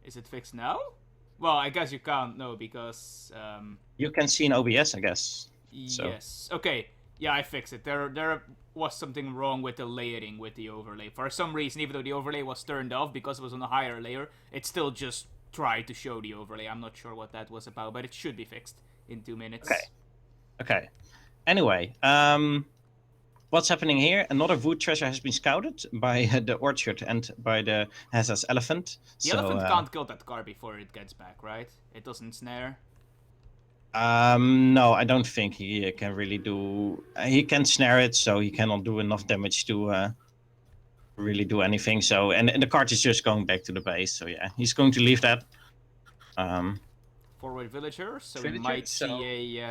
Is it fixed now? Well, I guess you can't know because You can see in OBS, I guess. So. yes. Okay. Yeah, I fixed it. There was something wrong with the layering with the overlay. For some reason, even though the overlay was turned off because it was on a higher layer, it still just tried to show the overlay. I'm not sure what that was about, but it should be fixed in 2 minutes. Okay. Anyway, what's happening here? Another wood treasure has been scouted by the orchard and by the Hazard's elephant. The elephant can't kill that car before it gets back, right? It doesn't snare. No, I don't think he can really do. He can snare it, so he cannot do enough damage to really do anything. So, and the cart is just going back to the base. So yeah, he's going to leave that. Forward villager, so we might see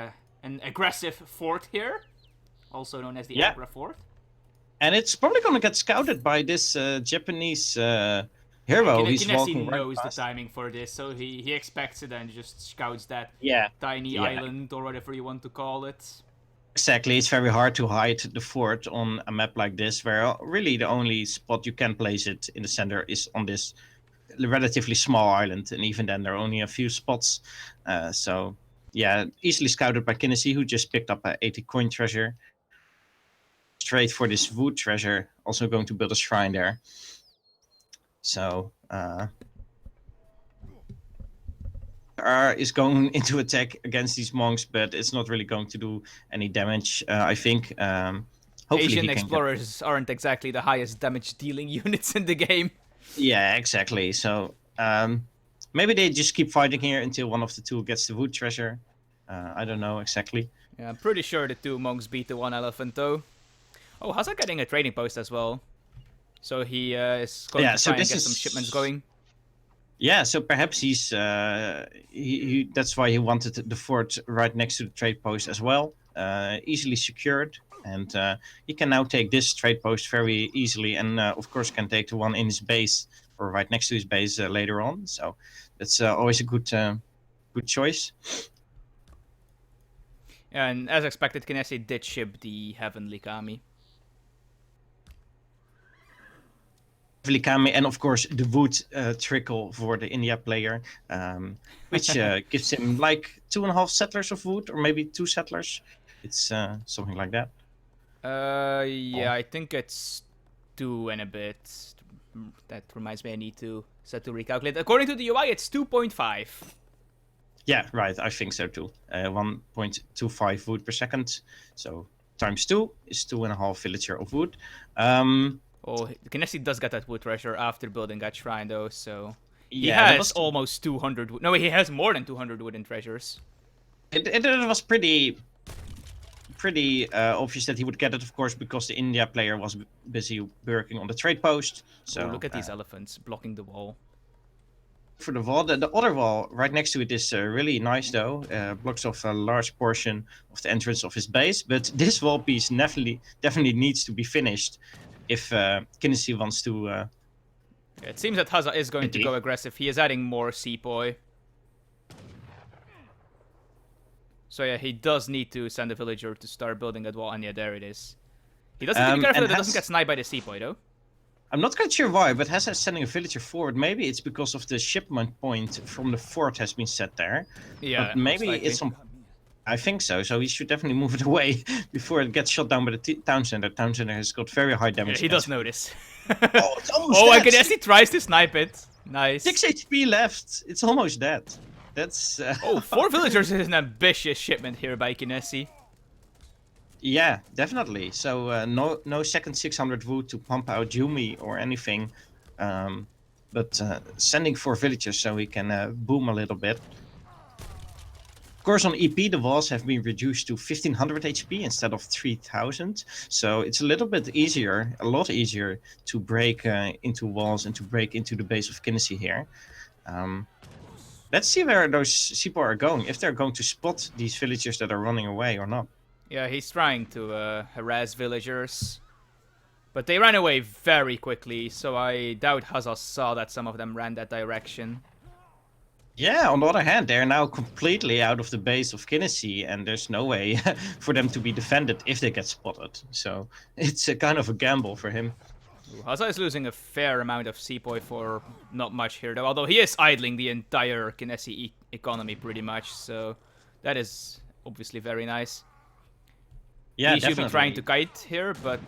an aggressive fort here, also known as the Agra Fort. And it's probably going to get scouted by this Japanese hero. He's walking right knows the timing for this, so he expects it and just scouts that tiny island or whatever you want to call it. Exactly, it's very hard to hide the fort on a map like this, where really the only spot you can place it in the center is on this relatively small island, and even then there are only a few spots. So yeah, easily scouted by Kinnessy, who just picked up an 80 coin treasure. Straight for this wood treasure, also going to build a shrine there. So is going into attack against these monks, but it's not really going to do any damage, I think. Hopefully Asian explorers aren't exactly the highest damage dealing units in the game. Yeah, exactly. So maybe they just keep fighting here until one of the two gets the wood treasure. I don't know exactly. Yeah, I'm pretty sure the two monks beat the one elephant though. Oh, how's that getting a trading post as well? So he is going to try and get some shipments going. Yeah, so perhaps he's that's why he wanted the fort right next to the trade post as well. Easily secured, and he can now take this trade post very easily, and of course can take the one in his base or right next to his base later on. So that's always a good choice. And as expected, Kinnessy did ship the Heavenly Kami. And of course the wood trickle for the India player, which gives him like 2.5 settlers of wood, or maybe 2 settlers. It's something like that. Yeah, I think it's 2 and a bit. That reminds me, I need to set to recalculate. According to the UI, it's 2.5. Yeah, right. I think so too. 1.25 wood per second. So times 2 is 2.5 villager of wood. Oh, Kinnessy does get that wood treasure after building that shrine, though, so... He has almost 200 wood. No, he has more than 200 wooden treasures. It was pretty obvious that he would get it, of course, because the India player was busy working on the trade post. So look at these elephants blocking the wall. For the wall, the other wall right next to it is really nice, though. Blocks off a large portion of the entrance of his base, but this wall piece definitely needs to be finished if Kinnessy wants to... Yeah, it seems that Haza is going to go aggressive. He is adding more Sepoy. So yeah, he does need to send a villager to start building that wall, and yeah, there it is. He doesn't need to be careful that it doesn't get sniped by the Sepoy, though. I'm not quite sure why, but Hessa is sending a villager forward. Maybe it's because of the shipment point from the fort has been set there. Yeah, but maybe it's some... I think so. So he should definitely move it away before it gets shot down by the town center. Town center has got very high damage. Yeah, he does notice. Oh, it's almost dead. I can actually tries to snipe it. Nice. 6 HP left. It's almost dead. That's... Oh, 4 villagers is an ambitious shipment here by Kinnessy. Yeah, definitely. So no second 600 wood to pump out Yumi or anything. But sending 4 villagers so he can boom a little bit. Of course, on EP, the walls have been reduced to 1500 HP instead of 3000. So it's a little bit easier, a lot easier to break into walls and to break into the base of Kinnessy here. Let's see where those Sepoy are going, if they're going to spot these villagers that are running away or not. Yeah, he's trying to harass villagers. But they ran away very quickly, so I doubt Hazas saw that some of them ran that direction. Yeah, on the other hand, they're now completely out of the base of Kinnessy, and there's no way for them to be defended if they get spotted. So it's a kind of a gamble for him. Haza is losing a fair amount of Sepoy for not much here, though. Although he is idling the entire Kinesi economy pretty much, so that is obviously very nice. Yeah, he should definitely. be trying to kite here, but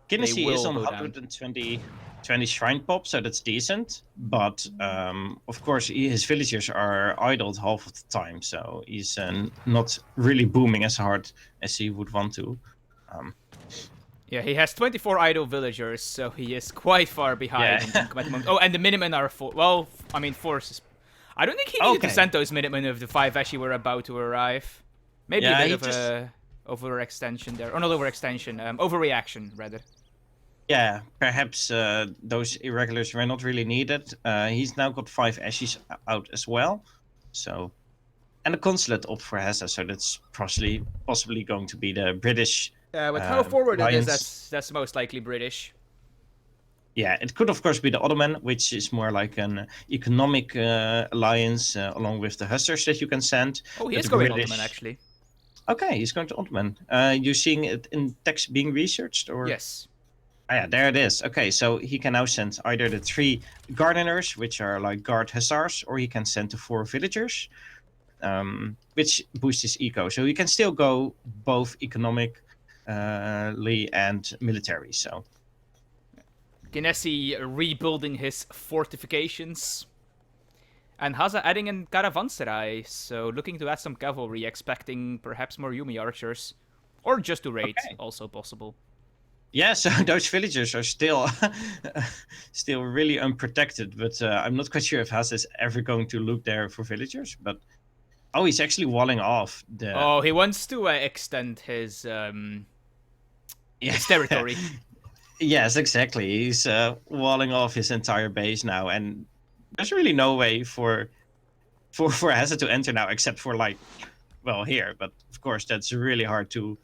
Kinesi is on go 120 shrine pop, so that's decent. But of course, his villagers are idled half of the time, so he's not really booming as hard as he would want to. Yeah, he has 24 idle villagers, so he is quite far behind in income at the moment. Oh, and the Minutemen are well, I mean, forces. I don't think he needed to send those Minutemen if the 5 actually were about to arrive. Maybe a bit of a overextension there. Or not overextension, overreaction, rather. Yeah, perhaps those irregulars were not really needed. He's now got 5 Ashes out as well. So, and a consulate up for Hessa, so that's possibly going to be the British. With how forward alliance. it is, that's most likely British. Yeah, it could of course be the Ottoman, which is more like an economic alliance along with the Hussars that you can send. Oh, he is going Ottoman actually. Okay, he's going to Ottoman. You seeing it in text being researched, or? Yes. Ah, yeah, there it is. Okay, so he can now send either the 3 gardeners, which are like guard hussars, or he can send the 4 villagers, which boosts his eco. So he can still go both economically and military. So Kinesi rebuilding his fortifications. And Haza adding in caravanserai, so looking to add some cavalry, expecting perhaps more Yumi archers. Or just to raid, also possible. Yeah, so those villagers are still really unprotected, but I'm not quite sure if Haza is ever going to look there for villagers, but... Oh, he's actually walling off the... Oh, he wants to extend his territory. Yes, exactly. He's walling off his entire base now, and there's really no way for Haza to enter now, except for like, well, here. But of course, that's really hard to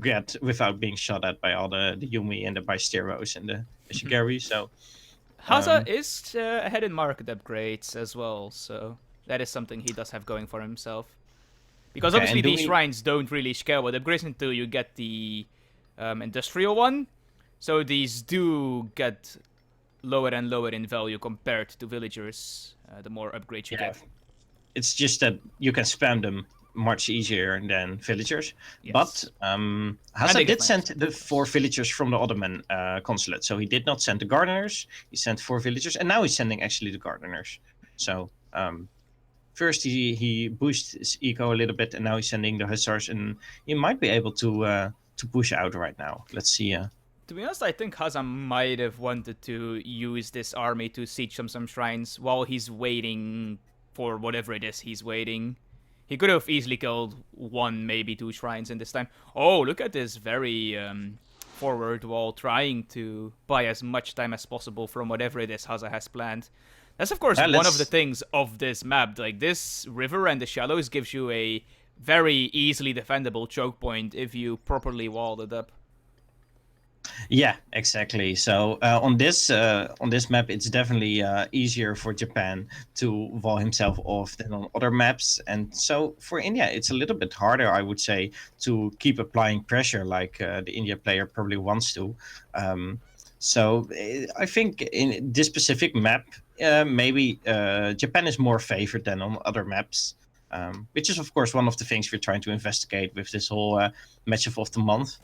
get without being shot at by all the Yumi and the Bysteros and the Shigari. So Haza is ahead in market upgrades as well, so that is something he does have going for himself. Because obviously these shrines don't really scale with upgrades until you get the industrial one. So these do get lower and lower in value compared to villagers, the more upgrades you get. It's just that you can spam them much easier than villagers. Yes. But Haza did send the 4 villagers from the Ottoman consulate. So he did not send the gardeners, he sent 4 villagers, and now he's sending actually the gardeners. So first he boosted his eco a little bit, and now he's sending the hussars, and he might be able to push out right now. Let's see. To be honest, I think Haza might have wanted to use this army to siege some shrines while he's waiting for whatever it is he's waiting. He could have easily killed 1, maybe 2 shrines in this time. Oh, look at this very forward wall, trying to buy as much time as possible from whatever it is Haza has planned. That's, of course, one of the things of this map. Like, this river and the shallows gives you a very easily defendable choke point if you properly walled it up. Yeah, exactly. So on this map, it's definitely easier for Japan to wall himself off than on other maps. And so for India, it's a little bit harder, I would say, to keep applying pressure like the India player probably wants to. So I think in this specific map, maybe Japan is more favored than on other maps. Which is, of course, one of the things we're trying to investigate with this whole matchup of the month.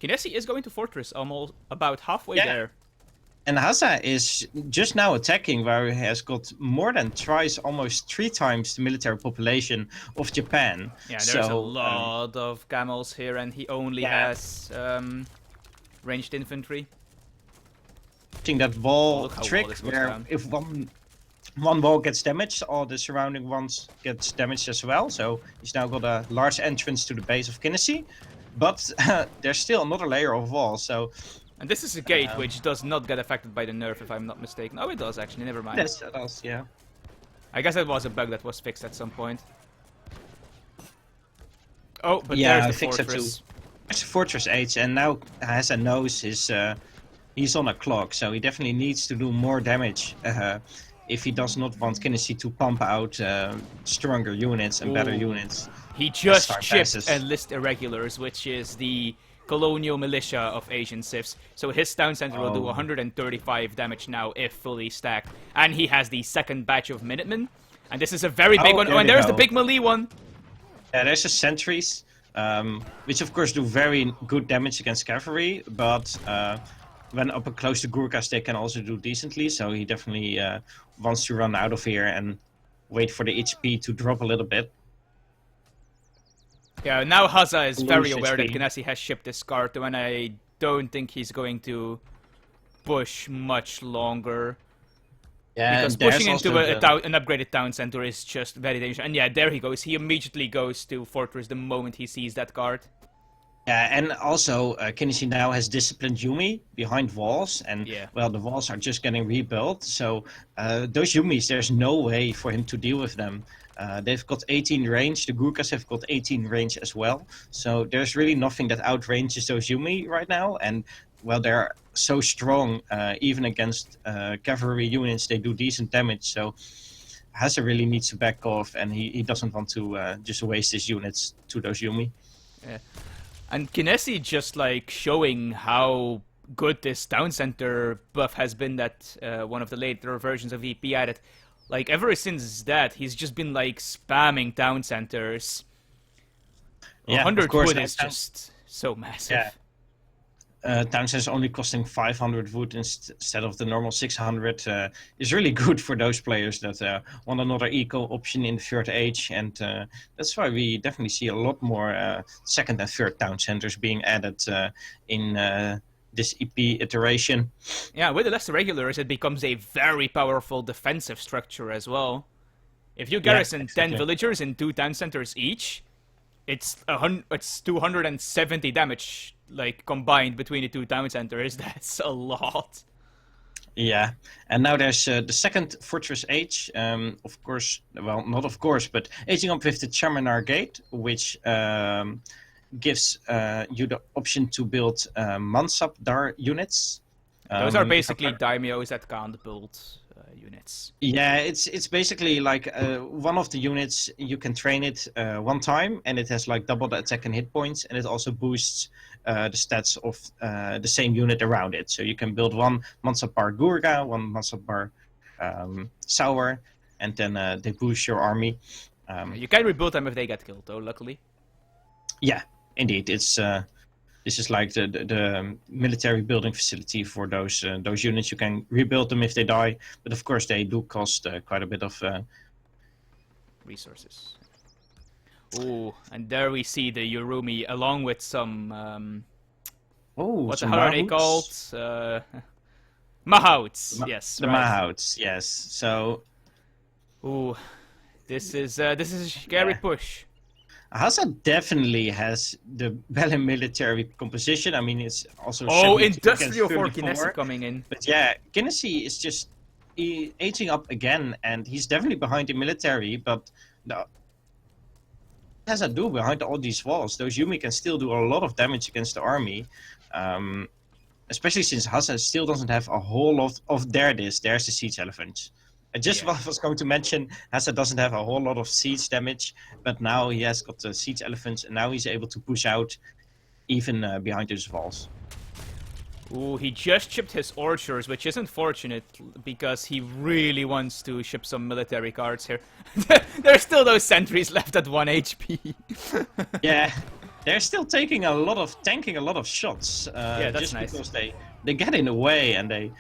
Kinesi is going to Fortress, almost about halfway there. And Haza is just now attacking, where he has got more than twice, almost 3 times the military population of Japan. Yeah, there's a lot of camels here, and he only has ranged infantry. Using that wall trick, where if one wall gets damaged, all the surrounding ones gets damaged as well. So he's now got a large entrance to the base of Kinesi. But there's still another layer of wall, so... And this is a gate which does not get affected by the nerf, if I'm not mistaken. Oh, it does, actually. Never mind. Yes, it does, yeah. I guess that was a bug that was fixed at some point. Oh, but yeah, there's the fortress. fortress. There's Fortress 8, and now Haza knows he's on a clock, so he definitely needs to do more damage if he does not want Kinesi to pump out stronger units and better units. He just chipped Enlist Irregulars, which is the colonial militia of Asian civs. So his town center will do Oh. 135 damage now if fully stacked. And he has the second batch of Minutemen. And this is a very big one. there Oh, and they there's the go. big melee one. Yeah, there's the sentries, which of course do very good damage against cavalry, but when up close to Gurkhas they can also do decently, so he definitely wants to run out of here and wait for the HP to drop a little bit. Yeah, now Haza is very Lose aware that HP. Genasi has shipped this card, and I don't think he's going to push much longer. Yeah, Because and there's pushing into also an upgraded town center is just very dangerous. And yeah, there he goes. He immediately goes to Fortress the moment he sees that card. Yeah, and also Kinesis now has disciplined Yumi behind walls, and Yeah. well, the walls are just getting rebuilt. So those Yumis, there's no way for him to deal with them. They've got 18 range. The Gurkhas have got 18 range as well. So there's really nothing that outranges those Yumi right now. And well, they're so strong, even against cavalry units, they do decent damage. So Hasa really needs to back off, and he doesn't want to just waste his units to those Yumi. And Kinesi just like showing how good this town center buff has been that one of the later versions of EP added. Like ever since that, he's just been like spamming town centers. Yeah, 100 of course, wood that is sounds- just so massive. Yeah. Town centers only costing 500 wood instead of the normal 600 is really good for those players that want another eco option in the third age, and that's why we definitely see a lot more second and third town centers being added in this EP iteration. Yeah, with the less regulars, it becomes a very powerful defensive structure as well. If you garrison 10 exactly. villagers in 2 town centers each, it's 270 damage, like combined between the 2 town centers. That's a lot. Yeah, and now there's the second Fortress Age, of course, well, not of course, but aging up with the Charminar Gate, which gives you the option to build Mansab Dar units. Those are basically daimyos that can't build units. Yeah, it's basically like one of the units, you can train it one time, and it has like double the attack and hit points, and it also boosts the stats of the same unit around it. So you can build one Mansab Bar Gurga, one Mansab Bar Sour, and then they boost your army. You can rebuild them if they get killed, though, luckily. Yeah, indeed. It's this is like the military building facility for those units. You can rebuild them if they die, but of course they do cost quite a bit of resources. Ooh, and there we see the Yorumi along with some what the hell are they called? Mahouts. Yes, the Mahouts. Yes. So. Ooh, this is a scary push. Hasa definitely has the better military composition. I mean, it's also industrial for 34. Kinesi coming in. But yeah, Kinesi is just aging up again, and he's definitely behind the military. But what does that do behind all these walls? Those Yumi can still do a lot of damage against the army, especially since Hasa still doesn't have a whole lot of there's the siege elephants. I just was going to mention, Hasa doesn't have a whole lot of siege damage, but now he has got the siege elephants, and now he's able to push out even behind those walls. Ooh, he just shipped his archers, which is unfortunate because he really wants to ship some military cards here. There's still those sentries left at 1 HP. Yeah, they're still tanking a lot of shots. Yeah, that's just nice. Because they get in the way, and they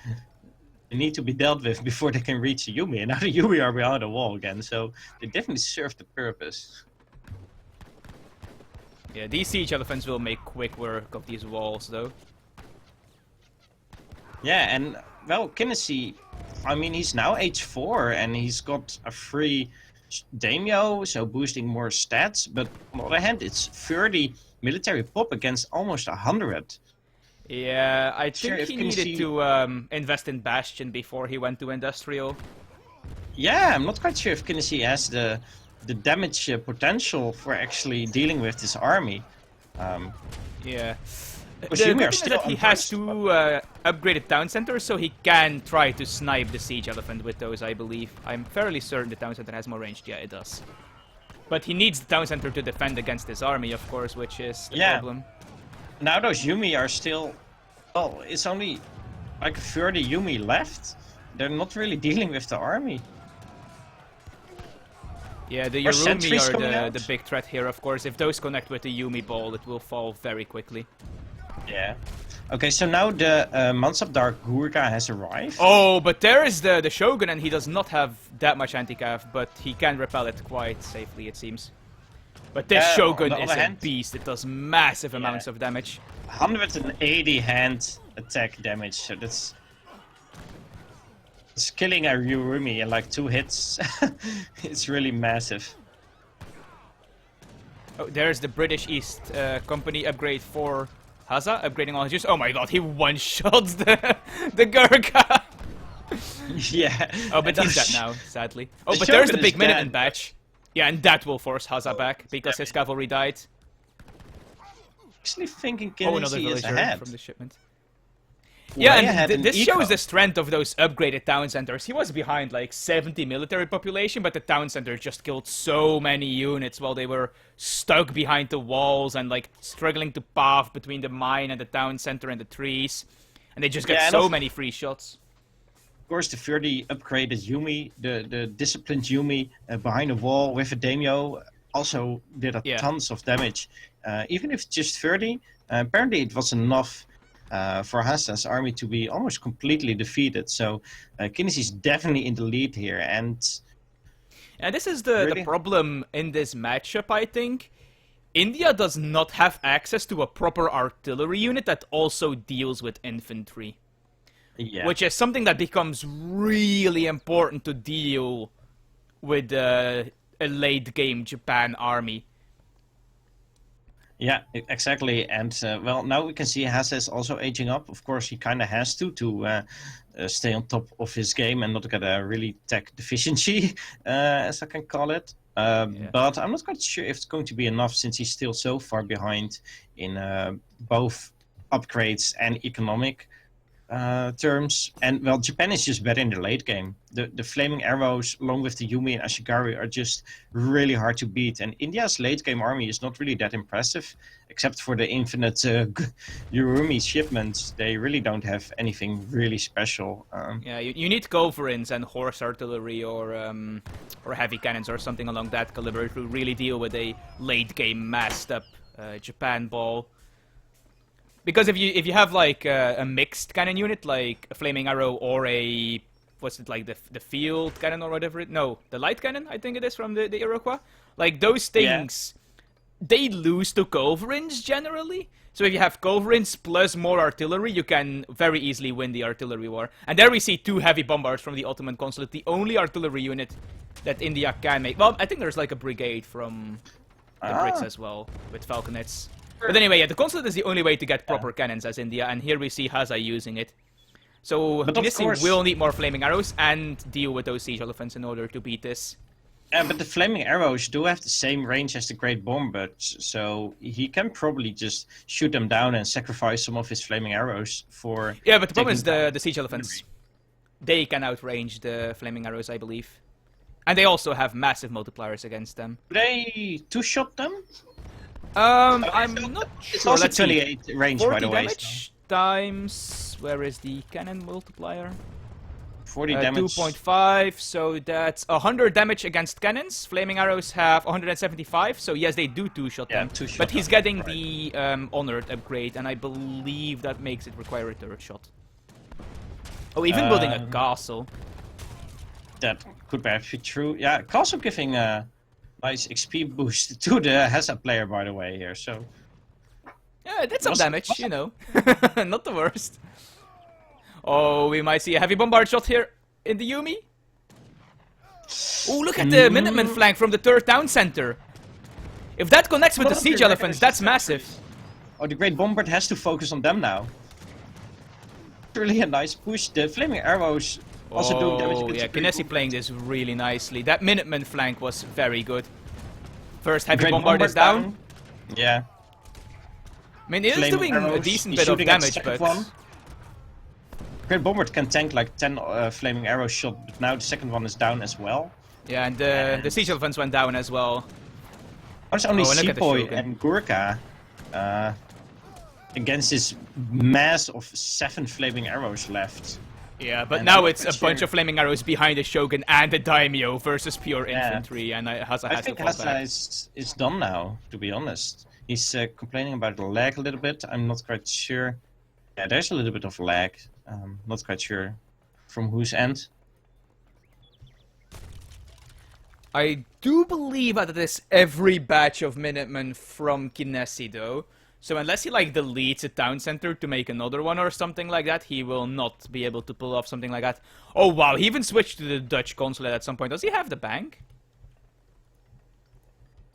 need to be dealt with before they can reach the Yumi. And now the Yumi are behind the wall again, so they definitely serve the purpose. Yeah, these siege elephants will make quick work of these walls, though. Yeah, and well, Kinesi, I mean, he's now age 4, and he's got a free daimyo, so boosting more stats. But on the other hand, it's 30 military pop against almost 100. Yeah, I Sure, think if he needed Kinesi- to invest in Bastion before he went to Industrial. Yeah, I'm not quite sure if Kinesi has the damage potential for actually dealing with this army. Yeah. Because The Yumi good are thing is still that he has untouched, two upgraded town centers, so he can try to snipe the siege elephant with those, I believe. I'm fairly certain the town center has more range. Yeah, it does. But he needs the town center to defend against this army, of course, which is the problem. Now those Yumi are still... Well, it's only like 30 Yumi left. They're not really dealing with the army. Yeah, the Or sentries Yorumi coming are out? the big threat here, of course. If those connect with the Yumi ball, it will fall very quickly. Yeah. Okay, so now the Mansabdar Gurkha has arrived. Oh, but there is the Shogun, and he does not have that much anti-cav, but he can repel it quite safely, it seems. But this Shogun on the is other a hand- beast. It does massive amounts of damage. 180 hand attack damage, so that's... It's killing a Yorumi in like 2 hits. It's really massive. Oh, there's the British East Company upgrade for Haza, upgrading all his use. Oh my god, he one-shots the Gurkha! Yeah. Oh, but and he's dead those- now, sadly. Oh, the but there's the Shogun big is Minuteman dead. badge. Yeah, and that will force Haza back, because his cavalry died. Actually thinking Oh, another Kinsey is villager ahead. from the shipment. Way Yeah, ahead and in this eco. shows the strength of those upgraded town centers. He was behind like 70 military population, but the town center just killed so many units while they were stuck behind the walls and like struggling to path between the mine and the town center and the trees. And they just get Yeah, and so of- many free shots. Of course, the 30 upgraded Yumi, the disciplined Yumi behind a wall with a daimyo also did a tons of damage. Even if it's just 30, apparently it was enough for Hasa's army to be almost completely defeated. So Kinsey's definitely in the lead here. And this is the problem in this matchup, I think. India does not have access to a proper artillery unit that also deals with infantry. yeah, Which is something that becomes really important to deal with a late-game Japan army. yeah, exactly. And well, now we can see Hasa is also aging up. Of course, he kind of has to stay on top of his game and not get a really tech deficiency, as I can call it. But I'm not quite sure if it's going to be enough since he's still so far behind in both upgrades and economic terms. And well, Japan is just better in the late game. The flaming arrows along with the Yumi and Ashigari are just really hard to beat. And India's late game army is not really that impressive, except for the infinite Yorumi shipments. They really don't have anything really special. Yeah, you need culverins and horse artillery or heavy cannons or something along that caliber to really deal with a late game massed up Japan ball. Because if you have like a mixed cannon unit, like a flaming arrow or a what's it like the field cannon or whatever the light cannon I think it is from the Iroquois, like those things, they lose to culverins generally. So if you have culverins plus more artillery, you can very easily win the artillery war. And there we see 2 heavy bombards from the Ottoman consulate, the only artillery unit that India can make. Well, I think there's like a brigade from the Brits as well with falconets. But anyway, yeah, the consulate is the only way to get proper cannons as India, and here we see Haza using it. So Kinsey will need more flaming arrows and deal with those siege elephants in order to beat this. Yeah, but the flaming arrows do have the same range as the great bombards, so he can probably just shoot them down and sacrifice some of his flaming arrows for... Yeah, but the problem is the siege elephants. They can outrange the flaming arrows, I believe. And they also have massive multipliers against them. Do they two-shot them? I'm not sure. It's also Let's see. 28 range, by the way. damage times... Where is the cannon multiplier? 40 damage. 2.5, so that's 100 damage against cannons. Flaming arrows have 175, so yes, they do two-shot them. Two-shot but he's them, getting right. the honored upgrade, and I believe that makes it require a third shot. Oh, even building a castle. That could perhaps be true. Yeah, castle giving a nice XP boost to the Hesa player, by the way, here, so... Yeah, it did some damage, you know. Not the worst. Oh, we might see a heavy bombard shot here in the Yumi. Oh, look at the Minuteman flank from the 3rd town center. If that connects with the siege elephants, that's massive. Oh, the Great Bombard has to focus on them now. Really a nice push. The flaming arrows also do damage. Oh, yeah, Kinesi playing this really nicely. That Minuteman flank was very good. First heavy bombard is down. Yeah. I mean, it is doing a decent bit of damage, but... Great Bombard can tank like 10 flaming arrow shot, but now the second one is down as well. Yeah, and the siege elephants went down as well. There's only look at the Sepoy Shogun. and Gurkha against this mass of 7 flaming arrows left. Yeah, but And now I'm it's a not bunch sure. of flaming arrows behind the Shogun and the Daimyo versus pure Yeah. infantry, and Haza I has to think fall Hasa back. is done now, to be honest. He's complaining about the lag a little bit. I'm not quite sure. Yeah, there's a little bit of lag. Not quite sure from whose end. I do believe that it is every batch of Minutemen from Kinesi, though. So unless he, like, deletes a town center to make another one or something like that, he will not be able to pull off something like that. Oh, wow, he even switched to the Dutch consulate at some point. Does he have the bank?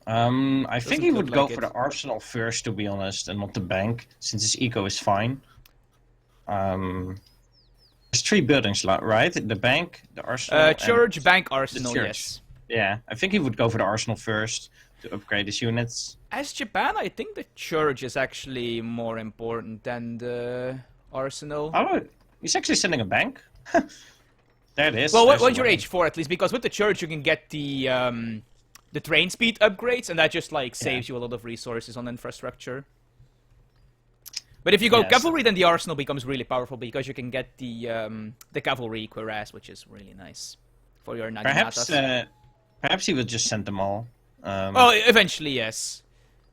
I think he look would go like for it. the arsenal first, to be honest, and not the bank, since his eco is fine. There's 3 buildings, right? The bank, the arsenal, Church, and bank, arsenal, church. yes. Yeah, I think he would go for the arsenal first to upgrade his units. As Japan, I think the church is actually more important than the arsenal. Oh, he's actually sending a bank. There it is. Well, There's once the you're one. H4 at least, because with the church you can get the train speed upgrades, and that just like saves you a lot of resources on infrastructure. But if you go Yes. cavalry, then the arsenal becomes really powerful because you can get the cavalry cuirass, which is really nice for your Perhaps, naginatas. perhaps he would just send them all. Oh, eventually, yes.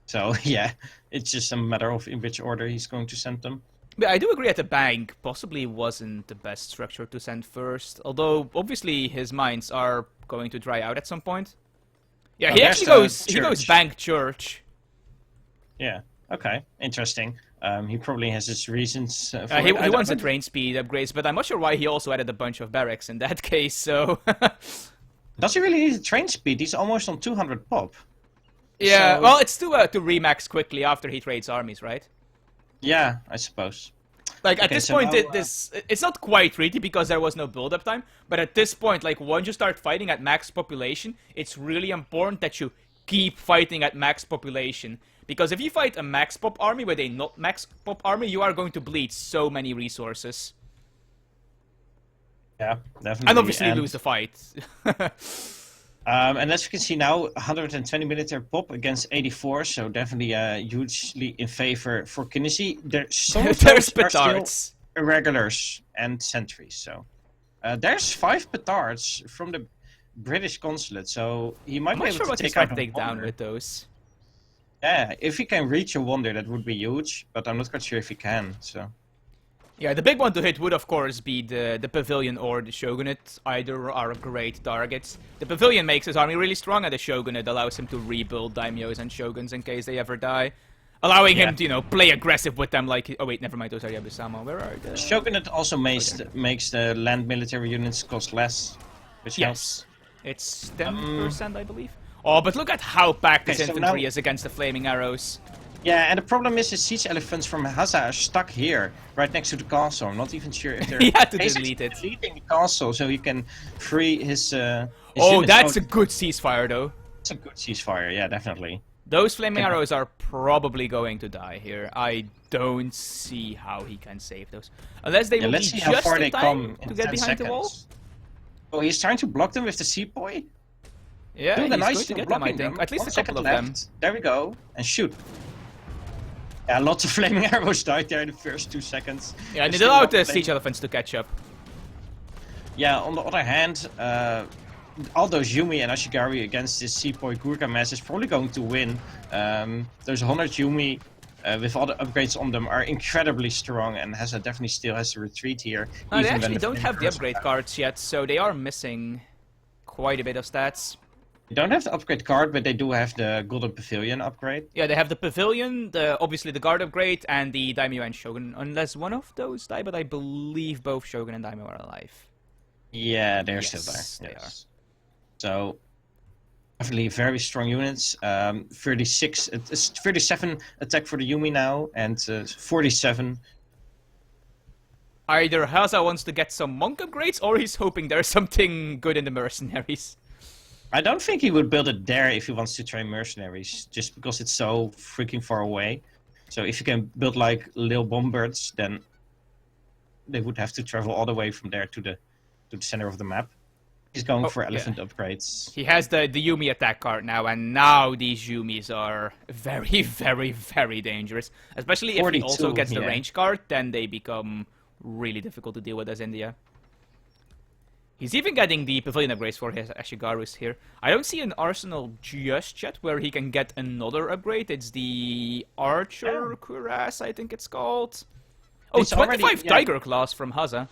So yeah, it's just a matter of in which order he's going to send them. But I do agree that the bank possibly wasn't the best structure to send first, although obviously his mines are going to dry out at some point. Yeah, Oh, he there's actually the goes. He goes church. bank church. Yeah. Okay. Interesting. He probably has his reasons for He it. I wants the don't- train speed upgrades, but I'm not sure why he also added a bunch of barracks in that case. So Does he really need the train speed? He's almost on 200 pop. yeah, So- well, it's to remax quickly after he trades armies, right? Yeah, I suppose. Like at Okay, this so point, now, it's not quite really because there was no build-up time. But at this point, like once you start fighting at max population, it's really important that you keep fighting at max population. Because if you fight a max pop army with a not max pop army, you are going to bleed so many resources, Yeah, definitely. and obviously lose the fight. And as you can see now, 120 military pop against 84, so definitely hugely in favor for Kinesi. Some of There's those are still petards. irregulars and sentries. So there's 5 petards from the British consulate, so he might I'm be not able sure to what he's take trying out to a take down wonder. with those. Yeah, if he can reach a wonder, that would be huge, but I'm not quite sure if he can. So Yeah, the big one to hit would of course be the pavilion or the shogunate. Either are great targets. The pavilion makes his army really strong, and the shogunate allows him to rebuild daimyos and shoguns in case they ever die, allowing Yeah. him to, you know, play aggressive with them. Like, oh wait, never mind, those are Yabusama. Where are the? Shogunate also makes the land military units cost less, which helps. Yes, it's 10%, I believe. Oh, but look at how packed Okay, his so infantry now- is against the flaming arrows. Yeah, and the problem is the siege elephants from Hasa are stuck here, right next to the castle. I'm not even sure if they're He had to basically delete it. deleting the castle so he can free his Oh, units. that's a good ceasefire, though. It's a good ceasefire, yeah, definitely. Those flaming Okay. arrows are probably going to die here. I don't see how he can save those. Unless they Yeah, will let's be see how just far in they time come to in get 10 behind seconds. the wall. Oh, he's trying to block them with the sepoy? Yeah, Doing he's a nice going to job get them, I blocking think. them. At least 1 a couple second of left. them. There we go. And shoot. Yeah, lots of flaming arrows died there in the first 2 seconds. Yeah, and They're it still allowed not the flaming. siege elephants to catch up. Yeah, on the other hand, all those Yumi and Ashigari against this Sepoy Gurkha mass is probably going to win. Those 100 Yumi with all the upgrades on them are incredibly strong, and Hasa definitely still has to retreat here. No, they even when actually the don't flaming have the arrows upgrade are- cards yet, so they are missing quite a bit of stats. They don't have the upgrade card, but they do have the Golden Pavilion upgrade. Yeah, they have the pavilion, obviously the guard upgrade, and the daimyo and shogun. Unless one of those die, but I believe both shogun and daimyo are alive. Yeah, they're Yes, still there. they Yes. So definitely very strong units. 37 attack for the Yumi now, and 47. Either Haza wants to get some monk upgrades, or he's hoping there's something good in the mercenaries. I don't think he would build it there if he wants to train mercenaries, just because it's so freaking far away. So if you can build like little bombards, then they would have to travel all the way from there to the center of the map. He's going Oh, for yeah. elephant upgrades. He has the Yumi attack card now, and now these Yumis are very, very, very dangerous. Especially if he also 42, gets the yeah. range card, then they become really difficult to deal with as India. He's even getting the Pavilion upgrades for his Ashigarus here. I don't see an arsenal just yet where he can get another upgrade. It's the Archer Cuirass, I think it's called. Oh, It's 25 already- yeah. Tiger Claws from Haza.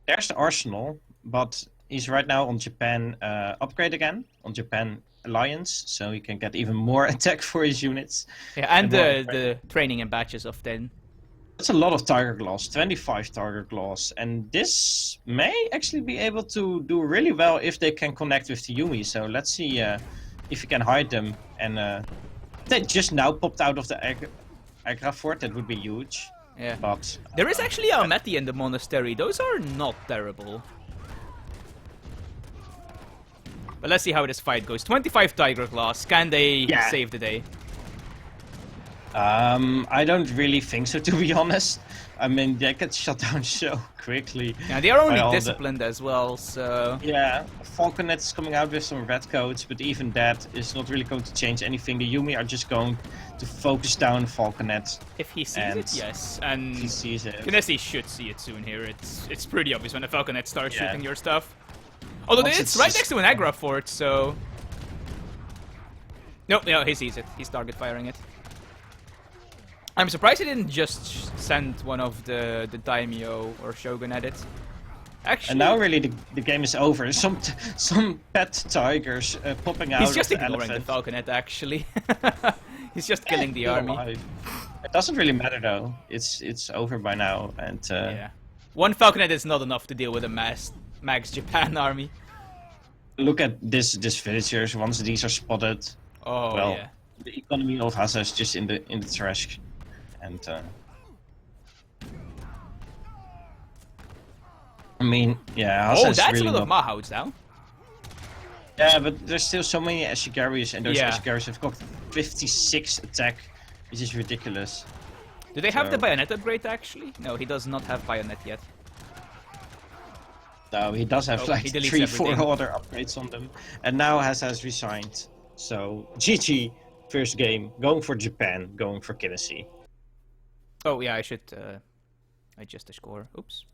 There's the arsenal, but he's right now on Japan upgrade again, on Japan Alliance, so he can get even more attack for his units. Yeah, and more the training and batches of 10. That's a lot of Tiger Claws, 25 Tiger Claws, and this may actually be able to do really well if they can connect with the Yumi, so let's see if you can hide them. And they just now popped out of the Agra fort, that would be huge. Yeah. But There is actually Almaty in the monastery. Those are not terrible. But let's see how this fight goes. 25 Tiger Claws. Can they save the day? I don't really think so, to be honest. I mean, they get shut down so quickly. Yeah, they are by all only the- disciplined as well, so... Yeah, Falconet is coming out with some red codes, but even that is not really going to change anything. The Yumi are just going to focus down Falconet. If he sees And it, yes. And if he sees it. Kinessi should see it soon here. It's pretty obvious when a Falconet starts Yeah. shooting your stuff. Although Once it's it's right just- next to an Agra fort, so... Nope, no, he sees it. He's target firing it. I'm surprised he didn't just send one of the daimyo or shogun at it. Actually, And now really the game is over. Some pet tigers popping out he's just of the ignoring the elephant. falconet. Actually, he's just killing the Still army. alive. It doesn't really matter though. It's over by now, and Yeah, one falconet is not enough to deal with a max Japan army. look at this villagers. Once these are spotted, Oh well, yeah. the economy of Hasa is just in the trash, and I mean, yeah, Hasa Oh, is that's really a lot of not... Mahouts now. Yeah, but there's still so many Ashigaris, and those Yeah. Ashigaris have got 56 attack, which is ridiculous. Do they have the So- bayonet upgrade actually? No, he does not have bayonet yet. No, he does have Oh, like he deletes 3-4 everything. other upgrades on them, and now has resigned. So GG, first game, going for Japan, going for Kinessi. Oh yeah, I should adjust the score. Oops.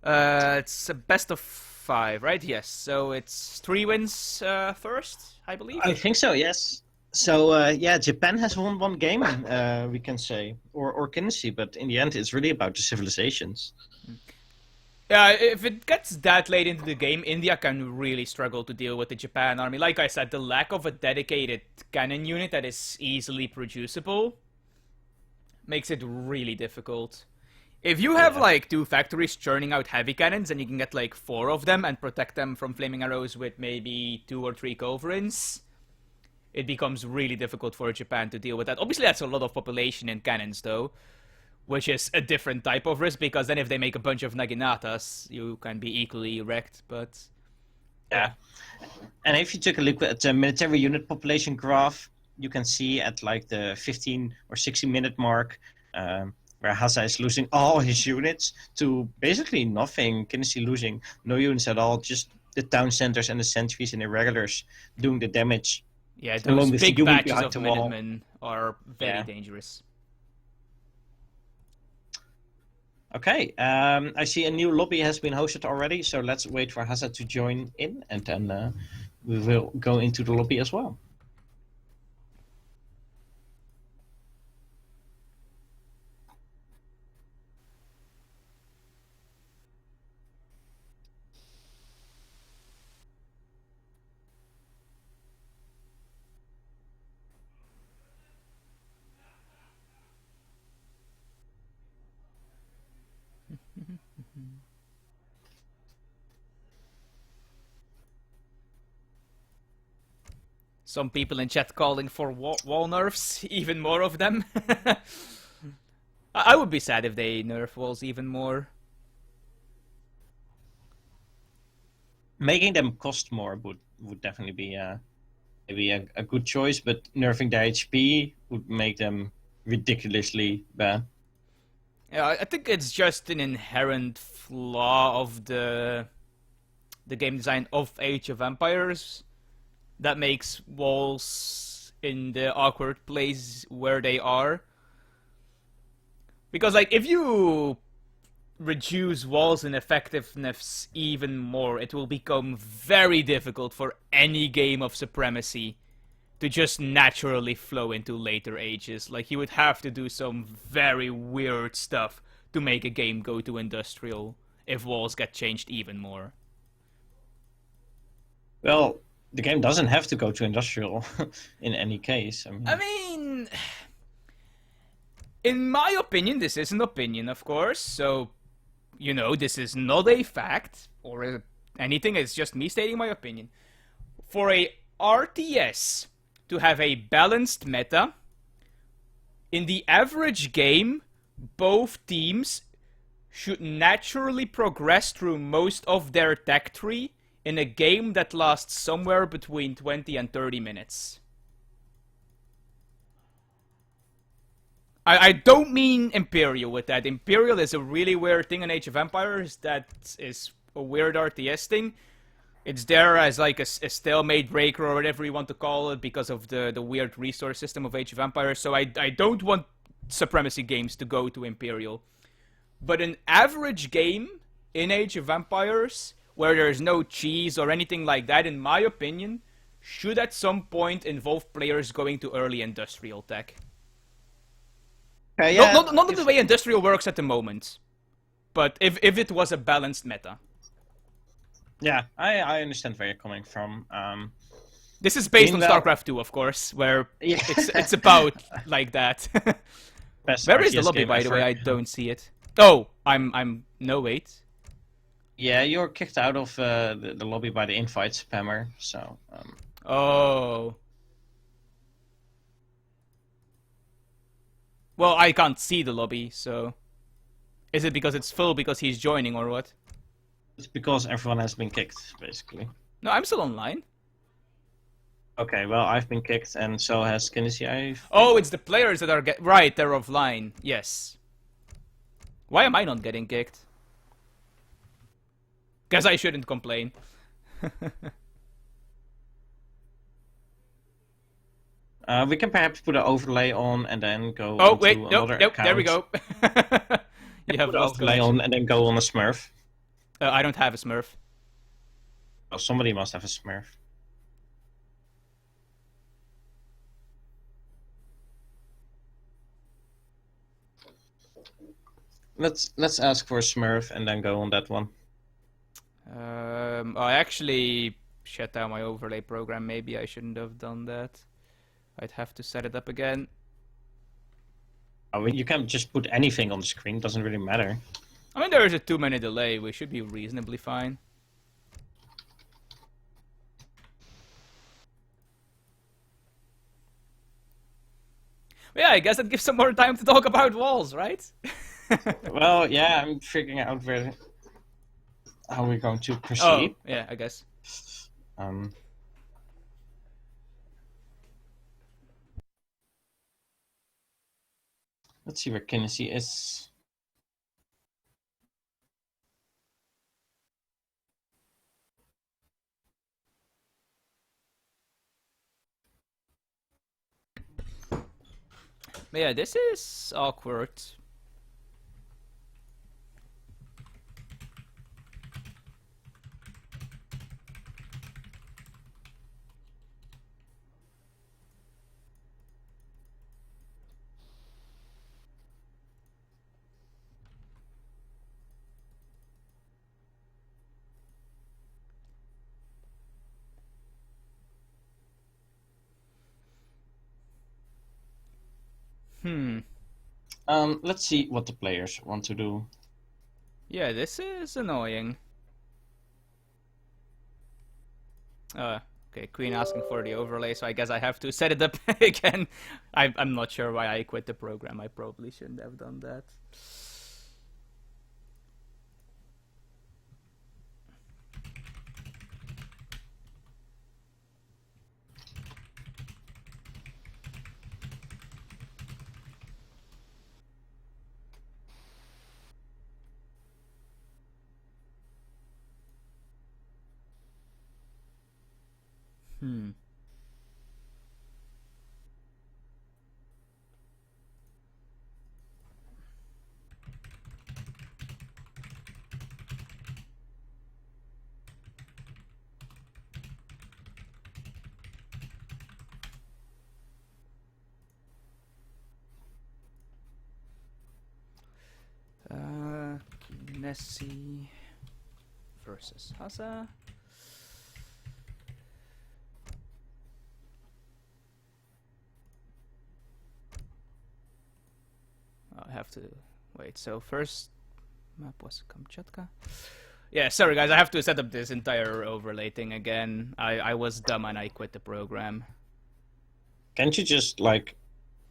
It's a best of 5, right? Yes. So it's 3 wins first, I believe. I think so, yes. So yeah, Japan has won one game, we can say, or Kinessi, but in the end, it's really about the civilizations. Yeah, if it gets that late into the game, India can really struggle to deal with the Japan army. Like I said, the lack of a dedicated cannon unit that is easily producible makes it really difficult. If you have like 2 factories churning out heavy cannons and you can get like 4 of them and protect them from flaming arrows with maybe 2 or 3 culverins, it becomes really difficult for Japan to deal with that. Obviously, that's a lot of population in cannons, though, which is a different type of risk, because then if they make a bunch of Naginatas, you can be equally wrecked, but... Yeah. And if you take a look at the military unit population graph, you can see at like the 15 or 16 minute mark, where Hasa is losing all his units to basically nothing. Kinessi losing no units at all, just the town centers and the sentries and irregulars doing the damage. Yeah, Along those with the big Yumi batches behind of the wall. Minutemen are very Yeah. dangerous. Okay, I see a new lobby has been hosted already, so let's wait for Hasa to join in, and then we will go into the lobby as well. Some people in chat calling for wall nerfs, even more of them. I would be sad if they nerf walls even more. Making them cost more would definitely be maybe a good choice, but nerfing the HP would make them ridiculously bad. Yeah, I think it's just an inherent flaw of the the game design of Age of Empires that makes walls in the awkward place where they are. Because, like, if you reduce walls in effectiveness even more, it will become very difficult for any game of Supremacy to just naturally flow into later ages. Like, you would have to do some very weird stuff to make a game go to industrial if walls get changed even more. Well, the game doesn't have to go to industrial in any case. I mean, in my opinion, this is an opinion, of course, so, you know, this is not a fact or anything, it's just me stating my opinion. For a RTS to have a balanced meta, in the average game, both teams should naturally progress through most of their tech tree in a game that lasts somewhere between 20 and 30 minutes. I don't mean Imperial with that. Imperial is a really weird thing in Age of Empires that is a weird RTS thing. It's there as like a stalemate breaker or whatever you want to call it because of the weird resource system of Age of Empires. So I don't want Supremacy games to go to Imperial. But an average game in Age of Empires where there's no cheese or anything like that, in my opinion, should at some point involve players going to early industrial tech. Yeah, not the way industrial works at the moment, but if it was a balanced meta. Yeah, I understand where you're coming from. This is based on StarCraft 2, of course, where it's about like that. Where is the lobby, by the way? I don't see it. Oh, I'm no, wait. Yeah, you're kicked out of the lobby by the invite spammer, so... Oh. Well, I can't see the lobby, so... Is it because it's full because he's joining, or what? It's because everyone has been kicked, basically. No, I'm still online. Okay, well, I've been kicked, and so has Kinesis. Oh, it's the players that are right, they're offline. Yes. Why am I not getting kicked? Guess I shouldn't complain. We can perhaps put an overlay on and then go Oh, onto wait, another nope, account. there we go. You have put an lost overlay connection. on and then go on a Smurf. I don't have a Smurf. Well, somebody must have a Smurf. Let's ask for a Smurf and then go on that one. I actually shut down my overlay program. Maybe I shouldn't have done that. I'd have to set it up again. I mean, you can just put anything on the screen. Doesn't really matter. I mean, there is a 2-minute delay. We should be reasonably fine. But yeah, I guess that gives some more time to talk about walls, right? Well, yeah, I'm figuring out how we're going to proceed. Oh, yeah, I guess. Let's see where Kinesis is. But yeah, this is awkward. Let's see what the players want to do. Yeah, this is annoying. Okay, Queen asking for the overlay, so I guess I have to set it up again. I'm not sure why I quit the program. I probably shouldn't have done that. Hmm. Nessie versus Hasa. I have to wait. So first map was Kamchatka. Yeah, sorry guys, I have to set up this entire overlay thing again. I was dumb and I quit the program. Can't you just like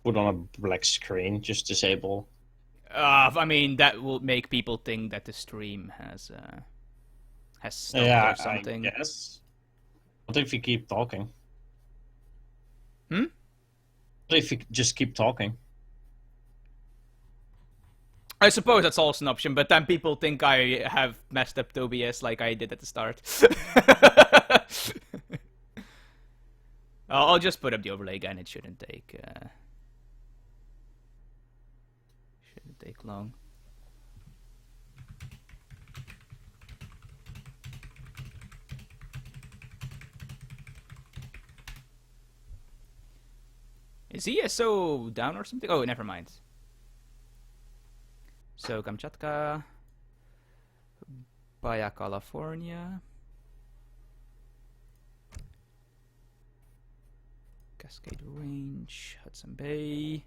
put on a black screen, just disable? I mean that will make people think that the stream has stopped or something. I guess. What if you keep talking? Hmm? What if you just keep talking? I suppose that's also an option, but then people think I have messed up the OBS like I did at the start. I'll just put up the overlay again. It shouldn't take long. Is ESO down or something? Oh, never mind. So Kamchatka, Baja California, Cascade Range, Hudson Bay,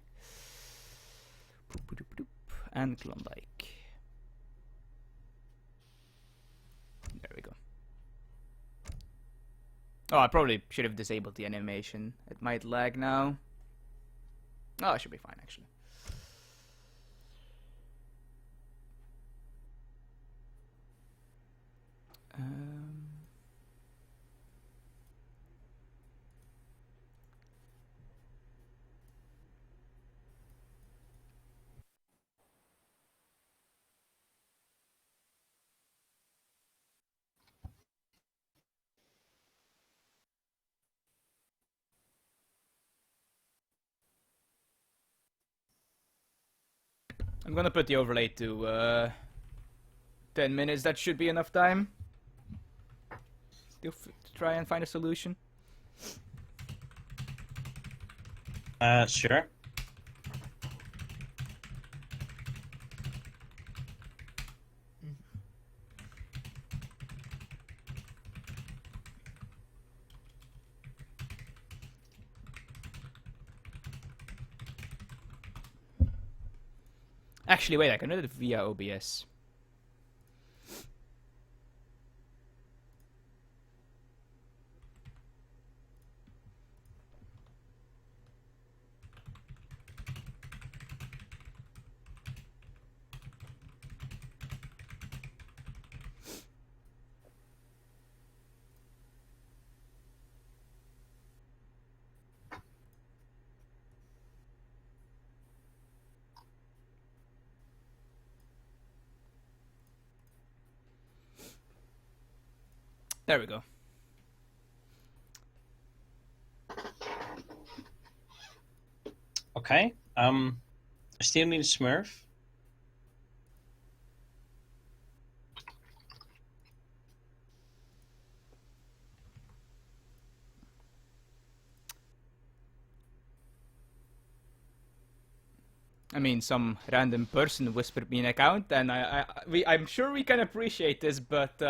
and Klondike. There we go. Oh, I probably should have disabled the animation. It might lag now. Oh, it should be fine actually. I'm gonna put the overlay to 10 minutes. That should be enough time to try and find a solution. Sure. Actually, wait, I can do it via OBS. There we go. Okay. I still need a Smurf. I mean, some random person whispered me an account, and I'm sure we can appreciate this, but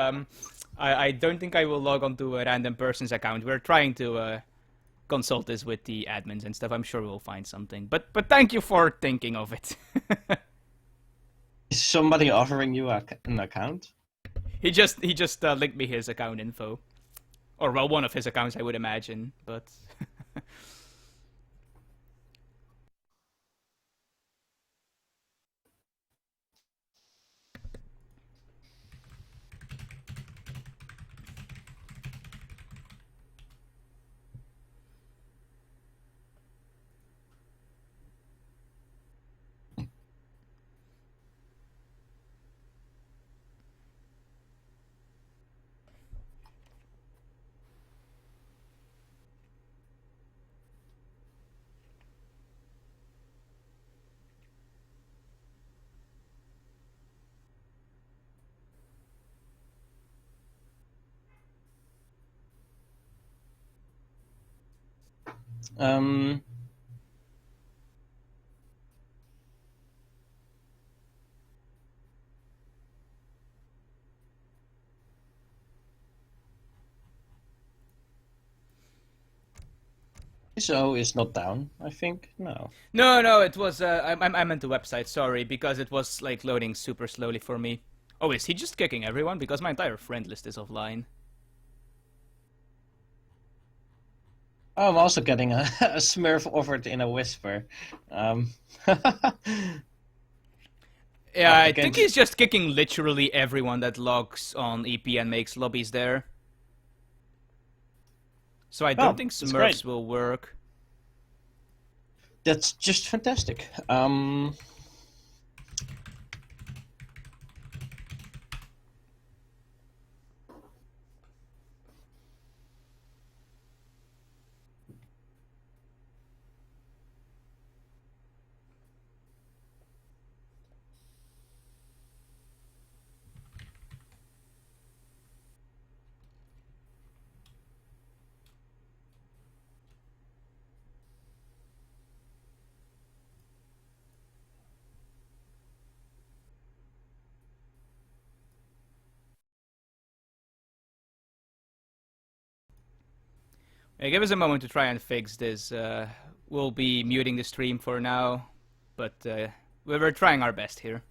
I don't think I will log onto a random person's account. We're trying to consult this with the admins and stuff. I'm sure we'll find something. But thank you for thinking of it. Is somebody offering you an account? He just linked me his account info, or well, one of his accounts, I would imagine. But Um, so is not down, I think. No. No, it was. I meant the website. Sorry, because it was like loading super slowly for me. Oh, is he just kicking everyone? Because my entire friend list is offline. I'm also getting a Smurf offered in a whisper. Um, Yeah, I again, think he's just kicking literally everyone that logs on EP and makes lobbies there. So I don't oh, think that's great. Smurfs will work. That's just fantastic. Hey, give us a moment to try and fix this. We'll be muting the stream for now, but we're trying our best here.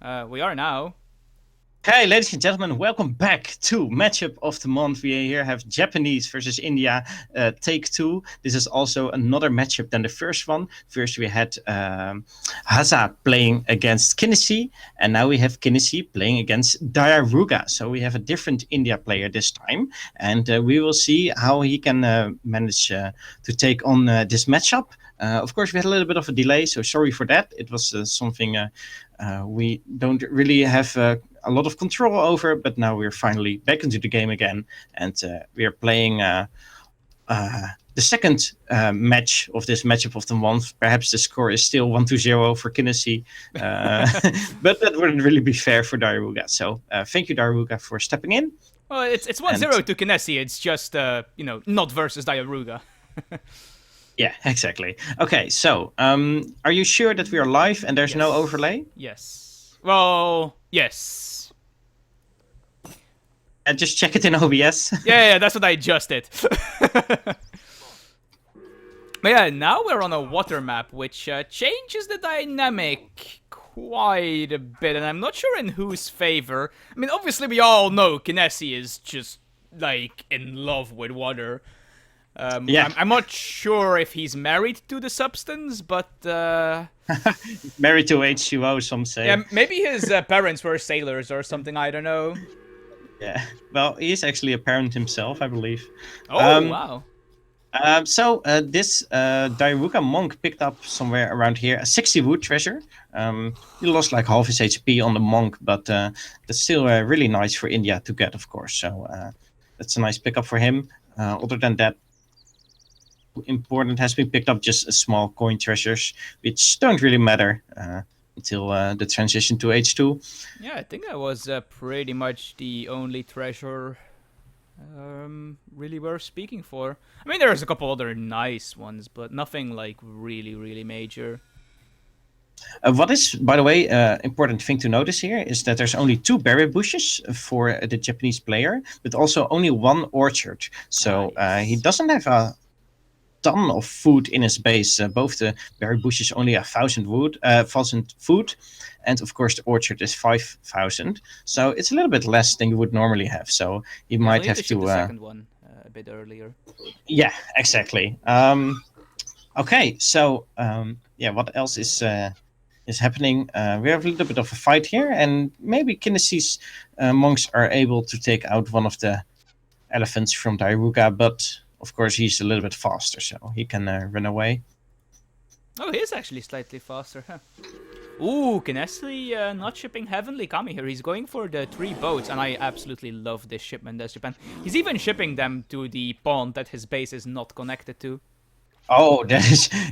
We are now. Okay, ladies and gentlemen, welcome back to Matchup of the Month. We here have Japanese versus India, take 2. This is also another matchup than the first one. First we had Haza playing against Kinnisi, and now we have Kinnisi playing against Diaruga. So we have a different India player this time, and we will see how he can manage to take on this matchup. Of course, we had a little bit of a delay, so sorry for that. It was something we don't really have a lot of control over, but now we're finally back into the game again, and we are playing the second match of this matchup of the month. Perhaps the score is still 1-0 for Kinnisi, but that wouldn't really be fair for Diaruga. So thank you, Diaruga, for stepping in. Well, it's 1-0 to Kinnisi. It's just not versus Diaruga. Yeah, exactly. Okay, so are you sure that we are live and there's no overlay? Yes. Well, yes. Just check it in OBS. Yeah, that's what I just did. But yeah, now we're on a water map, which changes the dynamic quite a bit, and I'm not sure in whose favor. I mean, obviously we all know Kinnisi is just, like, in love with water. Yeah. I'm not sure if he's married to the substance, but... Married to H2O, some say. Yeah, maybe his parents were sailors or something, I don't know. Yeah, well, he is actually a parent himself, I believe. Oh, wow. So this Diaruga monk picked up somewhere around here a 60 wood treasure. He lost like half his HP on the monk, but that's still really nice for India to get, of course. So that's a nice pickup for him. Other than that, important has been picked up just small coin treasures, which don't really matter until the transition to H2. Yeah, I think that was pretty much the only treasure really worth speaking for. I mean, there's a couple other nice ones, but nothing like really, really major. What is, by the way, important thing to notice here is that there's only 2 berry bushes for the Japanese player, but also only 1 orchard. So Nice. he doesn't have a ton of food in his base. Both the berry bushes only 1,000 food, and of course the orchard is 5,000. So it's a little bit less than you would normally have. So you might have to. The second one a bit earlier. Yeah, exactly. Okay, so yeah, what else is happening? We have a little bit of a fight here, and maybe Kinnisi's monks are able to take out one of the elephants from Diaruga, but of course he's a little bit faster, so he can run away. Oh, he is actually slightly faster, huh? Ooh, Kinnisi not shipping Heavenly Kami here. He's going for the 3 boats, and I absolutely love this shipment as Japan. He's even shipping them to the pond that his base is not connected to. Oh,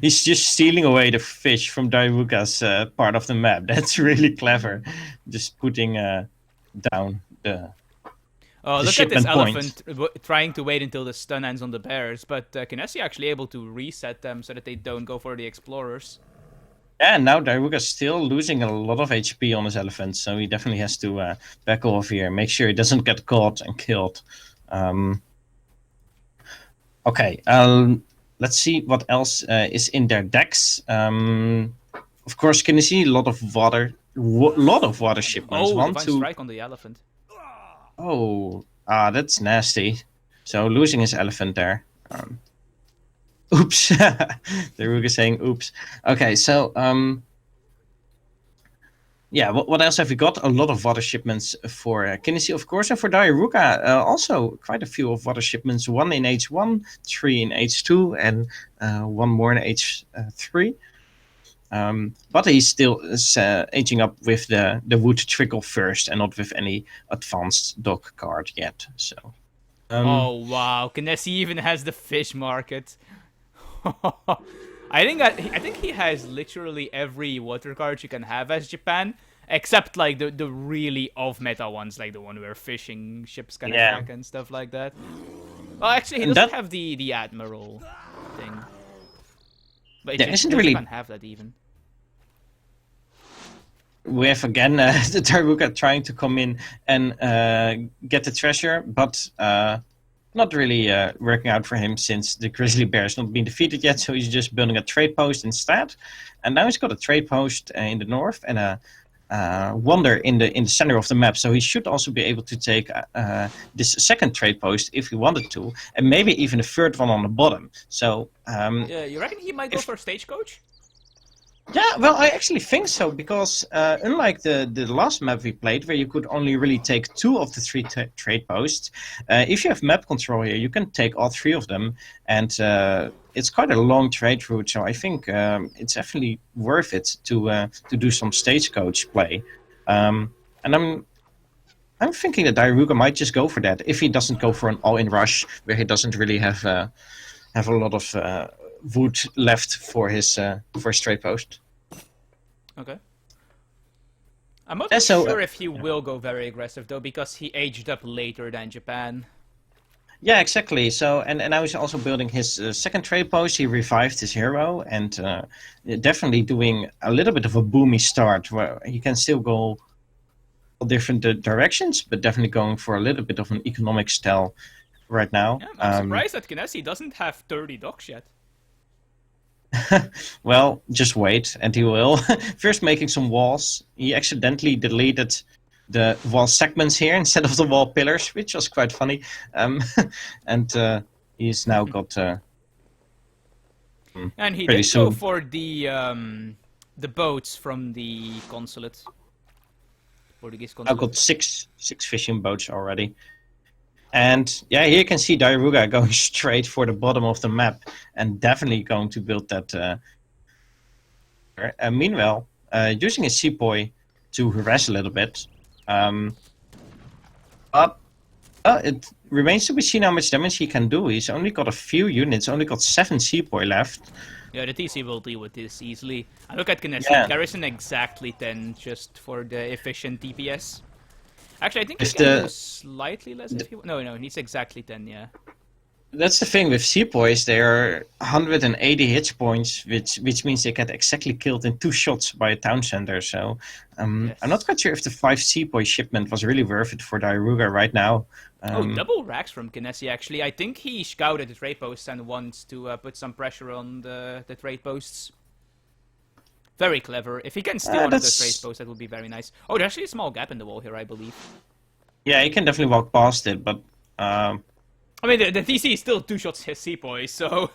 he's just stealing away the fish from Diaruga's part of the map. That's really clever. Just putting down the Oh, the look at this shipment point. elephant trying to wait until the stun ends on the bears, but Kinnisi actually able to reset them so that they don't go for the explorers. Yeah, now Diaruga's still losing a lot of HP on his elephants, so he definitely has to back off here, make sure he doesn't get caught and killed. Okay, let's see what else is in their decks. Of course, Kinnisi, a lot of water shipments. Oh, One, divine 2. strike on the elephant. Oh, that's nasty. So losing his elephant there. Oops. Diaruga saying oops. Okay, so yeah, what else have we got? A lot of water shipments for Kinnisi, of course, and for Diaruga, also quite a few of water shipments. 1 in H1, 3 in H2, and 1 more in H3. But he's still aging up with the wood trickle first, and not with any advanced dock card yet. So. Oh wow, Kinnisi even has the fish market. I think he has literally every water card you can have as Japan, except like the really off-meta ones, like the one where fishing ships can attack and stuff like that. Well, actually, he doesn't have the admiral thing. But there isn't really. Japan have that even. We have again the Diaruga trying to come in and get the treasure, but not really working out for him since the grizzly bear has not been defeated yet, so he's just building a trade post instead. And now he's got a trade post in the north and a wander in the center of the map. So he should also be able to take this second trade post if he wanted to, and maybe even a third one on the bottom. So Yeah, you reckon he might go for Stagecoach? yeah, well, I actually think so, because unlike the last map we played, where you could only really take 2 of the 3 trade posts, if you have map control here, you can take all 3 of them, and it's quite a long trade route. So I think it's definitely worth it to do some Stagecoach play, and I'm thinking that Dairuga might just go for that if he doesn't go for an all-in rush where he doesn't really have a lot of wood left for his trade post. Okay. I'm not So, sure if he will go very aggressive though, because he aged up later than Japan. Yeah, exactly. So, and now he's also building his second trade post. He revived his hero, and definitely doing a little bit of a boomy start where he can still go different directions, but definitely going for a little bit of an economic style right now. Yeah, I'm surprised that Kinesi doesn't have 30 docks yet. Well, just wait, and he will. First, making some walls. He accidentally deleted the wall segments here instead of the wall pillars, which was quite funny. And he's now got. And he pretty did go soon. for the boats from the consulate. Portuguese I've consulate. got six fishing boats already. And yeah, here you can see Dairuga going straight for the bottom of the map, and definitely going to build that. Meanwhile, using his sepoy to harass a little bit. But it remains to be seen how much damage he can do. He's only got a few units, only got 7 sepoy left. Yeah, the TC will deal with this easily. And look at Kinesi, Yeah. garrison exactly 10 just for the efficient DPS. Actually, I think If he can the- do slightly less if he... No, he needs exactly 10, yeah. That's the thing with sepoys, they are 180 hit points, which means they get exactly killed in 2 shots by a town center. So Yes. I'm not quite sure if the 5 sepoy shipment was really worth it for Dairuga right now. Oh, double racks from Kinesi, actually. I think he scouted the trade posts and wants to put some pressure on the trade posts. Very clever. If he can steal one of those trade posts, that would be very nice. Oh, there's actually a small gap in the wall here, I believe. Yeah, he can definitely walk past it, but I mean, the TC is still 2 shots his sepoy, so...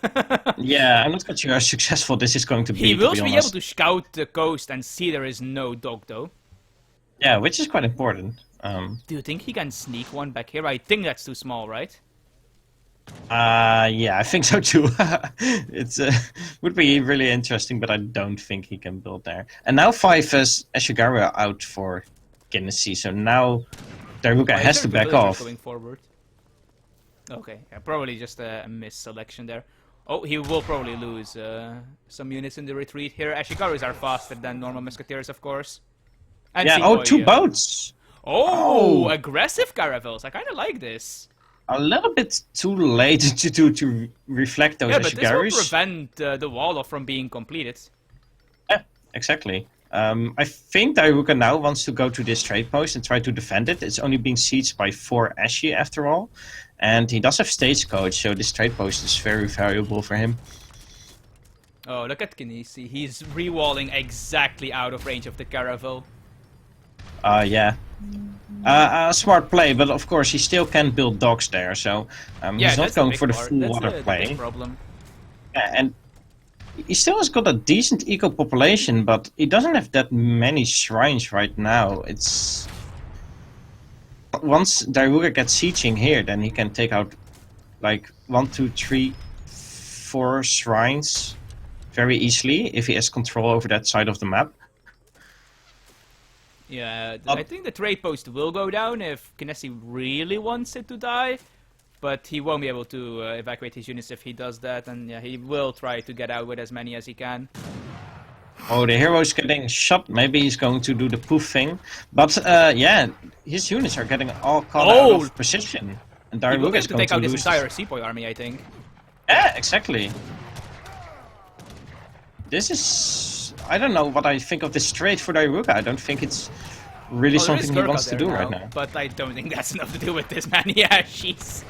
yeah, I'm not quite sure how successful this is going to be. He will to be be able honest. to scout the coast and see there is no dog, though. Yeah, which is quite important. Do you think he can sneak one back here? I think that's too small, right? Yeah, I think so too. It's would be really interesting, but I don't think he can build there. And now 5 is Ashigaru out for Kinesi, so now Dairuga Why is has there to back villagers off. Going forward. Okay, yeah, probably just a misselection there. Oh, he will probably lose some units in the retreat here. Ashigarus are faster than normal musketeers, of course. And Yeah, sepoy, 2 boats! Oh, Oh. aggressive caravels. I kind of like this. A little bit too late to reflect those Yeah, but this will Ashigarus. prevent the wall off from being completed. Yeah, exactly. I think Dairuga now wants to go to this trade post and try to defend it. It's only being sieged by 4 Ashi after all. And he does have stagecoach, so this trade post is very valuable for him. Oh, look at Kinesi. He's rewalling exactly out of range of the caravel. Yeah. A smart play, but of course he still can build docks there, so Yeah, he's not that's the going big for the part. full That's water the play. big problem. Yeah, and he still has got a decent eco population, but he doesn't have that many shrines right now. It's once Dairuga gets sieging here, then he can take out like 1, 2, 3, 4 shrines very easily if he has control over that side of the map. Yeah, I think the trade post will go down if Kinesi really wants it to die. But he won't be able to evacuate his units if he does that. And yeah, he will try to get out with as many as he can. Oh, the hero's getting shot. Maybe he's going to do the poof thing. But yeah, his units are getting all caught out of position. And He will Dairuga get is to going take to out his lose. entire sepoy army, I think. Yeah, exactly. This is... I don't know what I think of this trade for Dairuga. I don't think it's really Oh, there is something he Gurkha wants to there do right now. But I don't think that's enough to do with this man. Yeah, jeez.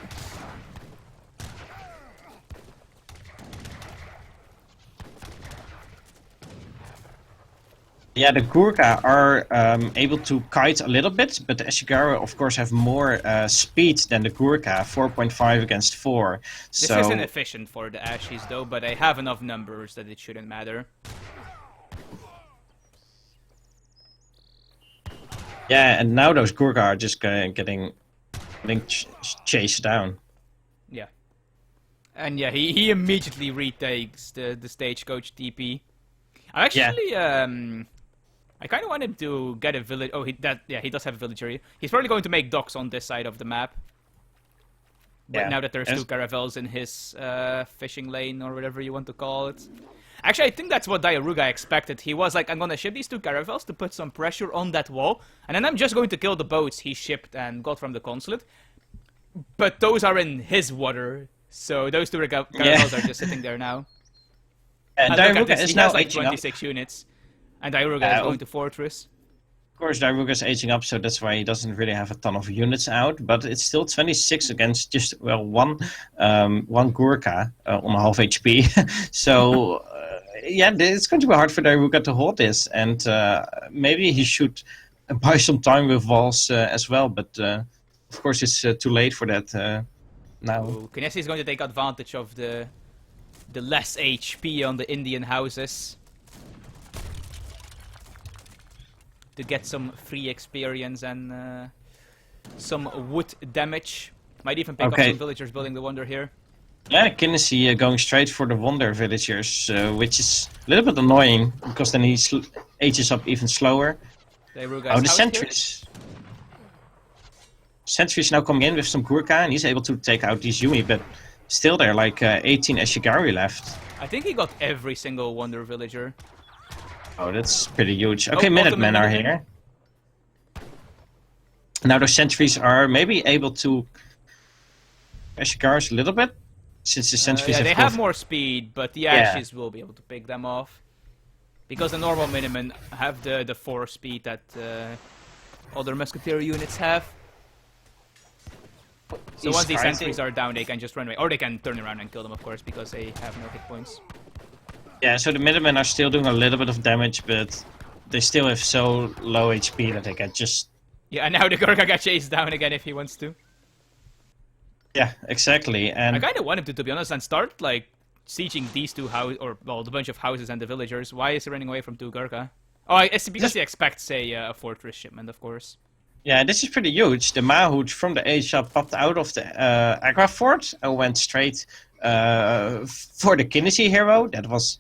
Yeah, the Gurkha are able to kite a little bit, but the Ashigaru, of course, have more speed than the Gurkha, 4.5 against 4. This isn't So, efficient for the Ashies though, but they have enough numbers that it shouldn't matter. yeah, and now those Gurkha are just getting chased down. Yeah. And yeah, he immediately retakes the stagecoach TP. I'm actually, I kind of want him to get a village. Oh, he does have a villager here. He's probably going to make docks on this side of the map. But Yeah. now that there's 2 caravels in his fishing lane, or whatever you want to call it. Actually, I think that's what Diaruga expected. He was like, I'm gonna ship these 2 caravels to put some pressure on that wall, and then I'm just going to kill the boats he shipped and got from the consulate. But those are in his water, so those 2 caravels are just sitting there now. And Diaruga is he now has like aging up. 26 units, and Diaruga is going to Fortress. Of course, Diaruga is aging up, so that's why he doesn't really have a ton of units out. But it's still 26 against just one Gurkha on half HP. So yeah, it's going to be hard for Diaruga to hold this, and maybe he should buy some time with walls as well. But of course, it's too late for that now. Oh, Kinesi is going to take advantage of the less HP on the Indian houses to get some free experience and some wood damage. Might even pick up some villagers building the wonder here. Yeah, Kinnesi going straight for the wonder villagers, which is a little bit annoying because then he ages up even slower. Oh, the sentries. Sentries now coming in with some Gurkha, and he's able to take out these Yumi, but still there are like 18 Ashigaru left. I think he got every single wonder villager. Oh, that's pretty huge. Okay, Minutemen are here. Now those sentries are maybe able to Ashigarus a little bit, since the sentries they have more speed, but the Ashes will be able to pick them off. Because the normal Minutemen have the 4 speed that other Musketeer units have. So once these sentries are down, they can just run away. Or they can turn around and kill them, of course, because they have no hit points. Yeah, so the Minutemen are still doing a little bit of damage, but they still have so low HP that they can just... Yeah, and now the Gurkha got chased down again if he wants to. Yeah, exactly. And I kind of want him to be honest, and start, like, sieging these 2 houses, or, well, the bunch of houses and the villagers. Why is he running away from 2 Gurkha? Oh, it's because he expects a fortress shipment, of course. Yeah, this is pretty huge. The Mahout from the Asia popped out of the Agra fort and went straight for the Kinnesi hero that was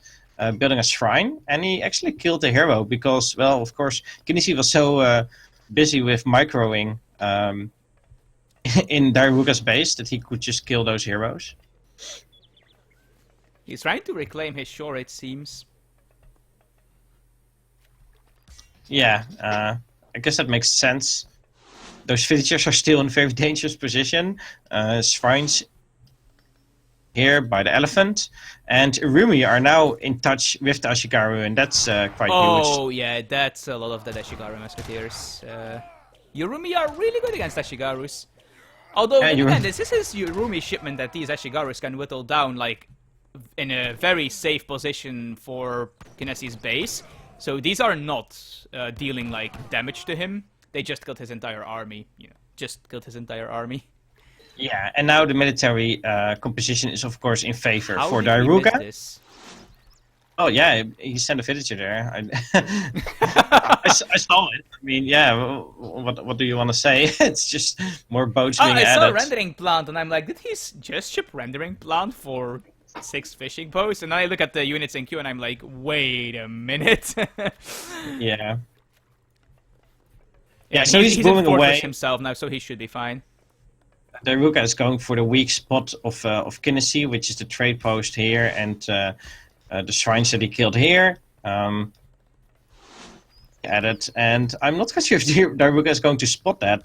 building a shrine. And he actually killed the hero because, well, of course, Kinnesi was so busy with microing in Diaruga's base that he could just kill those heroes. He's trying to reclaim his shore, it seems. Yeah, I guess that makes sense. Those villagers are still in a very dangerous position. Shrines here by the elephant. And Irumi are now in touch with the Ashigaru, and that's quite huge. Oh, yeah, that's a lot of the Ashigaru Musketeers. Yurumi are really good against Ashigarus. Although, again, this is his Yurumi shipment that these Ashigarus can whittle down, like, in a very safe position for Kinesi's base. So these are not dealing, like, damage to him. They just killed his entire army. You know, just killed his entire army. Yeah, and now the military composition is, of course, in favor How for did we miss Diaruga. this? Oh, yeah, he sent a villager there. I saw it. I mean, yeah, what do you want to say? It's just more boats being added. I saw a rendering plant, and I'm like, did he just ship rendering plant for 6 fishing posts? And then I look at the units in queue, and I'm like, wait a minute. Yeah. Yeah, so he's moving in away himself now, so he should be fine. Diaruga is going for the weak spot of Kinnesi, which is the trade post here, and the shrines that he killed here. Added, and I'm not quite sure if Diaruga is going to spot that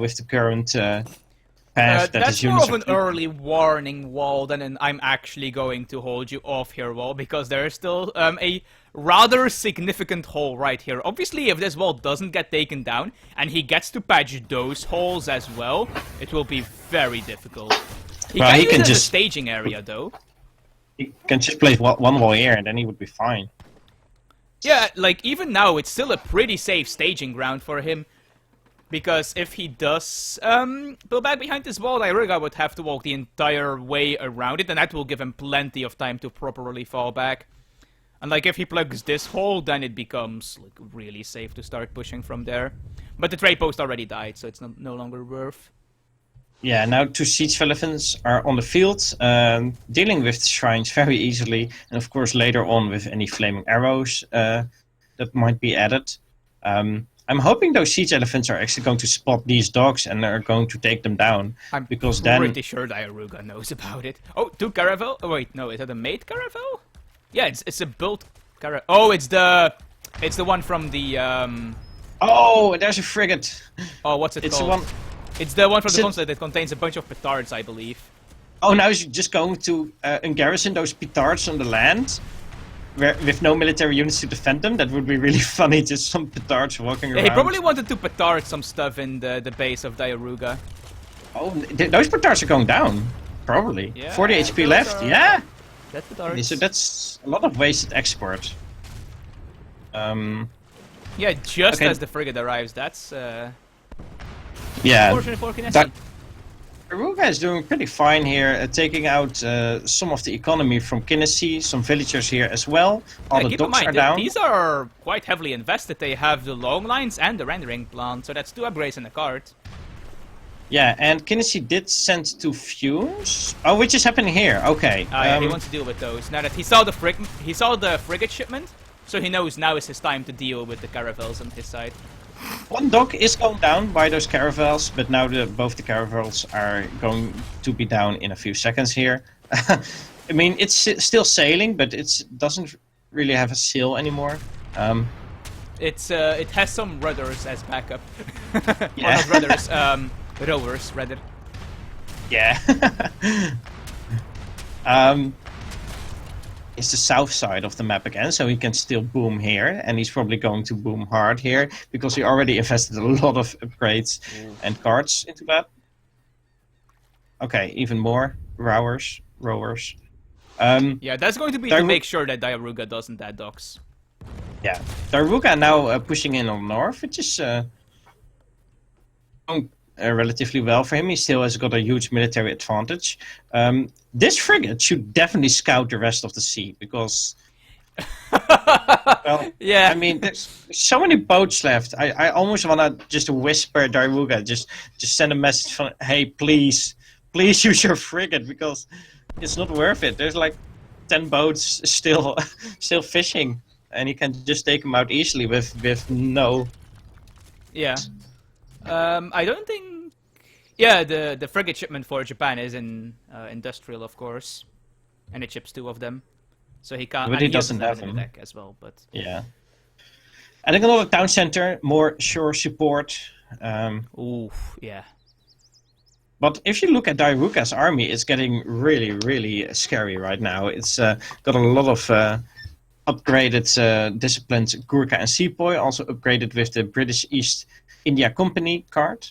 with the current path that his units That's more of an early warning wall than an I'm actually going to hold you off here wall, because there is still a rather significant hole right here. Obviously, if this wall doesn't get taken down, and he gets to patch those holes as well, it will be very difficult. He can use a staging area, though. He can just place one wall here, and then he would be fine. Yeah, like, even now, it's still a pretty safe staging ground for him. Because if he does pull back behind this wall, Dairuga would have to walk the entire way around it, and that will give him plenty of time to properly fall back. And, like, if he plugs this hole, then it becomes, like, really safe to start pushing from there. But the trade post already died, so it's no longer worth. Yeah, now 2 siege elephants are on the field, dealing with the shrines very easily, and of course later on with any flaming arrows that might be added. I'm hoping those siege elephants are actually going to spot these dogs and are going to take them down. I'm because pretty sure Dairuga knows about it. Oh, 2 caravel? Oh wait, no, is that a mate caravel? Yeah, it's a built caravel. Oh, it's the one from the Oh, there's a frigate. Oh, what's it It's called? the one. It's the one from the consulate that contains a bunch of petards, I believe. Oh, now he's just going to garrison those petards on the land, with no military units to defend them. That would be really funny, just some petards walking around. He probably wanted to petard some stuff in the base of Dairuga. Oh, those petards are going down. Probably. Yeah, 40 HP left. Yeah. That's petards. So that's a lot of wasted export. Yeah, just as the frigate arrives. That's yeah. unfortunate for Kinesi. Dairuga is doing pretty fine here, taking out some of the economy from Kinesi, some villagers here as well. All the keep in docks mind, are down. these are quite heavily invested. They have the long lines and the rendering plant, so that's 2 upgrades in the cart. Yeah, and Kinesi did send 2 fumes. Oh, which is happening here? Okay. Yeah, he wants to deal with those. Now that he saw the frigate shipment, so he knows now is his time to deal with the caravels on his side. 1 dock is going down by those caravels, but now both the caravels are going to be down in a few seconds here. I mean, it's still sailing, but it doesn't really have a sail anymore. It has some rudders as backup. Yeah. Well, not rudders, rowers rather. Yeah. It's the south side of the map again, so he can still boom here, and he's probably going to boom hard here because he already invested a lot of upgrades and cards into that. Okay, even more rowers. Yeah, that's going to be to make sure that Dairuga doesn't add docks. Yeah, Dairuga now pushing in on north, which is going relatively well for him. He still has got a huge military advantage. This frigate should definitely scout the rest of the sea, because well, yeah, I mean, there's so many boats left. I almost want to just whisper Dairuga, just send a message from, hey, please use your frigate, because it's not worth it. There's like 10 boats still fishing, and he can just take them out easily with no. Yeah. I don't think. Yeah, the frigate shipment for Japan is in industrial, of course, and it ships 2 of them, so he can't. But he doesn't have them them. deck as well. But yeah. Adding another town center, more shore support. Ooh, yeah. But if you look at Dairuga's army, it's getting really, really scary right now. It's got a lot of upgraded disciplines, Gurkha and Sepoy, also upgraded with the British East India Company card.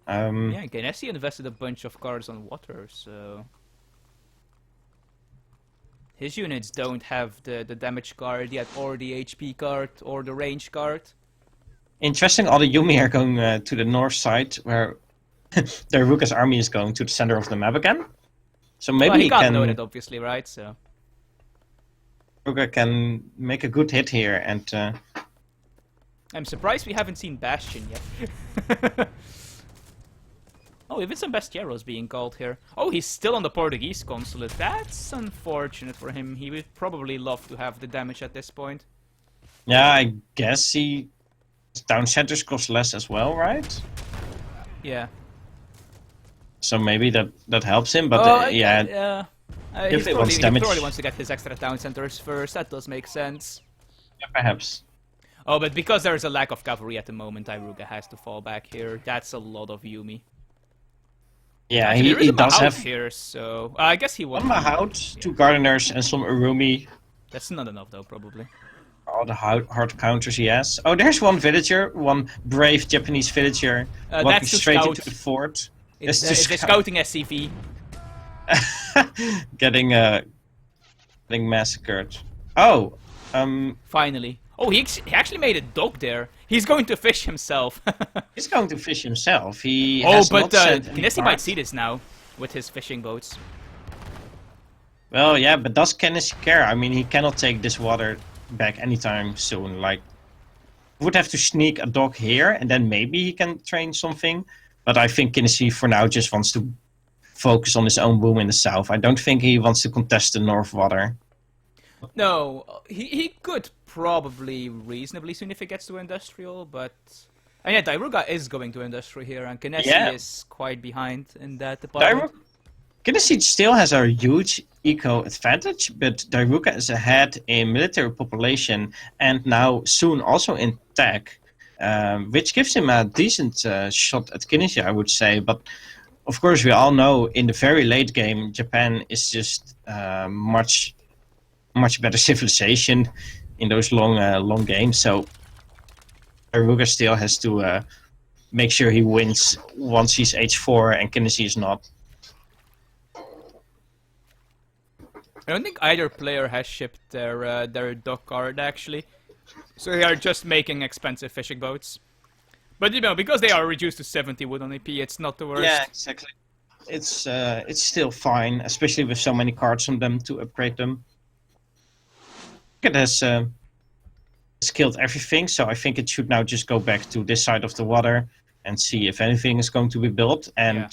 Yeah, Genesi invested a bunch of cards on water, so his units don't have the damage card yet, or the HP card, or the range card. Interesting, all the Yumi are going to the north side, where Dairuga's army is going to the center of the map again. So maybe well, he he can't can. know it, obviously, right? So Dairuga can make a good hit here, and I'm surprised we haven't seen Bastion yet. Oh, even some Bestieros being called here. Oh, he's still on the Portuguese consulate. That's unfortunate for him. He would probably love to have the damage at this point. yeah, I guess town centers cost less as well, right? Yeah. So maybe that helps him, but yeah. Yeah. If He it wants damage. probably wants to get his extra town centers first. That does make sense. Yeah, perhaps. Oh, but because there's a lack of cavalry at the moment, Dairuga has to fall back here. That's a lot of Yumi. Yeah, Actually, he does have here, so I guess he won. 1 Mahout, 2 Gardeners, and some Urumi. That's not enough, though, probably. All the hard counters he has. Oh, there's 1 villager, 1 brave Japanese villager, walking that's to straight scout. into the fort. It's to the scout. scouting SCV. getting massacred. Oh, Finally. Oh, he actually made a dock there. He's going to fish himself. He's going to fish himself. He Oh, has but not sent any Kinesi might cards. see this now with his fishing boats. Well, yeah, but does Kennedy care? I mean, he cannot take this water back anytime soon. Like, he would have to sneak a dock here, and then maybe he can train something. But I think Kennedy for now just wants to focus on his own boom in the south. I don't think he wants to contest the north water. No, he could probably reasonably soon if he gets to industrial, but... And yeah, Dairuga is going to industrial here, and Kinesi Yeah. is quite behind in that department. Kennedy still has a huge eco advantage, but Dairuga is ahead in military population and now soon also in tech, which gives him a decent shot at Kennedy, I would say. But of course, we all know in the very late game, Japan is just much better civilization in those long games. So Dairuga still has to make sure he wins once he's H4 and Kennedy is not. I don't think either player has shipped their dock card actually, so they are just making expensive fishing boats. But you know, because they are reduced to 70 wood on AP, it's not the worst. Yeah, exactly. It's still fine, especially with so many cards on them to upgrade them. It has killed everything, so I think it should now just go back to this side of the water and see if anything is going to be built. And Yeah.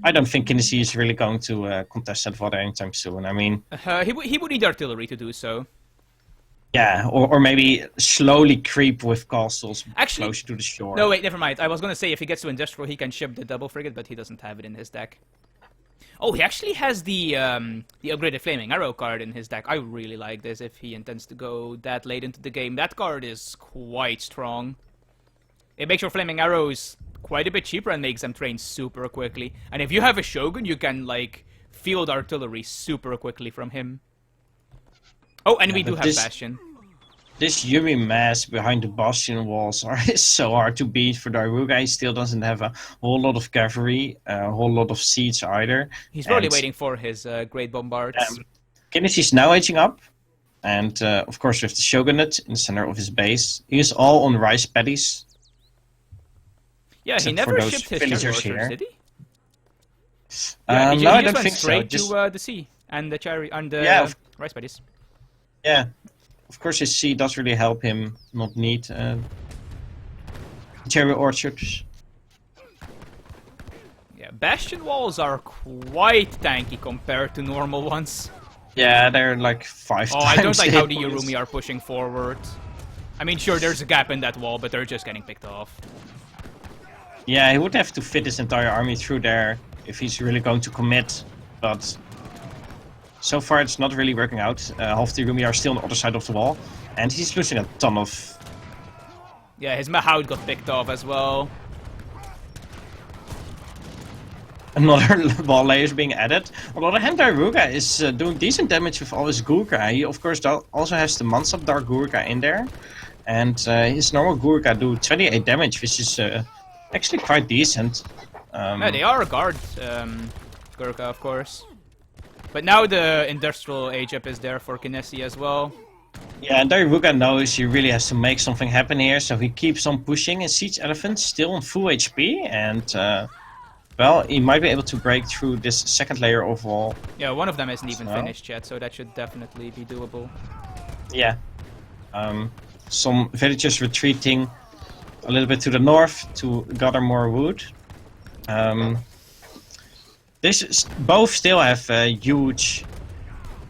I don't think Kinsey is really going to contest that water anytime soon. I mean, He would need artillery to do so. yeah, or maybe slowly creep with castles Actually- closer to the shore. No, wait, never mind. I was gonna say if he gets to industrial, he can ship the double frigate, but he doesn't have it in his deck. Oh, he actually has the upgraded flaming arrow card in his deck. I really like this if he intends to go that late into the game. That card is quite strong. It makes your flaming arrows quite a bit cheaper and makes them train super quickly. And if you have a shogun, you can like field artillery super quickly from him. Oh, and we but do have this- Bastion. This Yuri mass behind the bastion walls is so hard to beat for Daruga. He still doesn't have a whole lot of cavalry, a whole lot of siege either. He's probably And, waiting for his great bombards. Kennedy is now aging up. And of course with the shogunate in the center of his base. He is all on rice paddies. Yeah, he except for never those shipped his villagers charge here. did he? Yeah, he no, I just don't went think so. straight Just, to the sea and the cherry and the Yeah. rice paddies. yeah. Of course his sea does really help him not need cherry orchards. Yeah, bastion walls are quite tanky compared to normal ones. Yeah, they're like 5 Oh, times. I don't like how the hit points. Yurumi are pushing forward. I mean, sure, there's a gap in that wall, but they're just getting picked off. Yeah, he would have to fit his entire army through there if he's really going to commit, but so far it's not really working out. Half the Yurumi are still on the other side of the wall, and he's losing a ton of... Yeah, his Mahout got picked off as well. Another wall layer is being added. On the other hand, Daruga is doing decent damage with all his Gurkha. He, of course, also has the Mansab Dark Gurkha in there. And his normal Gurkha do 28 damage, which is actually quite decent. Yeah, they are a guard, Gurkha, of course. But now the industrial age up is there for Kinesi as well. Yeah, and Daruga knows he really has to make something happen here, so he keeps on pushing. His Siege Elephant still on full HP, and well, he might be able to break through this second layer of wall. Yeah, one of them isn't even So? finished yet, so that should definitely be doable. Yeah. Some villagers retreating a little bit to the north to gather more wood. Both still have a huge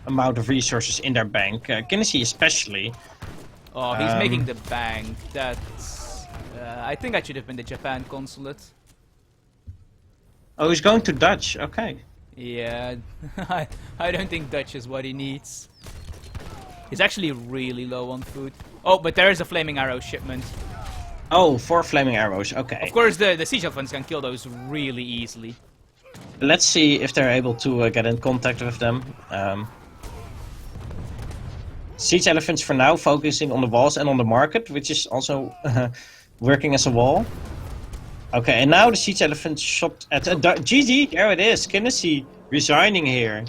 amount of resources in their bank. Kinsey especially. Oh, he's making the bank. That's... I think that should have been the Japan consulate. Oh, he's going to Dutch. Okay. Yeah, I don't think Dutch is what he needs. He's actually really low on food. Oh, but there is a flaming arrow shipment. Oh, 4 flaming arrows. Okay. Of course, the siege elephants can kill those really easily. Let's see if they're able to get in contact with them. Siege elephants for now focusing on the walls and on the market, which is also working as a wall. Okay, and now the siege elephant shot at GG. There it is. Kinsey resigning here.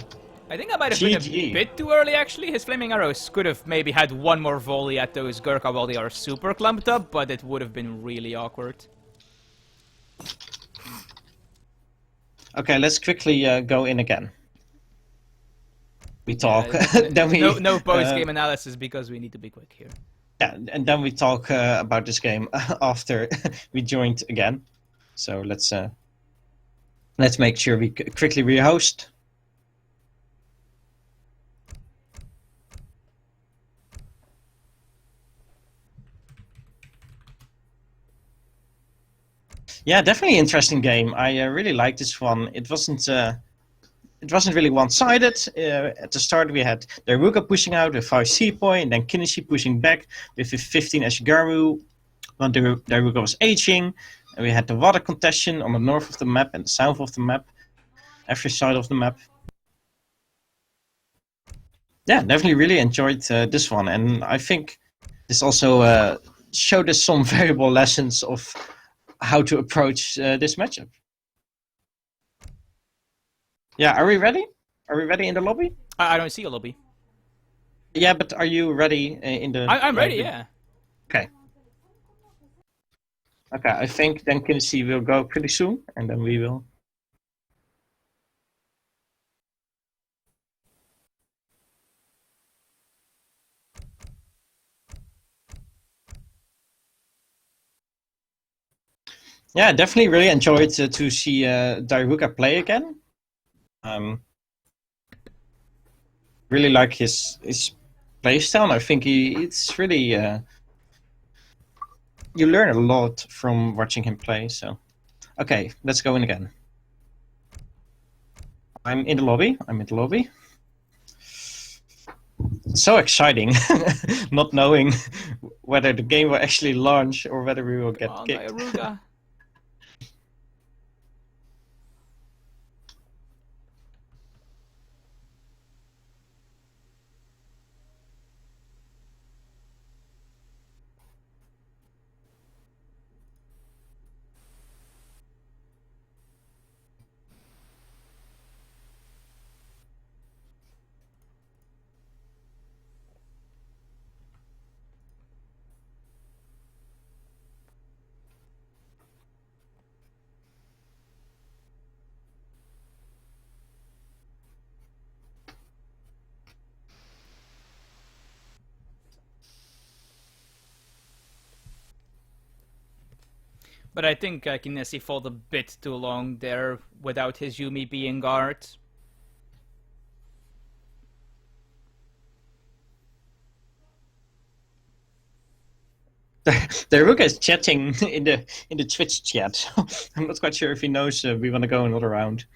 I think I might have been a GG. bit too early, actually. His flaming arrows could have maybe had one more volley at those Gurkha while they are super clumped up, but it would have been really awkward. Okay, let's quickly go in again. We talk. Then we no post-game analysis because we need to be quick here. Yeah, and then we talk about this game after we joined again. So let's make sure we quickly rehost. Yeah, definitely interesting game. I really liked this one. It wasn't really one-sided. At the start, we had Daruga pushing out with 5 C point, and then Kineshi pushing back with 15 Ashigaru. When Daruga was aging, and we had the water contestation on the north of the map and the south of the map, every side of the map. Yeah, definitely really enjoyed this one, and I think this also showed us some valuable lessons of how to approach this matchup. Yeah, are we ready? Are we ready in the lobby? I don't see a lobby. Yeah, but are you ready in the... I'm ready, yeah. Okay. Okay, I think then Kinsey will go pretty soon, and then we will... Yeah, definitely really enjoyed to see Daruga play again. Really like his playstyle. I think it's really you learn a lot from watching him play. So, okay, let's go in again. I'm in the lobby. So exciting, not knowing whether the game will actually launch or whether we will get kicked. Daruga. But I think Kinesi fought a bit too long there without his Yumi being guard. Daruga is chatting in the Twitch chat. I'm not quite sure if he knows we want to go another round.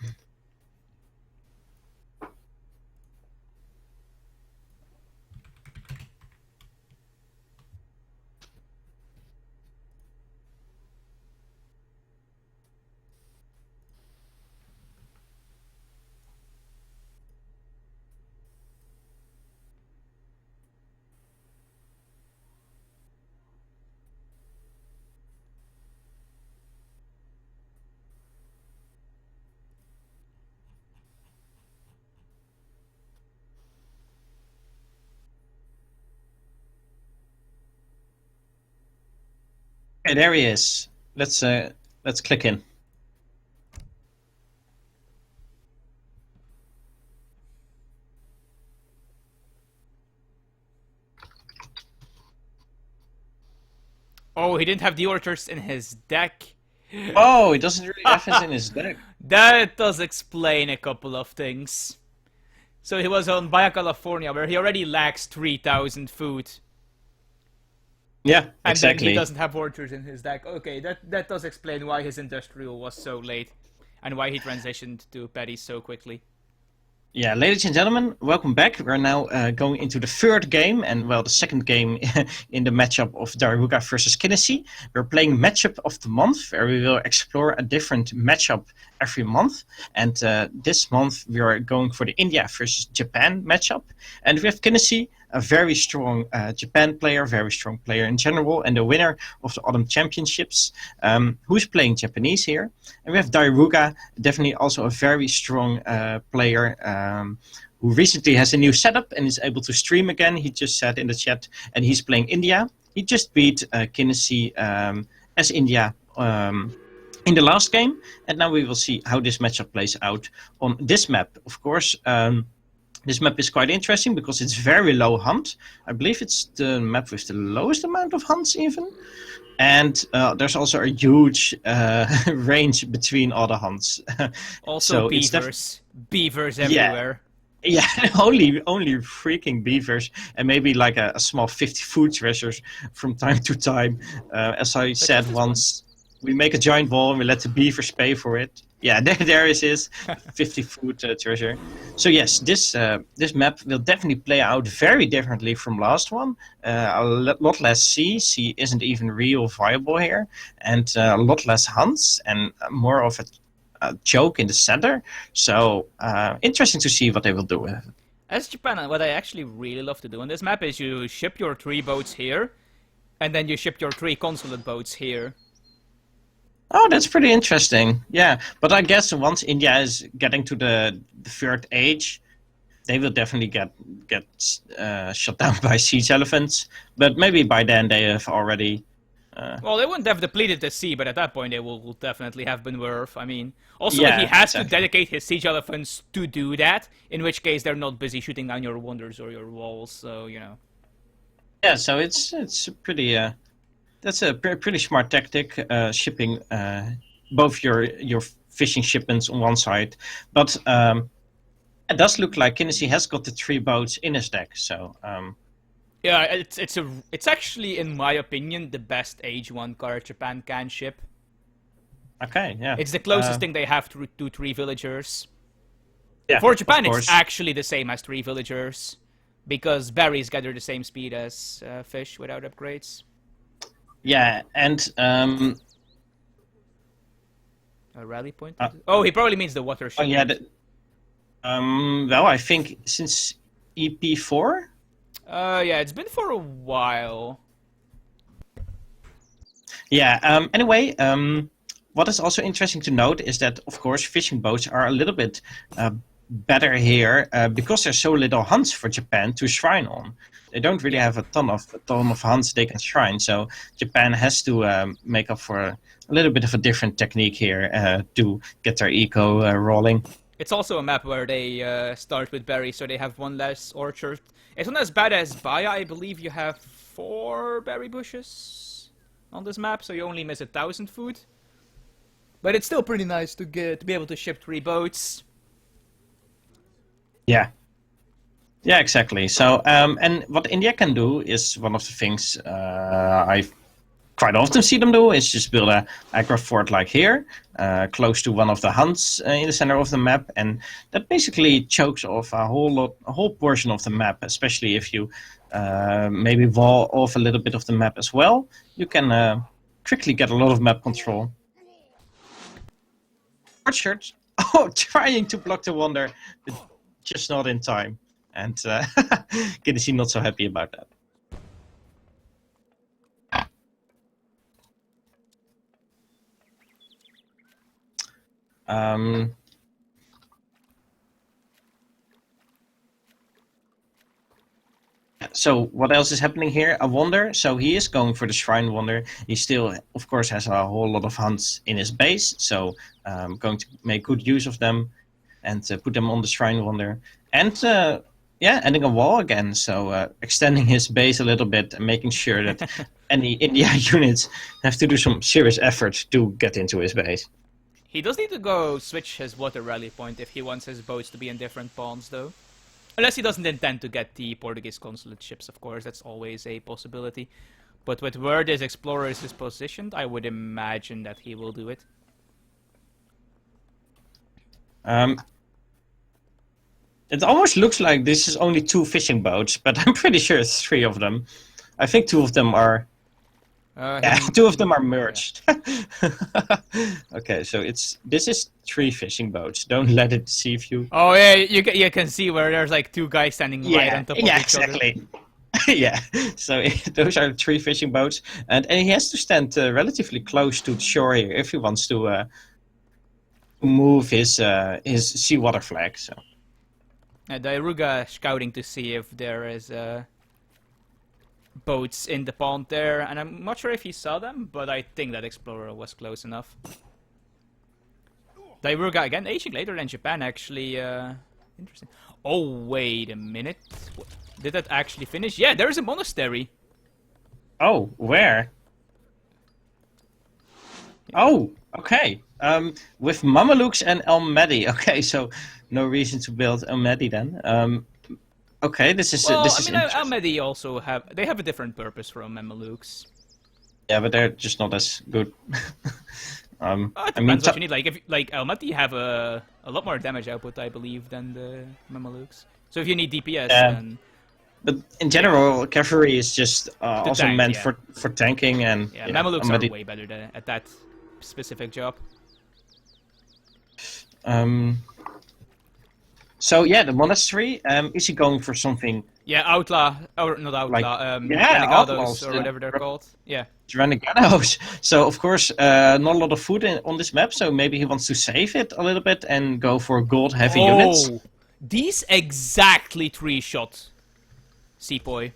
Okay, there he is. Let's click in. Oh, he didn't have the orchards in his deck. Oh, he doesn't really have it in his deck. That does explain a couple of things. So he was on Baja California, where he already lacks 3,000 food. Yeah, and exactly. Then he doesn't have orchards in his deck. Okay, that does explain why his industrial was so late, and why he transitioned to Petty so quickly. Yeah, ladies and gentlemen, welcome back. We're now going into the third game, and well, the second game in the matchup of Daruga versus Kineshi. We're playing matchup of the month, where we will explore a different matchup every month. And this month we are going for the India versus Japan matchup. And we have Kineshi, a very strong Japan player, very strong player in general, and the winner of the Autumn Championships, who's playing Japanese here. And we have Daruga, definitely also a very strong player, who recently has a new setup and is able to stream again. He just said in the chat, and he's playing India. He just beat Kinnessy as India in the last game, and now we will see how this matchup plays out on this map. Of course, this map is quite interesting because it's very low hunt. I believe it's the map with the lowest amount of hunts even. And there's also a huge range between all the hunts. Also so beavers. Beavers everywhere. Yeah, only freaking beavers, and maybe like a small 50 food treasures from time to time. As I said once, we make a giant wall and we let the beavers pay for it. Yeah, there is his 50 food treasure. So yes, this map will definitely play out very differently from last one. A lot less sea. Sea isn't even real viable here, and a lot less hunts and more of a choke in the center. So interesting to see what they will do with it. As Japan, what I actually really love to do on this map is you ship your 3 boats here, and then you ship your 3 consulate boats here. Oh, that's pretty interesting. Yeah, but I guess once India is getting to the 3rd age, they will definitely get shut down by siege elephants. But maybe by then they have already. Well, they wouldn't have depleted the sea, but at that point they will definitely have been worth. I mean, also Yeah, he has exactly. to dedicate his siege elephants to do that. In which case they're not busy shooting down your wonders or your walls. So you know. Yeah, so it's pretty. That's a pretty smart tactic, shipping both your fishing shipments on one side, but it does look like Kinnessy has got the 3 boats in his deck. So Yeah, it's actually, in my opinion, the best Age 1 card Japan can ship. okay, yeah, It's the closest thing they have to 3 villagers. Yeah, For Japan, of it's course. actually the same as 3 villagers, because berries gather the same speed as fish without upgrades. Yeah, and A rally point? Oh, he probably means the water oh ship. yeah, well, I think since EP4. Yeah, it's been for a while. Yeah. Anyway, what is also interesting to note is that, of course, fishing boats are a little bit better here because there's so little hunts for Japan to shrine on. They don't really have a ton of hunts they can shrine, so Japan has to make up for a little bit of a different technique here to get their eco rolling. It's also a map where they start with berries, so they have 1 less orchard. It's not as bad as Baya. I believe you have 4 berry bushes on this map, so you only miss 1,000 food. But it's still pretty nice to be able to ship 3 boats. Yeah. Yeah, exactly. So, and what India can do is one of the things I quite often see them do is just build a aggro fort like here, close to one of the hunts in the center of the map, and that basically chokes off a whole portion of the map. Especially if you maybe wall off a little bit of the map as well, you can quickly get a lot of map control. Orchard, trying to block the wonder, but just not in time. And Kinnessy not so happy about that. So what else is happening here? A wonder. So he is going for the shrine wonder. He still, of course, has a whole lot of hunts in his base. So going to make good use of them and put them on the shrine wonder. And yeah, adding a wall again. So extending his base a little bit and making sure that any India units have to do some serious effort to get into his base. He does need to go switch his water rally point if he wants his boats to be in different ponds, though. Unless he doesn't intend to get the Portuguese consulate ships, of course. That's always a possibility. But with where this explorer is positioned, I would imagine that he will do it. It almost looks like this is only 2 fishing boats, but I'm pretty sure it's 3 of them. I think 2 of them are... yeah, 2 of them are merged. Okay, so this is 3 fishing boats. Don't let it deceive you. Oh yeah, you can see where there's like 2 guys standing right on top of each exactly. other. Yeah, so those are 3 fishing boats, and he has to stand relatively close to the shore here if he wants to move his seawater flag. So. Dairuga scouting to see if there is boats in the pond there, and I'm not sure if he saw them, but I think that Explorer was close enough. Dairuga again, aging later than Japan, actually. Interesting. Oh, wait a minute. Did that actually finish? Yeah, there's a monastery. Oh, where? Oh, okay. With Mamelukes and El Mahdi. Okay, so no reason to build El Mahdi then. Okay, this is Well, this is I mean, interesting. Al Mahdi also have a different purpose from Mamelukes. Yeah, but they're just not as good. It I mean, depends what you need. Like if Al Mahdi have a lot more damage output, I believe, than the Mamelukes. So if you need DPS, then but in general, cavalry is just also tank, meant yeah. for tanking, and yeah, El Mamelukes Mahdi- are way better at that specific job. So yeah, the monastery. Is he going for something? Yeah, outlaw or not outlaw, yeah, renegados outlaws, or whatever they're called. Yeah. Renegados. So of course, not a lot of food on this map. So maybe he wants to save it a little bit and go for gold-heavy units. These exactly 3-shot Sepoy.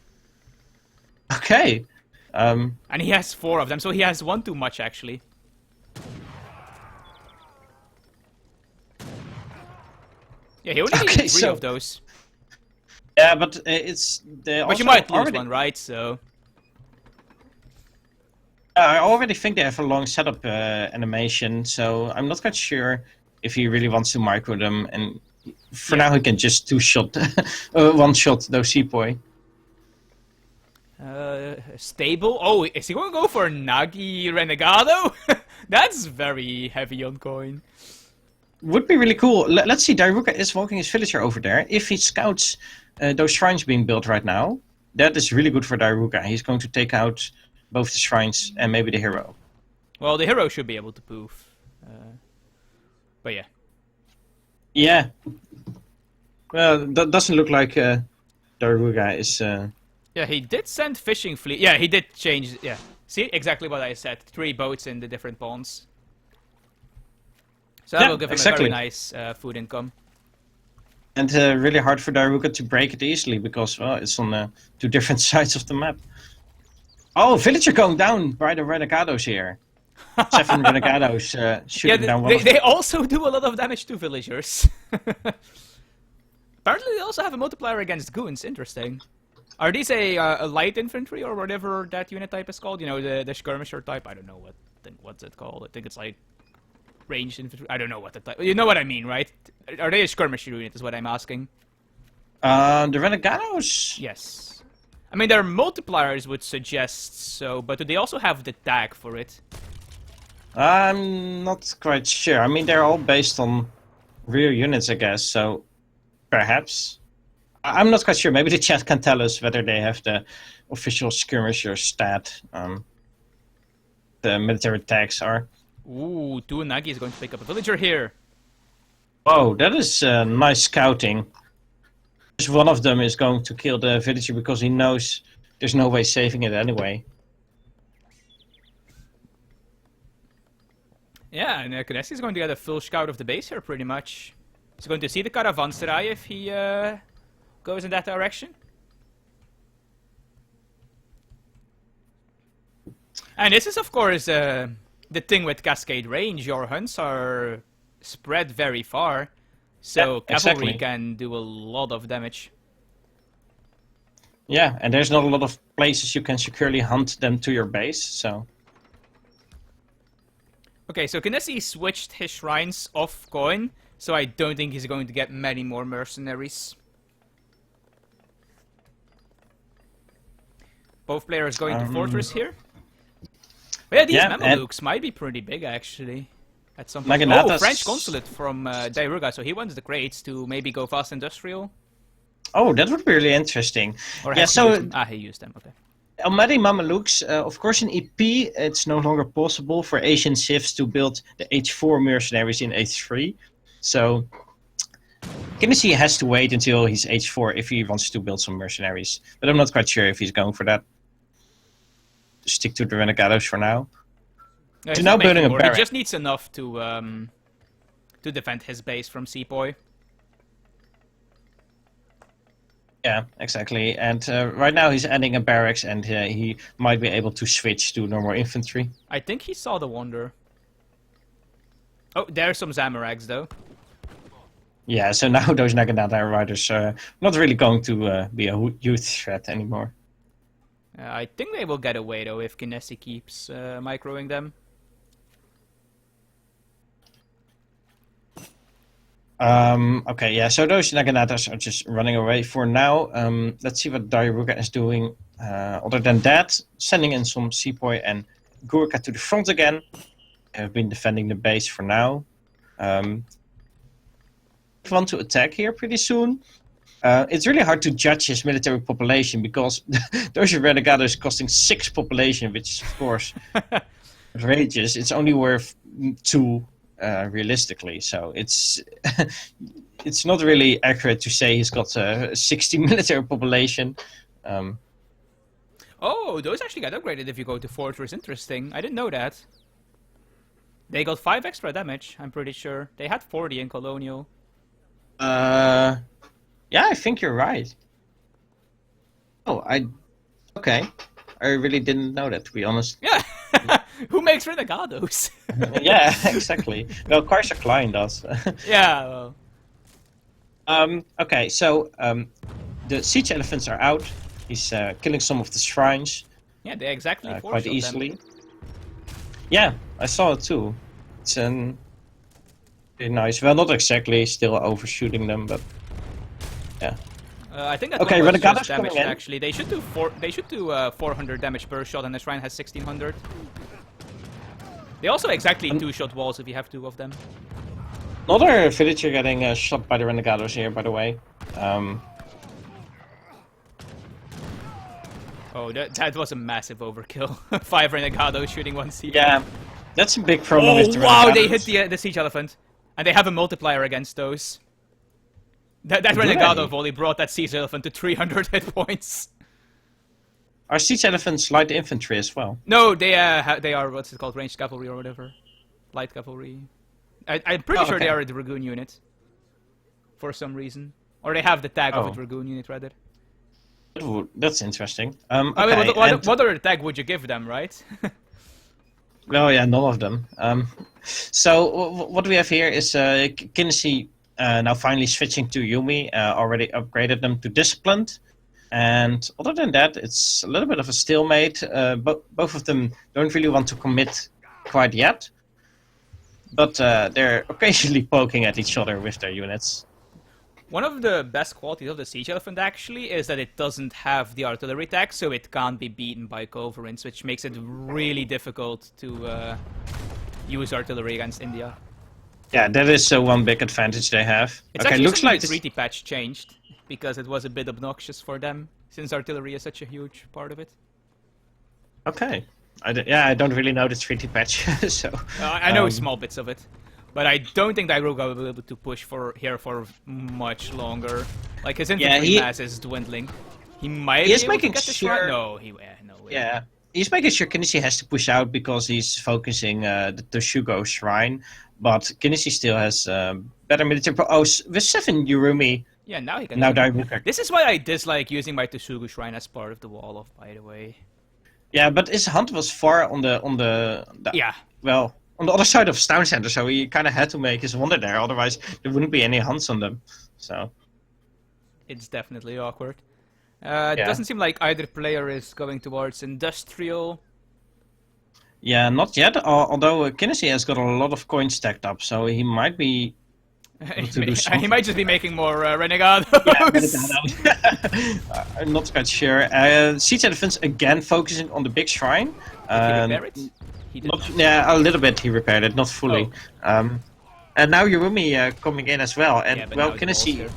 Okay. And he has 4 of them, so he has 1 too much actually. Yeah, he only needed 3 of those. Yeah, but it's they. But you might lose one, right? So. I already think they have a long setup animation, so I'm not quite sure if he really wants to micro them. And for now, he can just 2-shot, 1-shot those Sepoy. Stable? Oh, is he going to go for Nagi Renegado? That's very heavy on coin. Would be really cool. Let's see, Dairuga is walking his villager over there. If he scouts those shrines being built right now, that is really good for Dairuga. He's going to take out both the shrines and maybe the hero. Well, the hero should be able to poof. But yeah. Yeah. Well, that doesn't look like Dairuga is... Yeah, he did send fishing fleet. Yeah, he did change... Yeah. See, exactly what I said. 3 boats in the different ponds. So that will give him a very nice food income. And really hard for Dairuga to break it easily because, well, it's on 2 different sides of the map. Oh, villager going down by the Renegados here. 7 Renegados shooting down one they also do a lot of damage to villagers. Apparently they also have a multiplier against goons. Interesting. Are these a light infantry or whatever that unit type is called? You know, the skirmisher type? I don't know what's it called. I think it's like ranged infantry. I don't know what the type. You know what I mean, right? Are they a skirmisher unit is what I'm asking. The Renegados? Yes. I mean, their multipliers would suggest so, but do they also have the tag for it? I'm not quite sure. I mean, they're all based on real units, I guess, so perhaps. I'm not quite sure. Maybe the chat can tell us whether they have the official skirmisher stat. The military tags are. Ooh, Tuanagi is going to pick up a villager here. Oh, that is nice scouting. Just one of them is going to kill the villager because he knows there's no way saving it anyway. Yeah, and Knessy is going to get a full scout of the base here, pretty much. He's going to see the caravanserai if he goes in that direction. And this is, of course, the thing with Cascade Range. Your hunts are spread very far, so cavalry can do a lot of damage. Yeah, and there's not a lot of places you can securely hunt them to your base, so... Okay, so Knessy switched his shrines off coin, so I don't think he's going to get many more mercenaries. Both players going to Fortress here. But yeah, these Mamelukes might be pretty big, actually. At some point. Oh, French consulate from Dairuga, so he wants the crates to maybe go fast industrial. Oh, that would be really interesting. Or yeah, so... he used them, okay. El Mahdi Mamelukes, of course in EP, it's no longer possible for Asian civs to build the H4 mercenaries in H3. So, Knessy has to wait until he's H4 if he wants to build some mercenaries. But I'm not quite sure if he's going for that. Stick to the Renegados for now. No, so now building a barrack. He just needs enough to defend his base from Sepoy. Yeah, exactly. And right now he's adding a barracks, and he might be able to switch to normal infantry. I think he saw the wonder. Oh, there's some Zamarags though. Yeah, so now those Naginata riders are not really going to be a huge threat anymore. I think they will get away though if Kinesi keeps microing them. Okay, yeah, so those Naganatas are just running away for now. Let's see what Daruga is doing. Other than that, sending in some Sepoy and Gurkha to the front again. Have been defending the base for now. Want to attack here pretty soon. It's really hard to judge his military population because those Renegados costing 6 population, which is of course outrageous. It's only worth 2 realistically, so it's it's not really accurate to say he's got 60 military population. Oh, those actually got upgraded if you go to Fortress. Interesting. I didn't know that. They got 5 extra damage, I'm pretty sure. They had 40 in Colonial. Yeah, I think you're right. Oh, okay. I really didn't know that, to be honest. Yeah! Who makes Renegados? Yeah, exactly. Well, Kaiser Klein does. Yeah, well. Okay, so the siege elephants are out. He's killing some of the shrines. Yeah, they exactly quite easily. them. Yeah, I saw it too. It's pretty nice. Well, not exactly, still overshooting them, but yeah. I think that okay, one was Renegados just damage, coming in. actually. They should do 400 damage per shot, and the shrine has 1600. They also exactly 2-shot walls if you have 2 of them. Another villager getting shot by the Renegados here, by the way. Oh, that was a massive overkill. 5 Renegados shooting 1 siege. Yeah, that's a big problem with the Oh, wow, Renegados. they hit the siege elephant. And they have a multiplier against those. That Renegado volley brought that siege elephant to 300 hit points. Are siege elephants light infantry as well? No, they are, what's it called, ranged cavalry or whatever. Light cavalry. I'm pretty sure okay. they are a Dragoon unit. For some reason. Or they have the tag of a Dragoon unit, rather. Ooh, that's interesting. I mean, what other tag would you give them, right? Well, yeah, none of them. So what we have here is Kinesi now finally switching to Yumi. Already upgraded them to disciplined. And other than that, it's a little bit of a stalemate. Both of them don't really want to commit quite yet. But they're occasionally poking at each other with their units. One of the best qualities of the Siege Elephant, actually, is that it doesn't have the artillery tag, so it can't be beaten by Coverins, which makes it really difficult to use artillery against India. Yeah, that is one big advantage they have. It's okay, actually looks like the treaty patch changed, because it was a bit obnoxious for them, since artillery is such a huge part of it. Okay. I don't really know the treaty patch, so... I know small bits of it. But I don't think Dairuga will be able to push for much longer. Like, his infantry mass is dwindling. He might be able to get the shrine. No, no way. Yeah, he's making sure Kinesi has to push out because he's focusing the Shugo shrine. But Kinesi still has better military... with 7 Yurumi... Yeah, now he can... Now Dairuga. This is why I dislike using my Tsugu shrine as part of the wall of, by the way. Yeah, but his hunt was far on the yeah. Well... on the other side of Town Center, so he kind of had to make his wonder there, otherwise there wouldn't be any hunts on them. So it's definitely awkward. It doesn't seem like either player is going towards industrial. Yeah, not yet. Although Kinesi has got a lot of coins stacked up, so he might be. He might just be making more Renegados. Yeah, I'm not quite sure. Siege Elephants again focusing on the big shrine. Yeah, a little bit he repaired it, not fully. Oh. And now Yurumi coming in as well. And well, Kinesi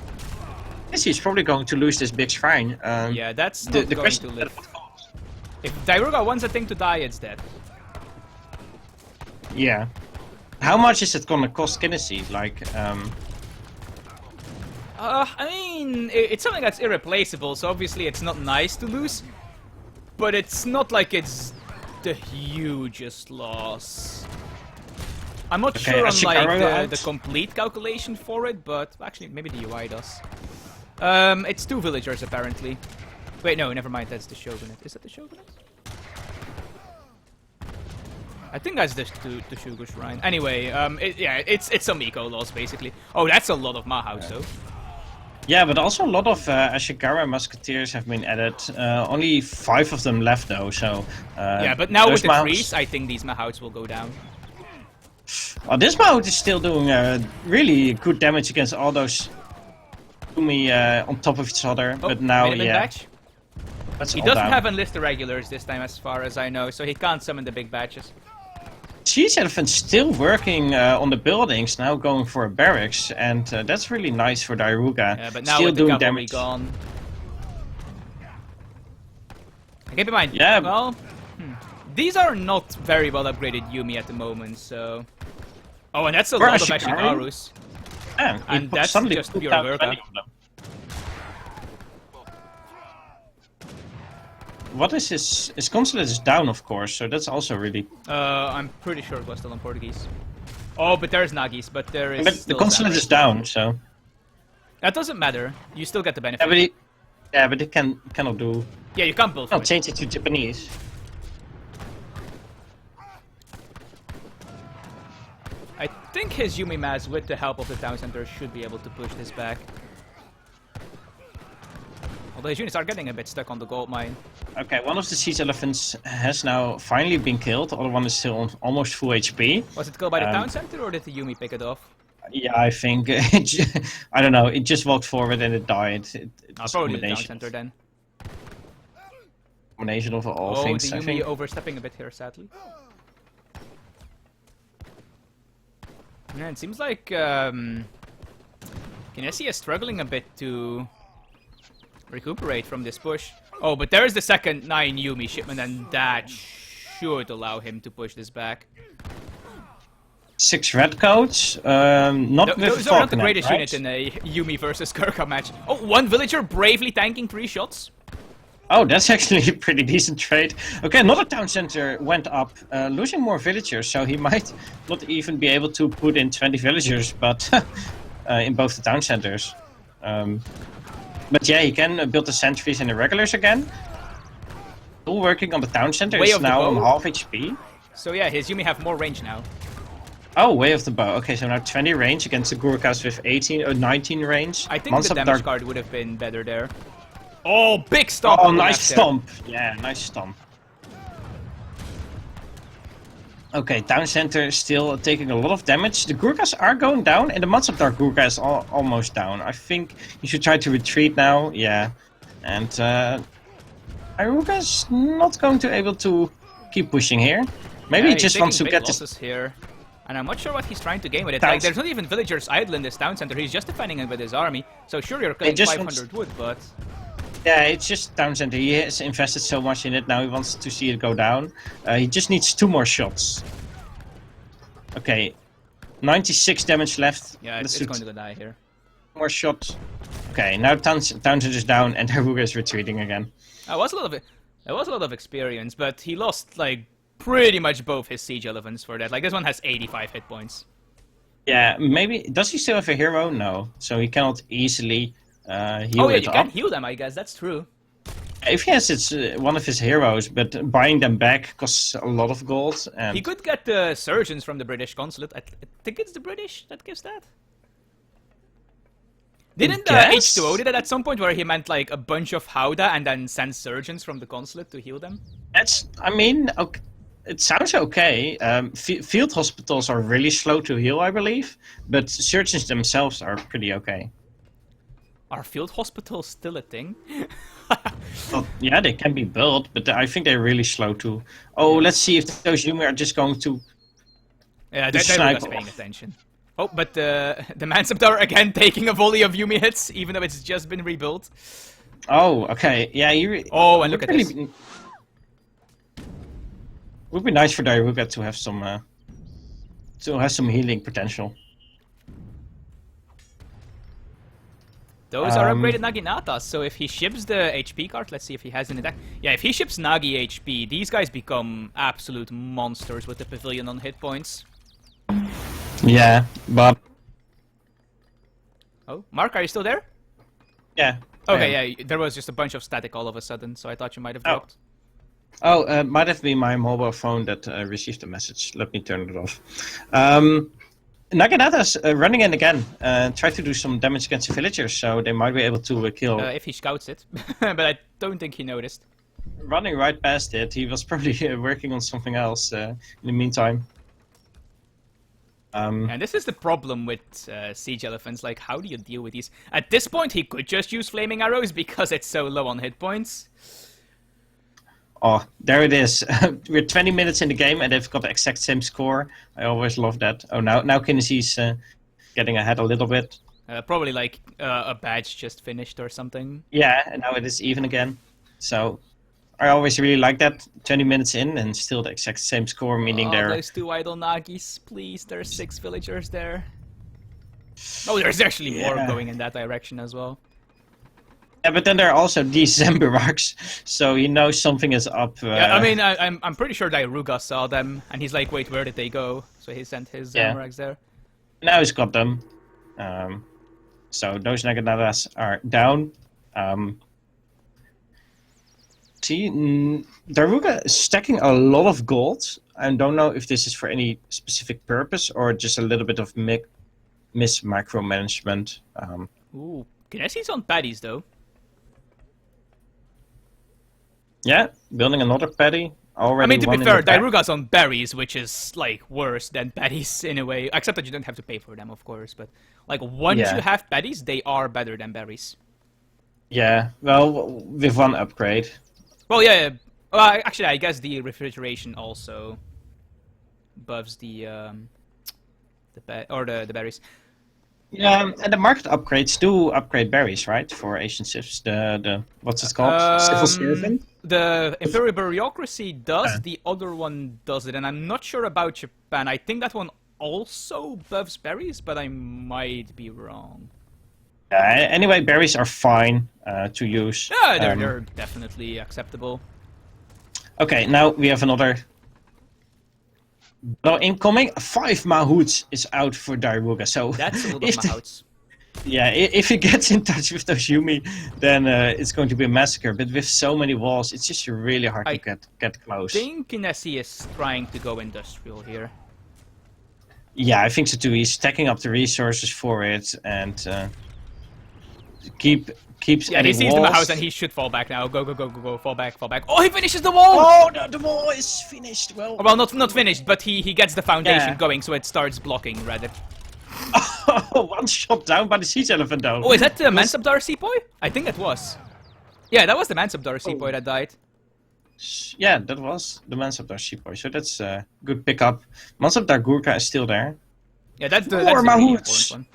is probably going to lose this big shrine. Yeah, that's not going to live. If Dairuga wants a thing to die, it's dead. Yeah. How much is it gonna cost Kinesi? Like, I mean, it's something that's irreplaceable, so obviously it's not nice to lose. But it's not like it's the hugest loss. I'm not sure on like the complete calculation for it, but actually maybe the UI does. It's 2 villagers apparently. Wait, no, never mind. That's the shogunate. Is that the shogunate? I think that's the Shugo Shrine. Anyway, it's some eco loss basically. Oh, that's a lot of Mahouts though. Yeah, but also a lot of Ashigara musketeers have been added. Only 5 of them left though, so... yeah, but now with the freeze, I think these Mahouts will go down. Well, this Mahout is still doing really good damage against all those Yumi on top of each other, but now, yeah. He doesn't have enlist the regulars this time as far as I know, so he can't summon the big batches. Siege Elephant's still working on the buildings, now going for a barracks, and that's really nice for Dairuga. Yeah, but now still with doing the cavalry damage. gone. Keep in mind, yeah. Well, these are not very well upgraded Yumi at the moment, so... Oh, and that's a lot of Ashigarus. Yeah, and that's just pure Gurkha. What is his consulate is down, of course, so that's also really... I'm pretty sure it was still on Portuguese. Oh, but there's Nagis, but there is But still the consulate is down, so... That doesn't matter. You still get the benefit. Yeah, but it cannot do... Yeah, you can't build No, from it. change it to Japanese. I think his Yumi Mass, with the help of the town center, should be able to push this back. Although his units are getting a bit stuck on the gold mine. Okay, one of the siege elephants has now finally been killed. The other one is still on almost full HP. Was it killed by the town center, or did the Yumi pick it off? Yeah, I think... I don't know, it just walked forward and it died. It's probably the town center then. Combination of all things, the I Yumi think. overstepping a bit here, sadly. Yeah, it seems like Kinesi is struggling a bit to recuperate from this push. Oh, but there's the second 9 Yumi shipment, and that should allow him to push this back. 6 red coats, not with those are not the Falconet, greatest right? unit in a Yumi versus Gurkha match. Oh, 1 villager bravely tanking 3 shots. Oh, that's actually a pretty decent trade. Okay, another town center went up, losing more villagers, so he might not even be able to put in 20 villagers, but in both the town centers. But yeah, he can build the sentries and the regulars again. Still working on the town center, is now on half HP. So yeah, his Yumi have more range now. Oh, way of the bow. Okay, so now 20 range against the Gurkhas with 18 or 19 range. I think the damage card would have been better there. Oh, big stomp! Oh, nice stomp! Yeah, nice stomp. Okay, town center still taking a lot of damage. The Gurkhas are going down, and the Mansabdar Gurkha is almost down. I think you should try to retreat now. Yeah, and Aruga's not going to be able to keep pushing here. Maybe he just wants to get this here. And I'm not sure what he's trying to gain with it. Like, there's not even villagers idle in this town center. He's just defending it with his army. So sure, you're killing 500 wood, but... Yeah, it's just town center. He has invested so much in it, now he wants to see it go down. He just needs 2 more shots. Okay, 96 damage left. Yeah, it's going to die here. More shots. Okay, now town center is down and Haruga is retreating again. That was a lot of experience, but he lost, like, pretty much both his siege elephants for that. Like, this one has 85 hit points. Yeah, maybe... Does he still have a hero? No. So he cannot easily heal it up. Oh yeah, you can heal them, I guess. That's true. If he has one of his heroes, but buying them back costs a lot of gold. And he could get the surgeons from the British consulate. I think it's the British that gives that. Didn't H2O did it at some point where he meant like a bunch of Hauda and then send surgeons from the consulate to heal them? I mean, okay, it sounds okay. Field hospitals are really slow to heal, I believe, but surgeons themselves are pretty okay. Are field hospitals still a thing? Well, yeah, they can be built, but I think they're really slow to... Oh, let's see if those Yumi are just going to... Yeah, they're just paying attention. Oh, but the Mansabdar again taking a volley of Yumi hits, even though it's just been rebuilt. Oh, okay. Yeah, oh, and look at this. It would be nice for Dairuga to have some healing potential. Those are upgraded Naginatas, so if he ships the HP card, let's see if he has an attack. Yeah, if he ships Nagi HP, these guys become absolute monsters with the pavilion on hit points. Yeah, but... Oh, Mark, are you still there? Yeah. Okay, yeah, there was just a bunch of static all of a sudden, so I thought you might have dropped. Might have been my mobile phone that received the message. Let me turn it off. Naginata's running in again. Try to do some damage against the villagers, so they might be able to kill. If he scouts it, but I don't think he noticed. Running right past it, he was probably working on something else in the meantime. And this is the problem with siege elephants. Like, how do you deal with these? At this point, he could just use flaming arrows because it's so low on hit points. Oh, there it is. We're 20 minutes in the game and they've got the exact same score. I always love that. Oh, now Kinesi's getting ahead a little bit. Probably like a badge just finished or something. Yeah, and now it is even again. So I always really like that. 20 minutes in and still the exact same score, meaning they're... those two idle Nagis, please. There's 6 villagers there. Oh, there's actually more going in that direction as well. Yeah, but then there are also these Zamburak's, so he knows something is up. Yeah, I mean, I'm pretty sure Dairuga saw them, and he's like, wait, where did they go? So he sent his Zamburak's there. Now he's got them. So those Naganatas are down. See, Dairuga is stacking a lot of gold. I don't know if this is for any specific purpose or just a little bit of micromanagement. Ooh, Kinesi's on paddies though. Yeah, building another paddy. Already. I mean, to be fair, Dairuga's on berries, which is like worse than paddies in a way. Except that you don't have to pay for them, of course. But like once you have paddies, they are better than berries. Yeah, well, with one upgrade. Well, yeah. Well, actually, I guess the refrigeration also buffs the berries. Yeah, and the market upgrades do upgrade berries, right? For Asian civs, the what's it called? Civil servant. The Imperial Bureaucracy does, the other one does it, and I'm not sure about Japan. I think that one also buffs berries, but I might be wrong. Anyway, berries are fine to use. Yeah, they're definitely acceptable. Okay, now we have another. Well, incoming 5 Mahouts is out for Dairuga, so that's a lot of Mahouts. Yeah, if he gets in touch with those Yumi, then it's going to be a massacre. But with so many walls, it's just really hard to get close. I think Kinesi is trying to go industrial here. Yeah, I think so too. He's stacking up the resources for it and keeps yeah, adding he sees walls. the house and he should fall back now. Go, fall back. Oh, he finishes the wall! Oh, the wall is finished. Well, not finished, but he gets the foundation going, so it starts blocking Reddit. One shot down by the siege elephant though. Oh, is that the Mansabdar Sepoy? I think it was. Yeah, that was the Mansabdar Sepoy that died. Yeah, that was the Mansabdar Sepoy, so that's a good pickup. Mansabdar Gurkha is still there. Yeah, that's the really important one.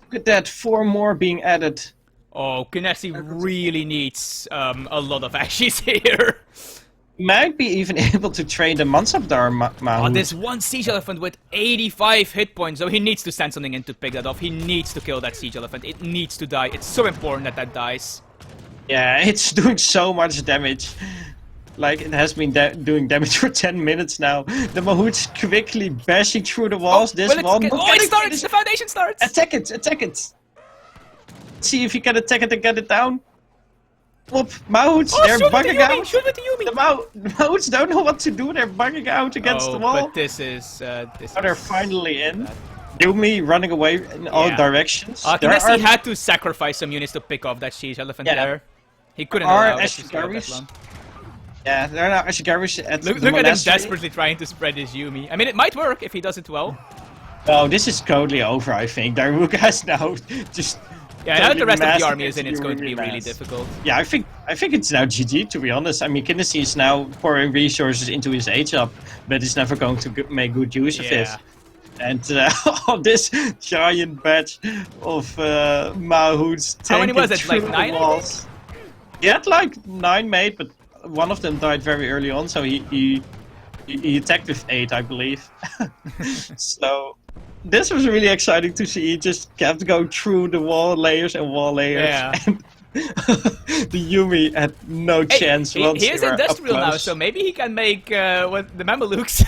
Look at that, 4 more being added. Oh, Kinesi really needs a lot of ashes here. Might be even able to train the Mansabdar Mahout. Oh, this one siege elephant with 85 hit points, so he needs to send something in to pick that off. He needs to kill that siege elephant. It needs to die. It's so important that that dies. Yeah, it's doing so much damage. Like, it has been doing damage for 10 minutes now. The Mahout's quickly bashing through the walls. It starts! The foundation starts! Attack it! Attack it! See if you can attack it and get it down. Whoop, Mahouts, they're bugging out. Shoot with the Yumi! The Mahouts don't know what to do. They're bugging out against the wall. But this is... they're finally in. Yumi running away in all directions. Kinesi had to sacrifice some units to pick off that siege elephant there. He couldn't allow it to stay that long. Yeah, there are now Ashigarus at the Look at him desperately trying to spread his Yumi. I mean, it might work if he does it well. Oh, this is totally over, I think. Dairuga has now just... Yeah, now that the rest of the army is in, it's going to be really difficult. Yeah, I think it's now GG, to be honest. I mean, Kinesi is now pouring resources into his age-up, but he's never going to make good use of this. And this giant batch of Mahouts How many was it? Like 9? He had like 9 made, but one of them died very early on, so he attacked with 8, I believe. So... this was really exciting to see. He just kept going through the wall layers and wall layers. Yeah. And the Yumi had no chance. He is industrial now, so maybe he can make the Mamelukes.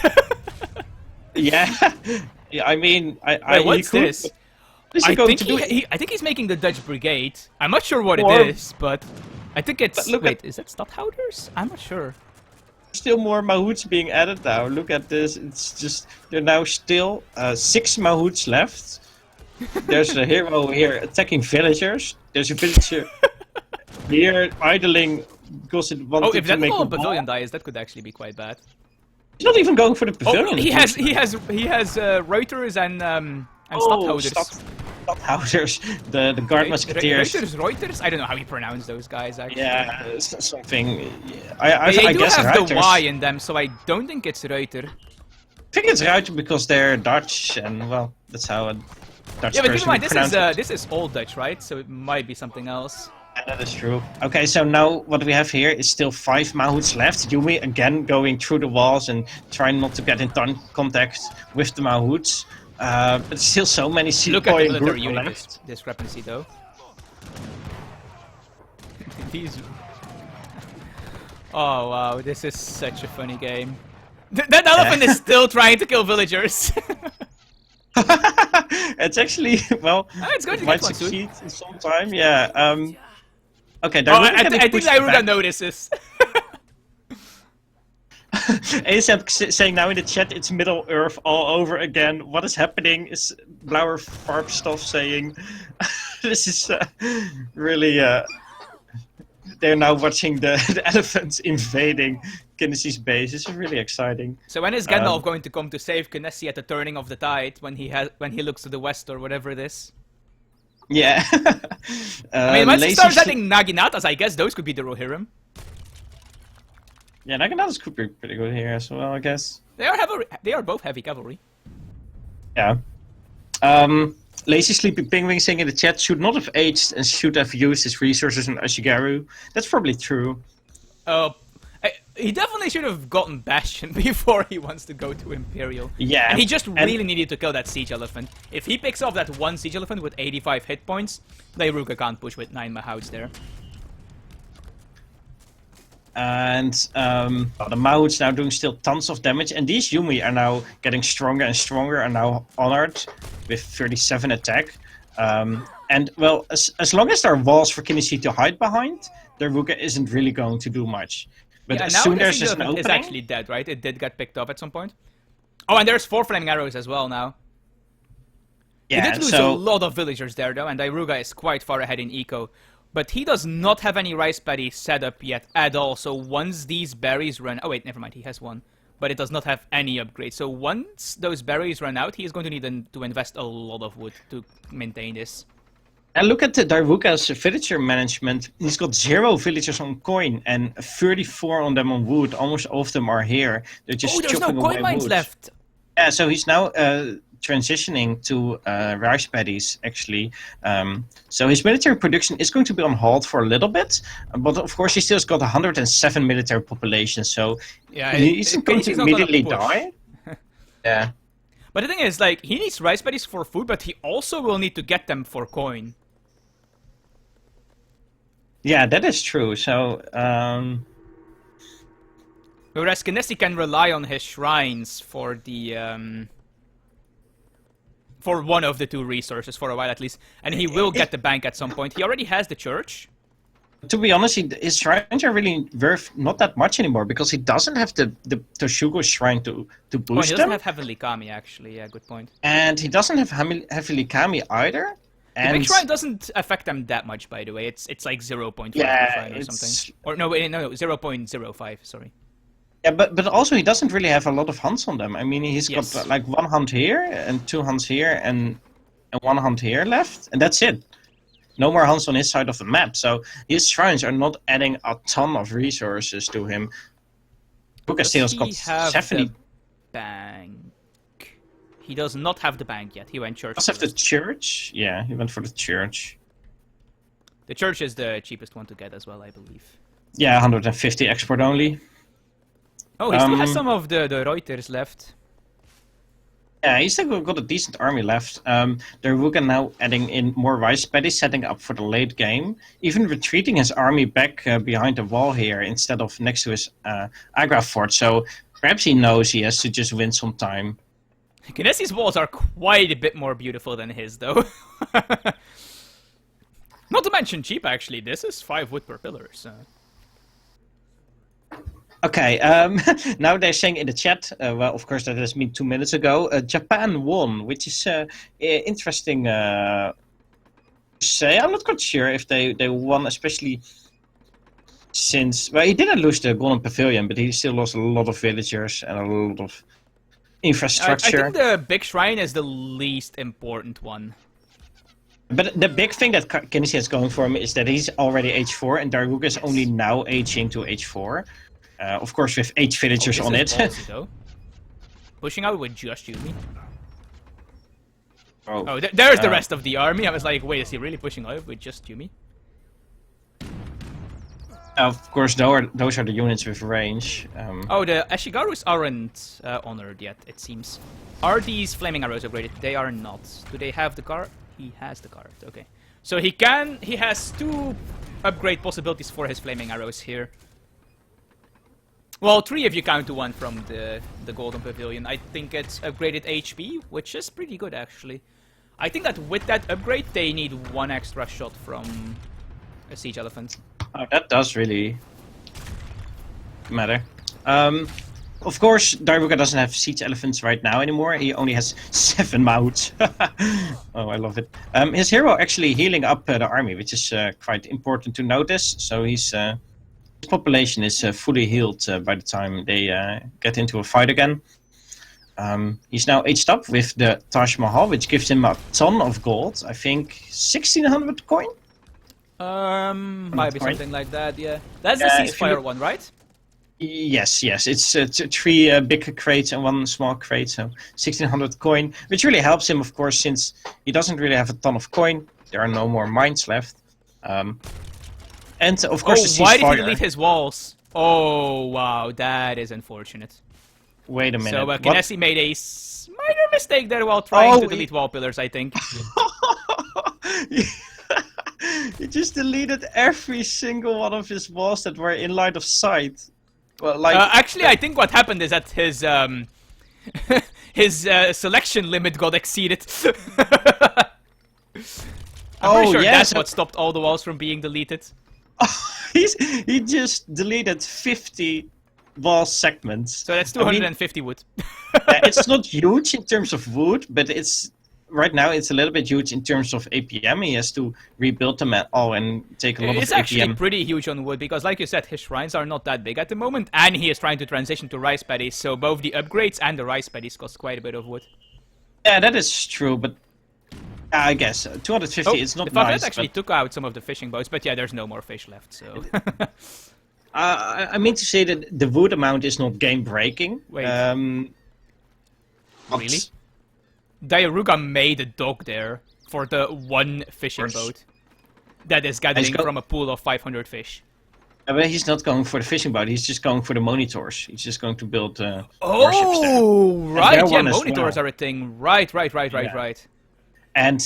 Yeah. I mean, Wait, what's this? What is he going to do? I think he's making the Dutch Brigade. I'm not sure what Or- it is, but I think it's... But look Wait, is that stadholders? I'm not sure. Still more Mahouts being added now. Look at this. It's just there are now still 6 Mahouts left. There's a hero here attacking villagers. There's a villager here idling because it wanted If to that make little a wall. pavilion dies, that could actually be quite bad. He's not even going for the Oh, pavilion. he has Reuters and stadholders. Stadholders. The guard musketeers. Reuters? I don't know how you pronounce those guys, actually. Yeah, something. I They do guess have Ruiters. the Y in them, so I don't think it's Reuter. I think it's Ruiter because they're Dutch, and well, that's how a Dutch Yeah, but keep person in mind, would pronounce it. this is Old Dutch, right? So it might be something else. Yeah, that is true. Okay, so now what we have here is still 5 Mahouts left. Yumi again going through the walls and trying not to get in contact with the Mahouts. But still so many Look at the Sepoy and military Gurkha unit left. discrepancy, though. These... Oh wow, this is such a funny game. That elephant is still trying to kill villagers. It's actually, well, It's going to might get one soon. succeed in some time, yeah. Okay, I think Iruga notices. Asian saying now in the chat it's Middle Earth all over again. What is happening? Is Blauer Farb stuff saying this is really they're now watching the elephants invading Kinesi's base. It's really exciting. So when is Gandalf going to come to save Kinesi at the turning of the tide when he looks to the west or whatever it is? Yeah. I mean, once he starts adding Naginatas, I guess those could be the Rohirrim. Yeah, Naginatas could be pretty good here as well, I guess. They are both heavy cavalry. Yeah. Lazy Sleepy Penguin saying in the chat should not have aged and should have used his resources in Ashigaru. That's probably true. He definitely should have gotten Bastion before he wants to go to Imperial. Yeah. And he just really needed to kill that Siege Elephant. If he picks off that one Siege Elephant with 85 hit points, Iruga can't push with 9 Mahouts there. And the Mahouts now doing still tons of damage. And these Yumi are now getting stronger and stronger, are now honored with 37 attack. And well, as long as there are walls for Kinesi to hide behind, their Ruka isn't really going to do much. But Yeah, as now soon the as Siege there's an Elephant is opening... actually dead, right? It did get picked up at some point. Oh, and there's 4 Flaming Arrows as well now. Yeah, he did lose a lot of villagers there, though, and Iruga is quite far ahead in eco. But he does not have any rice paddy set up yet at all, so once these berries run... Oh wait, never mind, he has one. But it does not have any upgrade. So once those berries run out, he is going to need to invest a lot of wood to maintain this. And look at the Daruka's villager management. He's got 0 villagers on coin and 34 on them on wood. Almost all of them are here. They're just there's no chopping coin away mines wood. left! Yeah, so he's now transitioning to rice paddies, actually. So his military production is going to be on hold for a little bit. But of course, he still has got 107 military population. So Yeah, he isn't going to he's not gonna immediately push. die. Yeah. But the thing is, like, he needs rice paddies for food, but he also will need to get them for coin. Yeah, that is true. So, Whereas Kinesi can rely on his shrines for the, for one of the 2 resources for a while at least. And he will get the bank at some point. He already has the church. to be honest, his shrines are really worth not that much anymore because he doesn't have the Toshugo shrine to Oh, boost he doesn't them. have Heavenly Kami, actually. Yeah, good point. And he doesn't have Heavily Kami either. The And big shrine doesn't affect them that much, by the way. It's like 0.5 Yeah, shrine or it's- something. Or no, 0.05, sorry. yeah, but also he doesn't really have a lot of hunts on them. I mean, he's Yes. got like 1 hunt here and 2 hunts here and 1 hunt here left, and that's it. No more hunts on his side of the map. So his shrines are not adding a ton of resources to him. Lucas Does Steele's got he have 70. the bank? He does not have the bank yet. He went church. Does have the first. church? Yeah, he went for the church. The church is the cheapest one to get as well, I believe. Yeah, 150 export only. Oh, he still has some of the Reuters left. Yeah, he's still got a decent army left. They're Ruka now adding in more rice paddies, setting up for the late game. Even retreating his army back behind the wall here instead of next to his Agra fort. So perhaps he knows he has to just win some time. Kinesi's walls are quite a bit more beautiful than his, though. Not to mention cheap, actually. This is 5 wood per pillar, so... Okay, now they're saying in the chat, well, of course, that has been 2 minutes ago, Japan won, which is interesting to say. I'm not quite sure if they won, especially since... Well, he didn't lose the Golden Pavilion, but he still lost a lot of villagers and a lot of infrastructure. I think the big shrine is the least important one. But the big thing that Kinesis is going for him is that he's already H4, and Daruga is only now aging to H4. Of course, with 8 villagers on it. Ballsy, pushing out with just Yumi. Oh, there's the rest of the army. I was like, wait, is he really pushing out with just Yumi? Of course, those are the units with range. Oh, the Ashigarus aren't honored yet, it seems. Are these flaming arrows upgraded? They are not. Do they have the card? He has the card, okay. So he has 2 upgrade possibilities for his flaming arrows here. Well, 3 if you count the one from the Golden Pavilion. I think it's upgraded HP, which is pretty good, actually. I think that with that upgrade, they need 1 extra shot from a Siege Elephant. Oh, that does really matter. Of course, Daruga doesn't have Siege Elephants right now anymore. He only has 7 mounts. Oh, I love it. His hero actually healing up the army, which is quite important to notice. So his population is fully healed by the time they get into a fight again. He's now aged up with the Taj Mahal, which gives him a ton of gold. I think 1600 coin? Might be something like that, yeah. That's the ceasefire one, right? Yes. It's 3 big crates and 1 small crate, so 1600 coin, which really helps him, of course, since he doesn't really have a ton of coin. There are no more mines left. And, of course, the ceasefire. Why did he delete his walls? Oh, wow, that is unfortunate. Wait a minute. So, Kinesi made a minor mistake there while trying to delete wall pillars, I think. He just deleted every single one of his walls that were in line of sight. Well, like actually, I think what happened is that his his selection limit got exceeded. I'm pretty sure that's what stopped all the walls from being deleted. He just deleted 50 wall segments. So that's 250 wood. It's not huge in terms of wood, but it's right now it's a little bit huge in terms of APM. He has to rebuild them all and take a lot of APM. It's actually pretty huge on wood because, like you said, his shrines are not that big at the moment, and he is trying to transition to rice paddies. So both the upgrades and the rice paddies cost quite a bit of wood. Yeah, that is true, but I guess 250 is not nice. That actually took out some of the fishing boats, but yeah, there's no more fish left. So. I mean to say that the wood amount is not game breaking. Wait. Really? Daruga made a dock there for the 1 fishing boat that is gathering from a pool of 500 fish. But he's not going for the fishing boat, he's just going for the monitors. He's just going to build warships there. Oh, right, yeah, monitors are a thing. Right. And,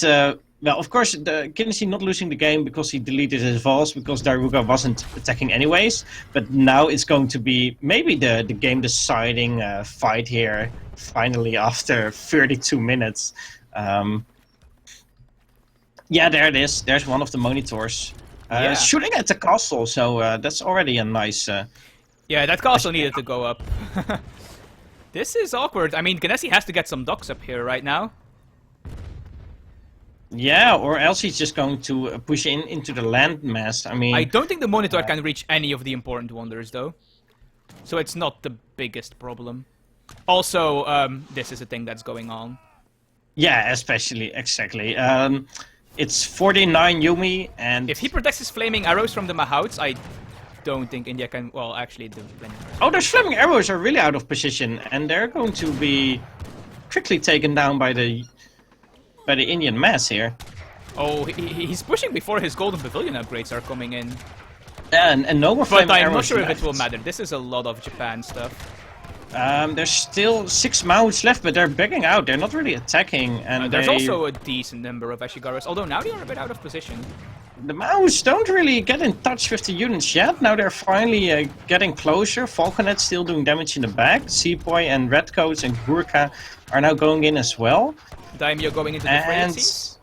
well, of course, Kinesis not losing the game because he deleted his walls, because Daruga wasn't attacking anyways. But now it's going to be maybe the game-deciding fight here, finally, after 32 minutes. Yeah, there it is. There's one of the monitors. Shooting at the castle, so that's already a nice... yeah, that castle needed to go up. This is awkward. I mean, Kinesis has to get some docks up here right now. Yeah, or else he's just going to push into the landmass. I mean... I don't think the monitor can reach any of the important wonders, though. So it's not the biggest problem. Also, this is a thing that's going on. Yeah, exactly. It's 49 Yumi, and... If he protects his flaming arrows from the Mahouts, I don't think India can... Well, actually, the flaming arrows... Oh, those flaming arrows are really out of position, and they're going to be quickly taken down by the Indian mass here. Oh, he's pushing before his Golden Pavilion upgrades are coming in. Yeah, and no more flaming arrows. But I'm not sure if it will matter. This is a lot of Japan stuff. There's still 6 mounts left, but they're backing out. They're not really attacking. And there's also a decent number of Ashigaras, although now they are a bit out of position. the mouse don't really get in touch with the units yet. Now they're finally getting closer. Falconet's still doing damage in the back. Sepoy and Redcoats and Gurkha are now going in as well. Daimyo going into the fray, it And seems.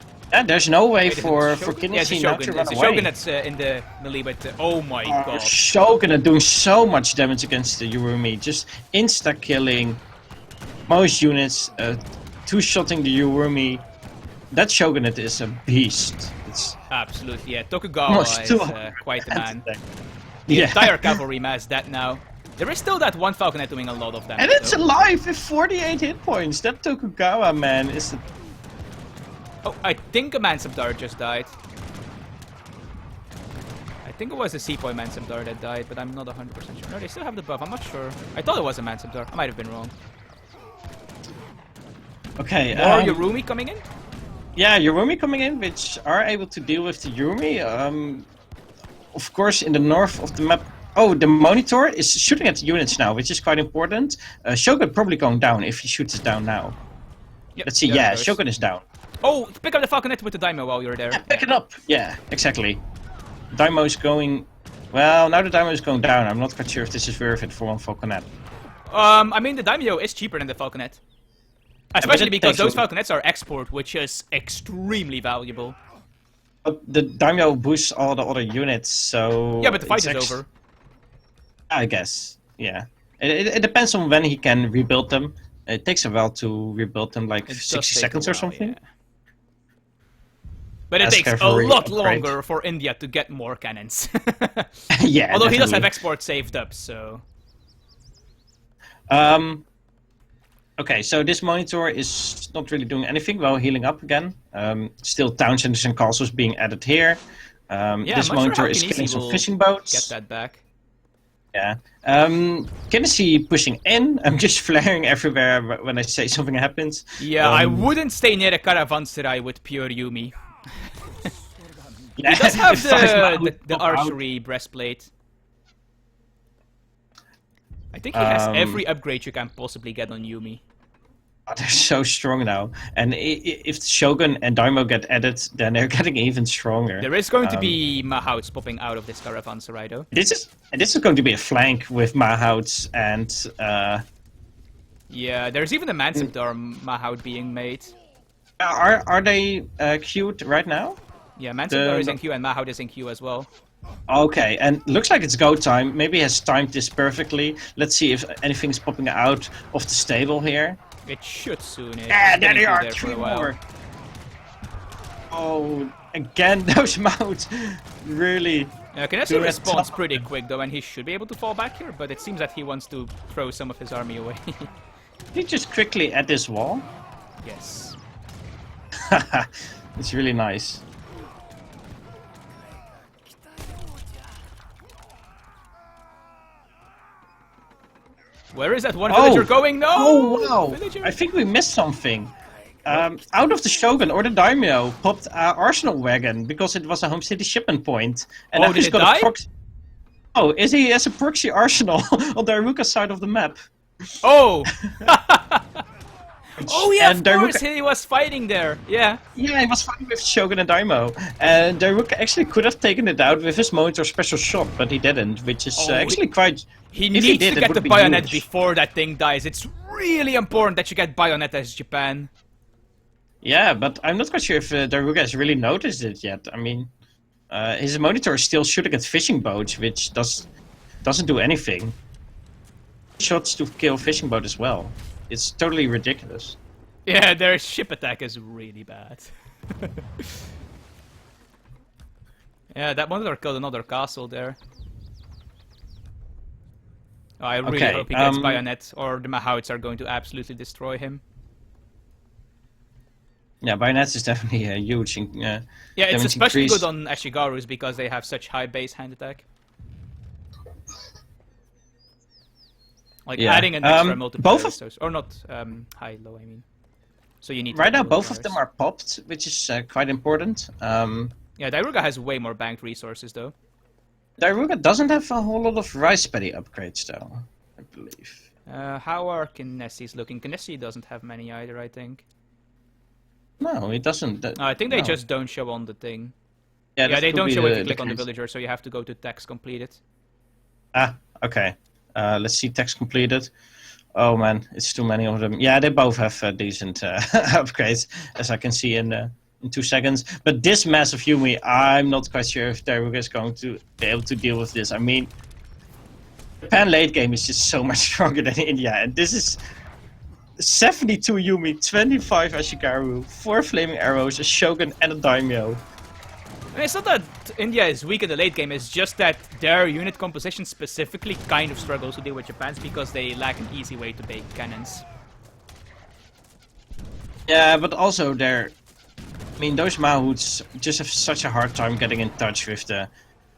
there's no way Wait, is it for Shogun? Yeah, it's the Kenichi not to Shogun. run It's the away. Shogun that's in the melee, but oh my god. Shogun doing so much damage against the Yurumi. Just insta-killing most units, two-shotting the Yurumi. That Shogunate is a beast. It's Absolutely, yeah. Tokugawa almost is too quite the man. The Yeah. entire cavalry mass that now. There is still that one Falconet doing a lot of damage. And it's though. alive with 48 hit points. That Tokugawa man is. Oh, I think a Mansubdar just died. I think it was a Sepoy Mansubdar that died, but I'm not 100% sure. No, they still have the buff. I'm not sure. I thought it was a Mansubdar. I might have been wrong. Okay. More Yurumi coming in? Yeah, Yurumi coming in, which are able to deal with the Yurumi. Of course, in the north of the map. Oh, the monitor is shooting at the units now, which is quite important. Shogun probably going down if he shoots it down now. Yep, Let's see. there Yeah, it goes. Shogun is down. Oh, pick up the Falconet with the Daimyo while you're there. Yeah, pick it up. Yeah, exactly. Daimyo is going. Well, now the Daimyo is going down. I'm not quite sure if this is worth it for one Falconet. I mean, the Daimyo is cheaper than the Falconet. Especially it because takes those a- Falconets are export, which is extremely valuable. But the Daimyo boosts all the other units, so. Yeah, but the fight it's is over. I guess. Yeah. It depends on when he can rebuild them. It takes a while to rebuild them, like It does 60 take seconds a or while, something. yeah. But it As takes a cavalry lot upgrade. longer for India to get more cannons. Yeah. Although he does have definitely. export saved up, so... Okay, so this monitor is not really doing anything while healing up again. Still townsends and castles being added here. Yeah, This I'm not sure monitor how is Kinesi killing some will fishing Get boats. that back. Yeah. Kennedy pushing in. I'm just flaring everywhere when I say something happens. Yeah, I wouldn't stay near a caravanserai with pure Yumi. Yeah, He does have if five the miles pop out. archery breastplate. I think he has every upgrade you can possibly get on Yumi. They're so strong now. And if Shogun and Daimyo get added, then they're getting even stronger. There is going to be Mahouts popping out of this caravanserai, though. This is going to be a flank with Mahouts and Yeah, there's even a Mansubdar Mahout being made. are they queued right now? Yeah, Mansubdar is in queue and Mahout is in queue as well. Okay, and looks like it's go time. Maybe he has timed this perfectly. Let's see if anything's popping out of the stable here. It should soon. Yeah, there they are. For Three a while. more. Oh, again, those mounts really. Kinesi Do it responds top. pretty quick though, and he should be able to fall back here, but it seems that he wants to throw some of his army away. He just quickly at this wall. Yes. It's really nice. Where is that one villager going? No! Oh wow! Villager! I think we missed something. Out of the Shogun or the Daimyo popped Arsenal Wagon because it was a home city shipment point. And Oh, I've did just it got die? a proxy. Oh, is he has a proxy arsenal on the Daruka side of the map? Oh! Oh yeah, And of course, Daruka- he was fighting there. Yeah. Yeah, he was fighting with Shogun and Daimyo. And Daruka actually could have taken it out with his monitor special shot, but he didn't, which is Oh, actually quite... He if needs he did, to it get would the be bayonet huge. before that thing dies. It's really important that you get bayonet as Japan. Yeah, but I'm not quite sure if Daruka has really noticed it yet. I mean, his monitor is still shooting at fishing boats, which doesn't do anything. Shots to kill fishing boat as well. It's totally ridiculous. Yeah, their ship attack is really bad. Yeah, that monitor killed another castle there. Oh, I really Okay, hope he gets bayonet, or the Mahouts are going to absolutely destroy him. Yeah, bayonets is definitely huge. Yeah, it's damage especially increase. good on Ashigarus because they have such high base hand attack. Like Yeah, adding an extra multiplier both is so- or not high, low, I mean. So you need to Right now, have both of them multipliers. are popped, which is quite important. Yeah, Dairuga has way more banked resources though. Daruga doesn't have a whole lot of rice paddy upgrades, though, I believe. How are Kinesi's looking? Kinesi doesn't have many either, I think. No, it doesn't. I think they no. just don't show on the thing. Yeah, Yeah, that they could don't be show if you the click on the case. villager, so you have to go to text completed. Ah, okay. Let's see text completed. Oh man, it's too many of them. Yeah, they both have decent upgrades, as I can see in 2 seconds. But this massive Yumi, I'm not quite sure if Daruga is going to be able to deal with this. I mean, Japan late game is just so much stronger than India, and this is 72 Yumi, 25 Ashikaru, 4 flaming arrows, a Shogun, and a Daimyo. I mean, it's not that India is weak in the late game, it's just that their unit composition specifically kind of struggles to deal with Japan's because they lack an easy way to bake cannons. Yeah, but also they're... I mean, those Mahouts just have such a hard time getting in touch with the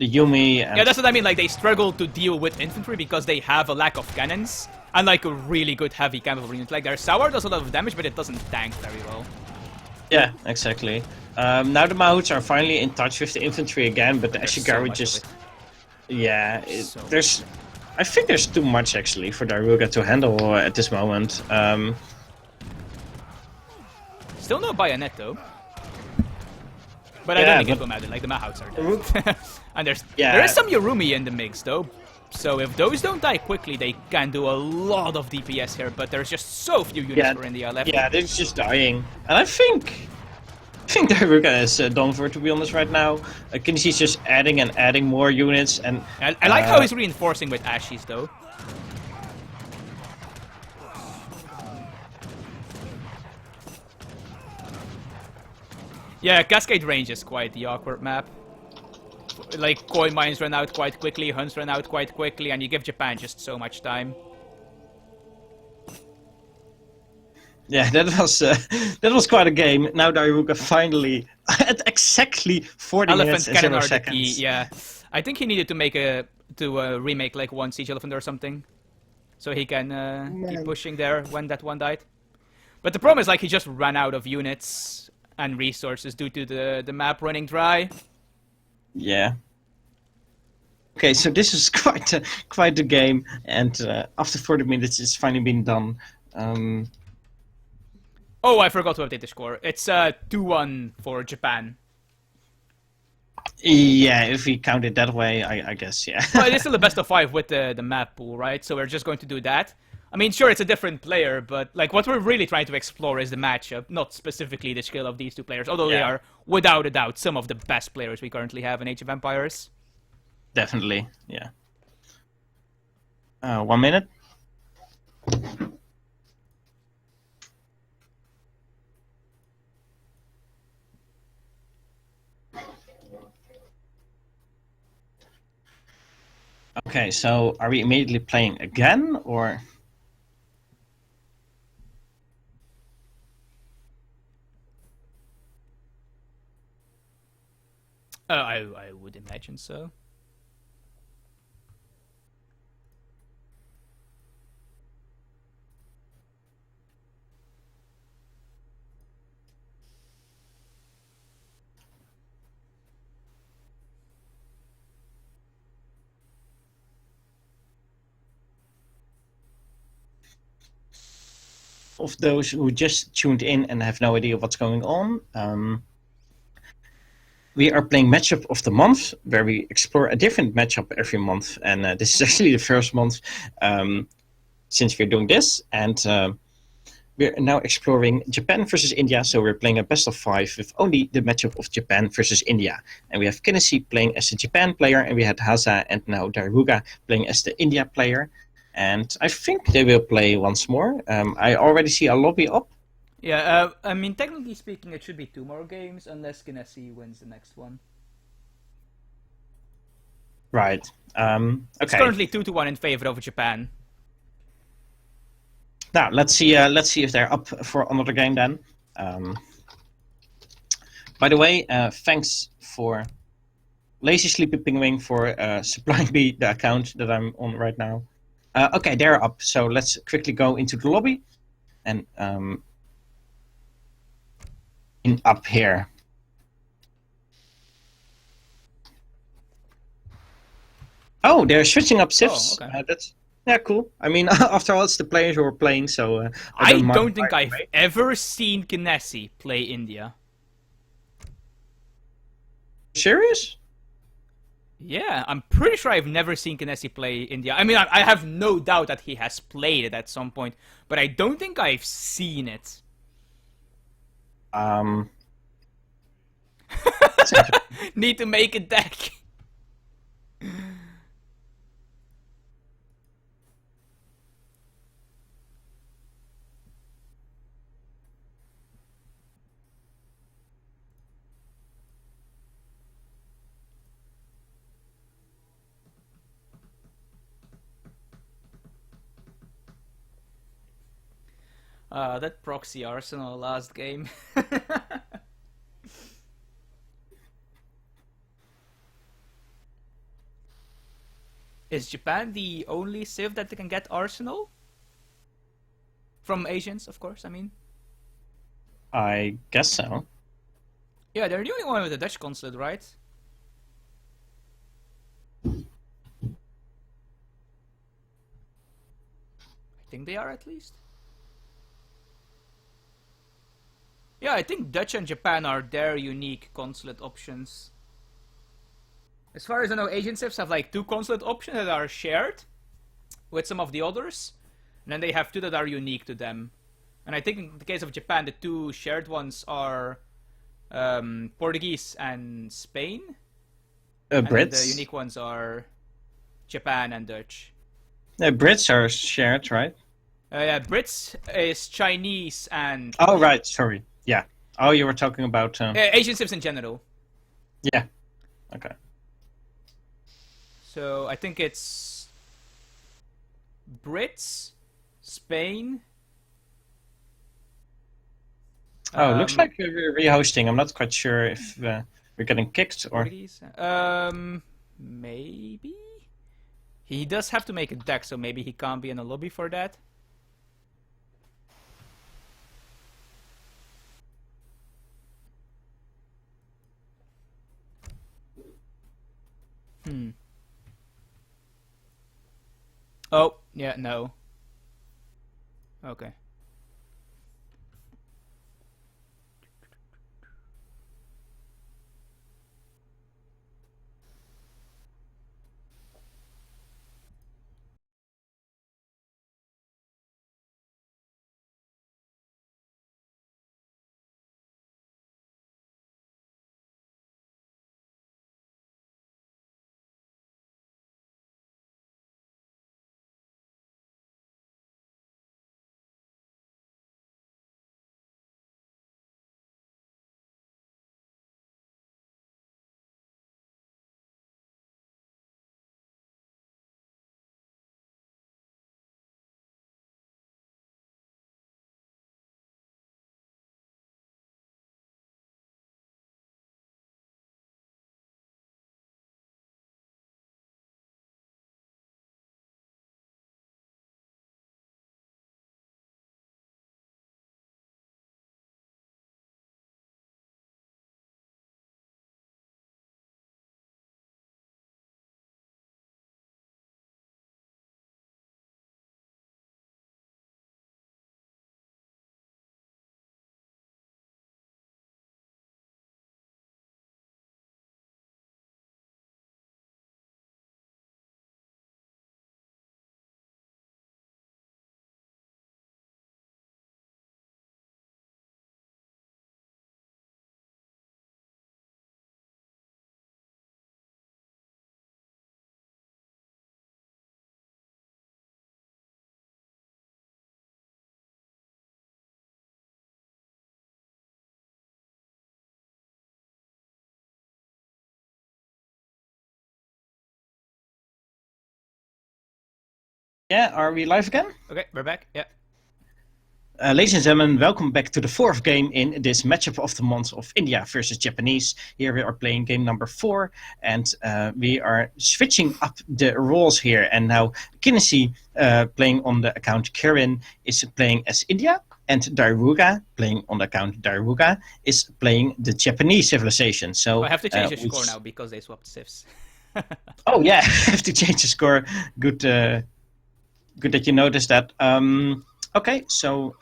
Yumi. And Yeah, that's what I mean, like they struggle to deal with infantry because they have a lack of cannons and like a really good heavy cavalry unit. Like their Sour does a lot of damage, but it doesn't tank very well. Yeah, exactly. Now the Mahouts are finally in touch with the infantry again, but the Ashigaru much just... of Yeah, So there's... I think there's too much actually for Daruga to handle at this moment. Still no bayonet though. But I Yeah, don't think it but- will matter, like the Mahouts are dead. And there Yeah. is some Yorumi in the mix though. So if those don't die quickly, they can do a lot of DPS here, but there's just so few units Yeah, for India left. yeah, they're just dying. And I think Daruga is done for, to be honest, right now. Kinsey's just adding and adding more units, and... I like how he's reinforcing with Ashes though. Yeah, Cascade Range is quite the awkward map. Like, coin mines run out quite quickly, hunts run out quite quickly, and you give Japan just so much time. Yeah, that was quite a game. Now Daruga finally, at exactly 40 Elephant minutes and cannon 0 are the seconds. key, yeah. I think he needed to make remake like one Siege Elephant or something. So he can keep pushing there when that one died. But the problem is like he just ran out of units and resources due to the map running dry. Yeah. Okay, so this is quite a game, and after 40 minutes, it's finally been done. Oh, I forgot to update the score. It's 2-1 for Japan. Yeah, if we count it that way, I guess, yeah. Well, it is still the best of 5 with the map pool, right? So we're just going to do that. I mean, sure, it's a different player, but like what we're really trying to explore is the matchup, not specifically the skill of these two players, although they Yeah. are, without a doubt, some of the best players we currently have in Age of Empires. Definitely, yeah. 1 minute. Okay, so are we immediately playing again, or? I would imagine so. Of those who just tuned in and have no idea what's going on, we are playing Matchup of the Month, where we explore a different matchup every month. And this is actually the first month since we're doing this. And we're now exploring Japan versus India. So we're playing a best of 5 with only the matchup of Japan versus India. And we have Kinnessy playing as the Japan player, and we had Haza and now Daruga playing as the India player. And I think they will play once more. I already see a lobby up. Yeah, I mean, technically speaking, it should be 2 more games, unless Ganesi wins the next one. Right. Okay. It's currently 2-1 in favor of Japan. Now let's see if they're up for another game then. By the way, thanks for Lazy Sleepy Penguin for supplying me the account that I'm on right now. Okay, they're up. So let's quickly go into the lobby and up here. Oh, they're switching up civs. Oh, okay. That's cool. I mean, after all, it's the players who are playing, so I mind don't think either I've way. ever seen Ganesi play India. Serious? Yeah, I'm pretty sure I've never seen Kinesi play India. I mean, I have no doubt that he has played it at some point, but I don't think I've seen it. Um, Need to make a deck. That proxy Arsenal last game. Is Japan the only civ that they can get Arsenal? From Asians, of course, I mean. I guess so. Yeah, they're the only one with a Dutch consulate, right? I think they are, at least. Yeah, I think Dutch and Japan are their unique consulate options. As far as I know, Asian civs have like 2 consulate options that are shared with some of the others. And then they have 2 that are unique to them. And I think in the case of Japan, the 2 shared ones are Portuguese and Spain. And Brits. the unique ones are Japan and Dutch. Brits are shared, right? Yeah, Brits is Chinese and... Oh, right, sorry. Yeah. Oh, you were talking about... Asian civs in general. Yeah. Okay. So I think it's Brits, Spain. Looks like we're rehosting. I'm not quite sure if we're getting kicked or... Maybe? He does have to make a deck, so maybe he can't be in the lobby for that. Oh, yeah, no. Okay. Yeah, are we live again? Okay, we're back. Yeah. Ladies and gentlemen, welcome back to the 4th game in this matchup of the month of India versus Japanese. Here we are playing game number 4, and we are switching up the roles here. And now Kinesi, playing on the account Kirin, is playing as India, and Daruga, playing on the account Daruga, is playing the Japanese civilization. So I have to change the score now because they swapped civs. Oh yeah, I have to change the score. Good that you noticed that. Okay, so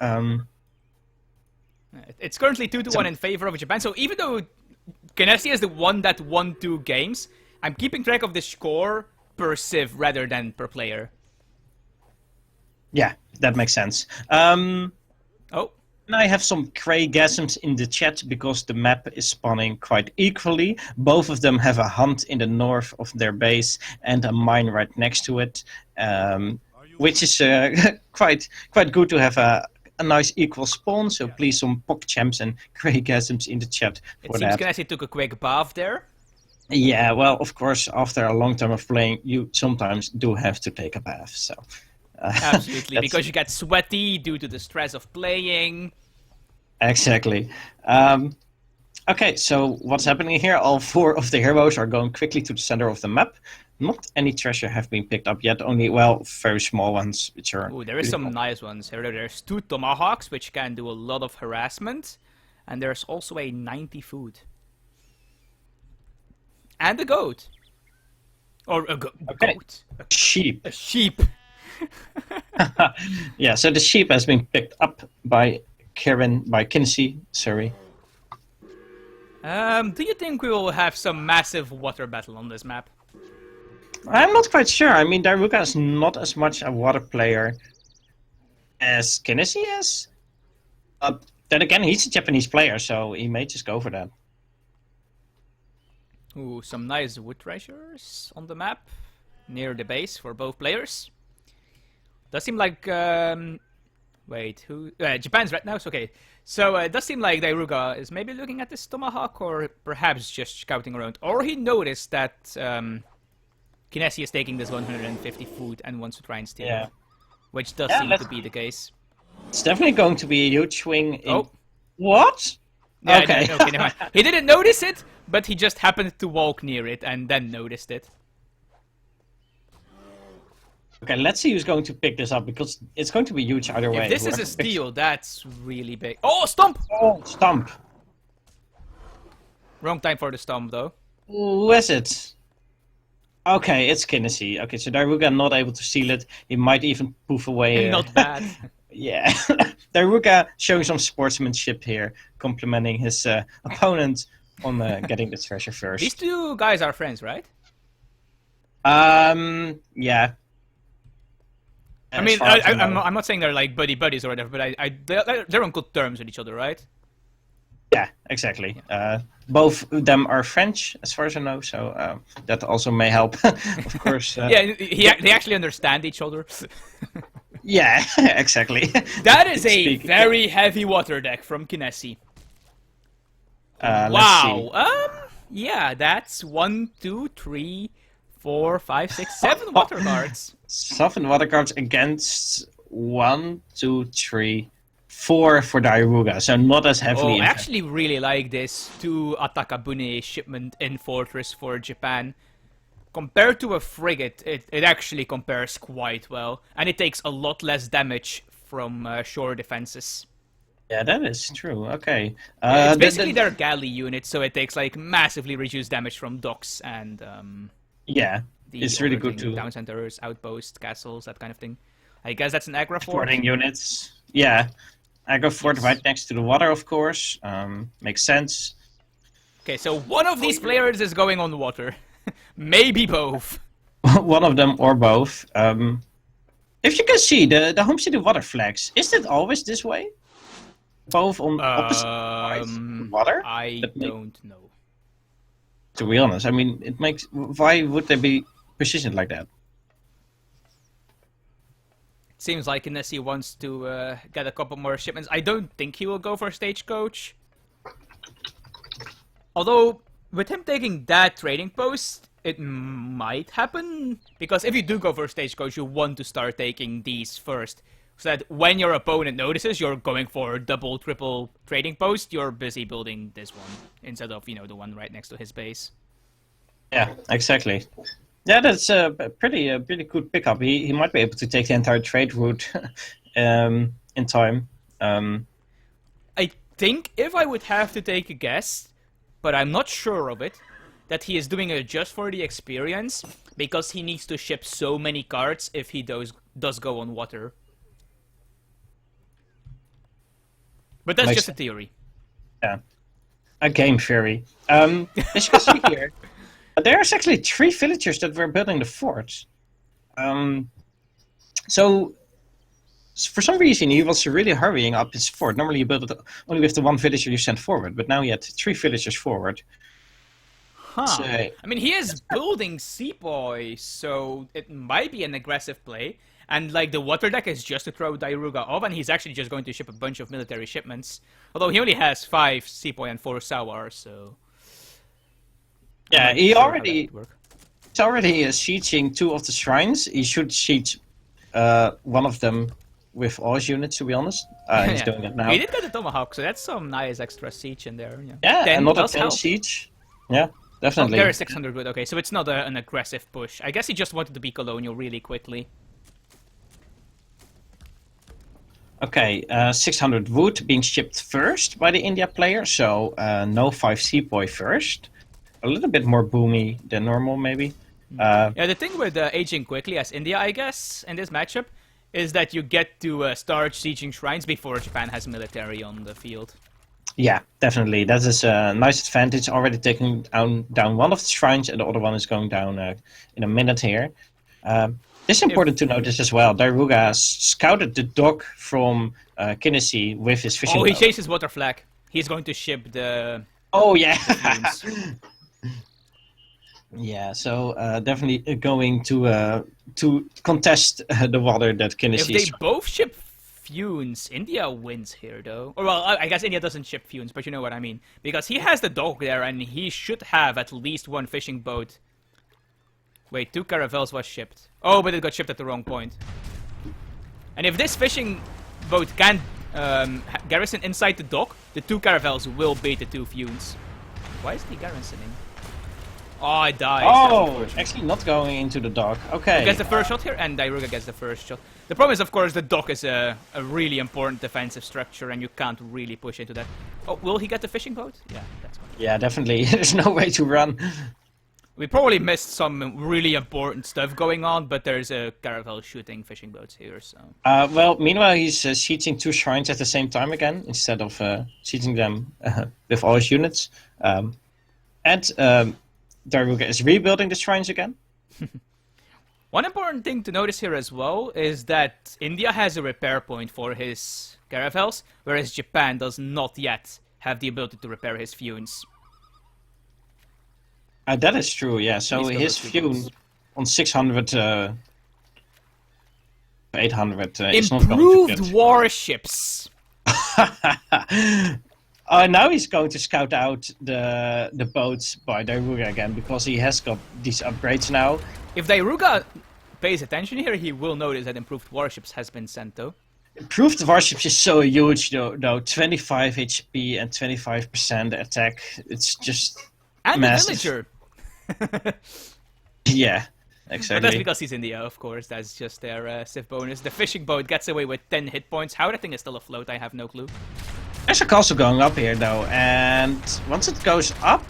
It's currently 2-1 in favor of Japan. So even though Kinesi is the one that won 2 games. I'm keeping track of the score per civ rather than per player. Yeah, that makes sense. Oh. I have some craygasms in the chat because the map is spawning quite equally. Both of them have a hunt in the north of their base and a mine right next to it, which is quite good to have a nice equal spawn. So please, some PogChamps and craygasms in the chat for that. It seems that. Kinesi took a quick bath there. Yeah, well, of course, after a long time of playing, you sometimes do have to take a bath. So. Absolutely, because you get sweaty due to the stress of playing. Exactly. Okay, so what's happening here? All 4 of the heroes are going quickly to the center of the map. Not any treasure have been picked up yet, only, well, very small ones, which are... Ooh, there is some nice ones here. There's 2 tomahawks, which can do a lot of harassment. And there's also a 90 food. And a goat. Or a goat. A sheep. A sheep. Yeah, so the sheep has been picked up by Kinsey, sorry. Do you think we will have some massive water battle on this map? I'm not quite sure. I mean, Daruka is not as much a water player as Kinsey is. Then again, he's a Japanese player, so he may just go for that. Ooh, some nice wood treasures on the map. Near the base for both players. Does seem like... wait, who... Japan's right now, so okay. So it does seem like Dairuga is maybe looking at this tomahawk, or perhaps just scouting around. Or he noticed that Kinesi is taking this 150 food and wants to try and steal it. Which does seem to be the case. It's definitely going to be a huge swing in... Oh. What? Yeah, okay. No, okay, never mind. He didn't notice it, but he just happened to walk near it and then noticed it. Okay, let's see who's going to pick this up, because it's going to be huge either way. If this is a steal, that's really big. Oh, stomp! Oh, stomp. Wrong time for the stomp, though. Who is it? Okay, it's Kinsey. Okay, so Daruga not able to seal it. He might even poof away. Not bad. Yeah. Daruga showing some sportsmanship here, complimenting his opponent on getting the treasure first. These 2 guys are friends, right? Yeah. I mean, I'm not saying they're like buddies or whatever, but they're on good terms with each other, right? Yeah, exactly. Both of them are French, as far as I know, so that also may help, of course. Yeah, they actually understand each other. Yeah, exactly. That is a very heavy water deck from Kinesi. Wow. Yeah, that's 1, 2, 3, 4, 5, 6, 7 water cards. 7 water cards against 1, 2, 3, 4 for Daruga, so not as heavily. I actually really like this 2 Atakabune shipment in Fortress for Japan. Compared to a frigate, it actually compares quite well, and it takes a lot less damage from shore defenses. Yeah, that is true. Okay. It's basically their galley unit, so it takes like massively reduced damage from docks and yeah, it's really good too. Town centers, outposts, castles, that kind of thing. I guess that's an aggro fort. Supporting units. Yeah, aggro fort right next to the water, of course. Makes sense. Okay, so one of these players is going on water. Maybe both. One of them or both. If you can see the home city water flags, is it always this way? Both on opposite sides of water? I don't know. To be honest, I mean, it makes. Why would they be positioned like that? Seems like unless he wants to get a couple more shipments, I don't think he will go for Stagecoach. Although, with him taking that trading post, it might happen. Because if you do go for Stagecoach, you want to start taking these first. So that when your opponent notices you're going for double, triple trading post, you're busy building this one. Instead of, the one right next to his base. Yeah, exactly. Yeah, that's a pretty good pickup. He might be able to take the entire trade route in time. I think if I would have to take a guess, but I'm not sure of it, that he is doing it just for the experience, because he needs to ship so many cards if he does go on water. But that's just a theory. Yeah. a game theory. As you can see here, there's actually 3 villagers that were building the fort. So for some reason he was really hurrying up his fort. Normally you build it only with the 1 villager you send forward, but now he had 3 villagers forward. Huh. So, I mean, he is building Seaboy, so it might be an aggressive play. And, like, the water deck is just to throw Dairuga off, and he's actually just going to ship a bunch of military shipments. Although he only has 5 Seaboy and 4 Sawar, so... yeah, He's already sieging 2 of the shrines. He should siege one of them with Oz units, to be honest. He's doing it now. He did get the Tomahawk, so that's some nice extra siege in there. Yeah, 10 another does 10 help. siege. Yeah, definitely. Oh, there is 600 wood, okay, so it's not an aggressive push. I guess he just wanted to be colonial really quickly. Okay, 600 wood being shipped first by the India player, so no 5 Seaboy first. A little bit more boomy than normal, maybe. Yeah, the thing with aging quickly as India, I guess, in this matchup, is that you get to start sieging shrines before Japan has military on the field. Yeah, definitely. That is a nice advantage. Already taking down one of the shrines, and the other one is going down in a minute here. It's important to notice as well. Dairuga scouted the dock from Kinnesi with his fishing boat. He chased his water flag. He's going to ship the... Oh, yeah. Yeah, so definitely going to contest the water that Kinnesi... If they both ship Funes, India wins here, though. Or, well, I guess India doesn't ship Funes, but you know what I mean. Because he has the dock there, and he should have at least 1 fishing boat. Wait, 2 caravels was shipped. Oh, but it got shipped at the wrong point. And if this fishing boat can garrison inside the dock, the 2 caravels will beat the 2 Funes. Why is he garrisoning? Oh, I died. Oh, actually not going into the dock. Okay. Who gets the first shot here, and Dairuga gets the first shot. The problem is, of course, the dock is a really important defensive structure, and you can't really push into that. Oh, will he get the fishing boat? Yeah, that's fine. Yeah, definitely. There's no way to run. We probably missed some really important stuff going on, but there's a caravel shooting fishing boats here, so... Well, meanwhile, he's sieging 2 shrines at the same time again, instead of sieging them with all his units. Dairuga is rebuilding the shrines again. One important thing to notice here as well is that India has a repair point for his caravels, whereas Japan does not yet have the ability to repair his Funes. That is true, yeah. So his Fune on 600, 800 is not going to Improved get... warships! Now he's going to scout out the boats by Dairuga again, because he has got these upgrades now. If Dairuga pays attention here, he will notice that improved warships has been sent, though. Improved warships is so huge, though. 25 HP and 25% attack. It's just And massive. the villager! Yeah, exactly. But that's because he's India, of course. That's just their civ bonus. The fishing boat gets away with 10 hit points. How that thing is still afloat, I have no clue. There's a castle going up here, though, and once it goes up...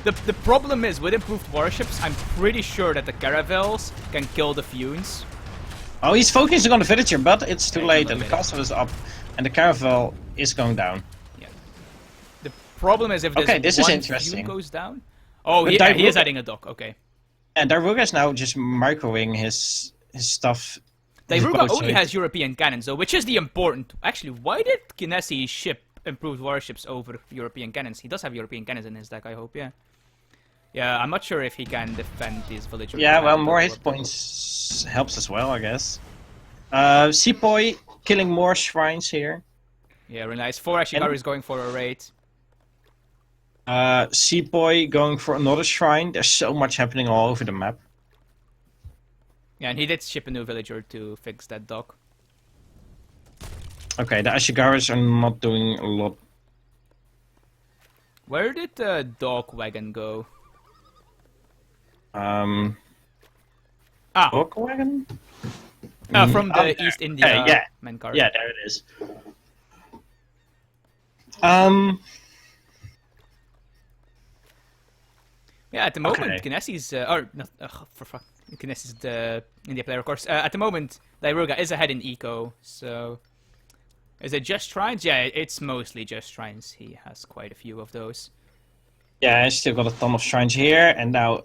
The problem is, with improved warships, I'm pretty sure that the caravels can kill the Funes. Oh, he's focusing on the villager, but it's too Yeah, late, and the castle is up, and the caravel is going down. Yeah. The problem is if this is one interesting. Fune goes down... Oh, he is adding a dock, okay. And Dairuga is now just microing his stuff. Dairuga only has European cannons, though, which is the important... Actually, why did Kinnesi ship improved warships over European cannons? He does have European cannons in his deck, I hope, yeah. Yeah, I'm not sure if he can defend these villagers. Yeah, well, more hit points helps as well, I guess. Seaboy killing more shrines here. Yeah, really nice. 4 Ashigaru is going for a raid. Seaboy going for another shrine. There's so much happening all over the map. Yeah, and he did ship a new villager to fix that dock. Okay, the Ashigaras are not doing a lot. Where did the dog wagon go? Dog wagon? From the East India main card. Yeah, there it is. Yeah, at the moment, Kinnesi's... Kinnesi's the India player, of course. At the moment, Dairuga is ahead in eco, so... Is it just shrines? Yeah, it's mostly just shrines. He has quite a few of those. Yeah, I still got a ton of shrines here, and now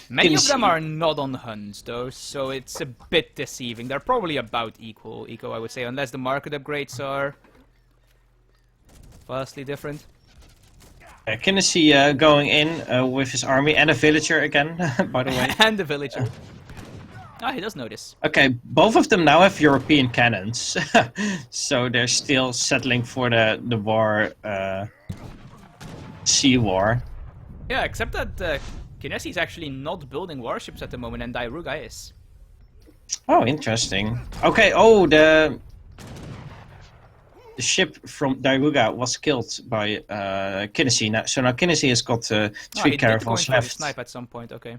Many of them are not on hunts though, so it's a bit deceiving. They're probably about equal, I would say, unless the market upgrades are vastly different. Kinnessy going in with his army and a villager again, by the way. And the villager. Ah, he does notice. Okay, both of them now have European cannons, so they're still settling for the war, sea war. Yeah, except that Kinnessy is actually not building warships at the moment, and Dairuga is. Oh, interesting. Okay, oh, the ship from Dairuga was killed by Kinnessy. So now Kinnessy has got 3 caravels left. Snipe at some point, okay.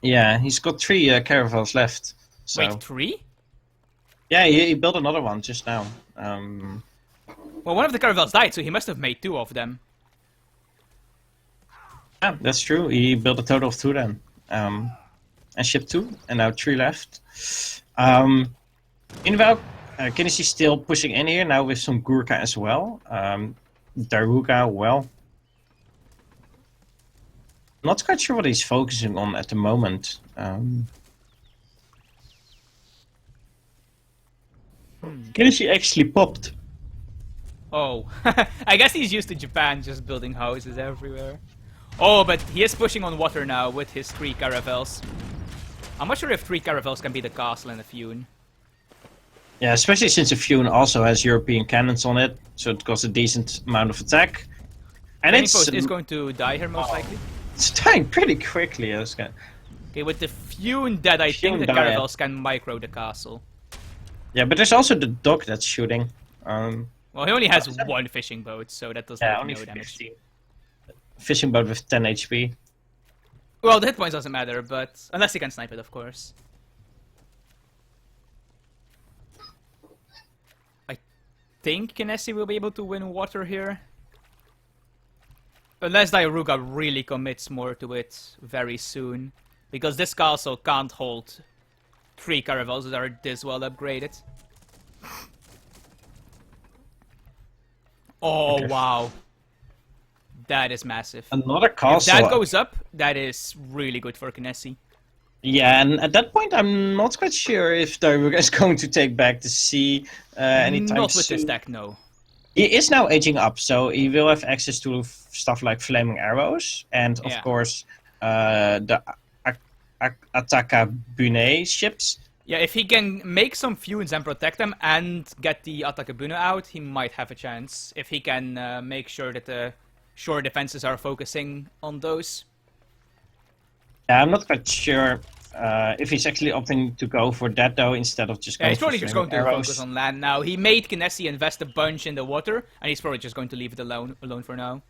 Yeah, he's got 3 caravels left. So. Wait, 3? Yeah, he built another one just now. Well, one of the caravels died, so he must have made 2 of them. Yeah, that's true. He built a total of 2 then. And shipped 2, and now 3 left. Meanwhile, Kinnessy's still pushing in here, now with some Gurkha as well. Daruga, well. Not quite sure what he's focusing on at the moment. Kinnessy actually popped. Oh, I guess he's used to Japan just building houses everywhere. Oh, but he is pushing on water now with his 3 caravels. I'm not sure if 3 caravels can be the castle in a Fune. Yeah, especially since a Fune also has European cannons on it, so it costs a decent amount of attack. And Any post is going to die here most likely. It's dying pretty quickly. Okay, with the Fune dead, I think the caravels can micro the castle. Yeah, but there's also the dog that's shooting. Well, he only has 1 fishing boat, so that does no damage. Fishing boat with 10 HP. Well, the hit points doesn't matter, but unless he can snipe it, of course. I think Kinnessy will be able to win water here. Unless Dairuga really commits more to it very soon. Because this castle can't hold 3 caravels that are this well upgraded. Oh, okay. Wow. That is massive. Another castle. If that goes up, that is really good for Kinnessy. Yeah, and at that point, I'm not quite sure if Dairuga is going to take back the sea anytime soon. Not with this deck, no. He is now aging up, so he will have access to stuff like flaming arrows, and of course, the Ataka Bune ships. Yeah, if he can make some Funes and protect them, and get the Ataka Bune out, he might have a chance. If he can make sure that the shore defenses are focusing on those. Yeah, I'm not quite sure if he's actually opting to go for that though, instead of just going he's probably for just going arrows. to focus on land now. He made Kinnessy invest a bunch in the water, and he's probably just going to leave it alone for now.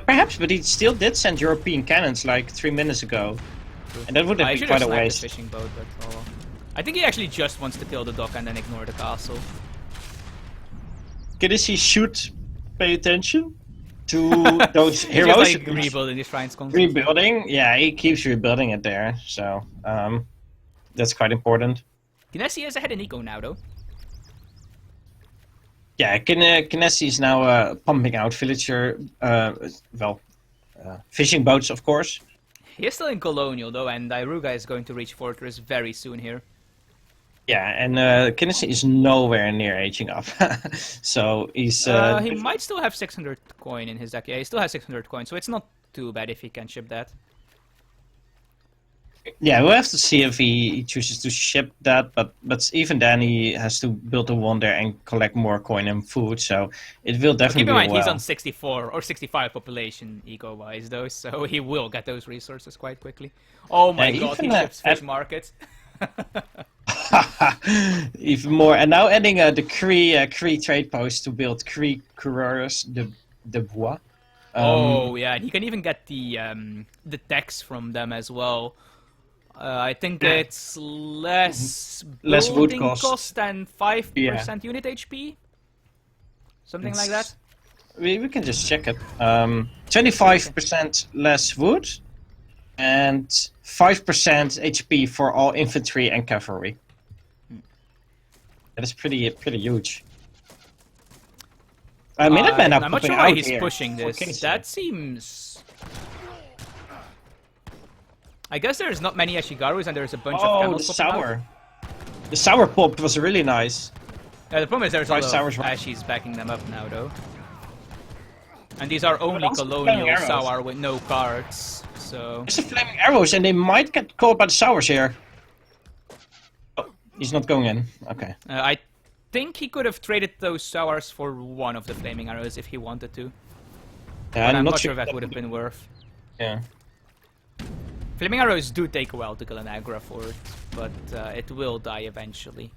Perhaps, but he still did send European cannons like 3 minutes ago. And that would have been quite a waste. The fishing boat, but I think he actually just wants to kill the dock and then ignore the castle. Kinnessy should pay attention to those heroes. Just like rebuilding these shrines constantly. Rebuilding, yeah, he keeps rebuilding it there, so that's quite important. Kinnessy is ahead in eco now, though. Yeah, Kinnessy is now pumping out villager, fishing boats, of course. He is still in Colonial, though, and Dairuga is going to reach Fortress very soon here. Yeah, and Kinnessy is nowhere near aging up. So he's... he might still have 600 coin in his deck. Yeah, he still has 600 coin, so it's not too bad if he can ship that. Yeah, we'll have to see if he chooses to ship that, but even then he has to build a wonder and collect more coin and food, so it will definitely keep in mind, well. he's on 64 or 65 population eco-wise, though, so he will get those resources quite quickly. Oh my god, he ships fish market. Even more, and now adding the Cree trade post to build Cree coureurs de bois. Oh yeah, and he can even get the tax from them as well. I think it's less wood cost and 5% unit HP, something like that. We can just check it. 25% less wood, and 5% HP for all infantry and cavalry. That is pretty huge. Minutemen are I'm not popping sure why out he's here pushing for this. Kinsey. That seems... I guess there's not many Ashigarus and there's a bunch of Oh, the camels popping out. sour. The sour pop was really nice. The problem is there's a Five lot sours of right. Ashies backing them up now, though. And these are only also colonial flaming arrows. Sour with no cards, so... There's the flaming arrows, and they might get caught by the sours here. Oh, he's not going in. Okay. I think he could have traded those Sours for one of the flaming arrows if he wanted to. Yeah, But I'm not sure that would have been worth. Yeah. Flaming arrows do take a while to kill an Agra for it, but it will die eventually.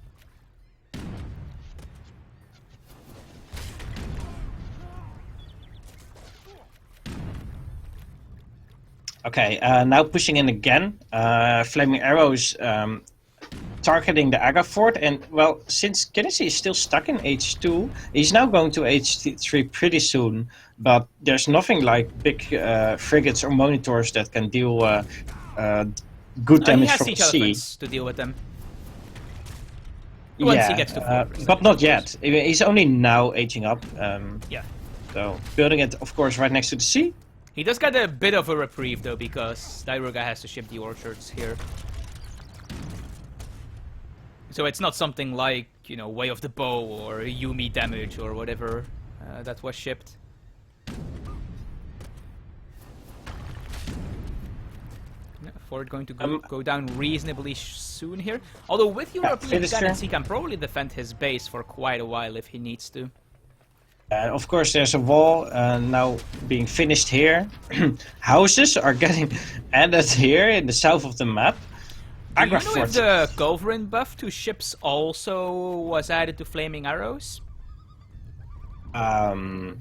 Okay, now pushing in again. Flaming arrows targeting the Aga fort, and well, since Kinsey is still stuck in H2, he's now going to H3 pretty soon. But there's nothing like big frigates or monitors that can deal good damage he has from siege the sea. elephants to deal with them. Once he gets to 4%. But not yet. He's only now aging up. Yeah. So building it, of course, right next to the sea. He does get a bit of a reprieve though, because Dairuga has to ship the orchards here. So it's not something like, you know, Way of the Bow or Yumi damage or whatever that was shipped. Yeah, fort going to go down reasonably soon here. Although with European cannons, he can probably defend his base for quite a while if he needs to. Of course, there's a wall now being finished here. Houses are getting added here in the south of the map. Do you know if the Culverin buff to ships also was added to flaming arrows? I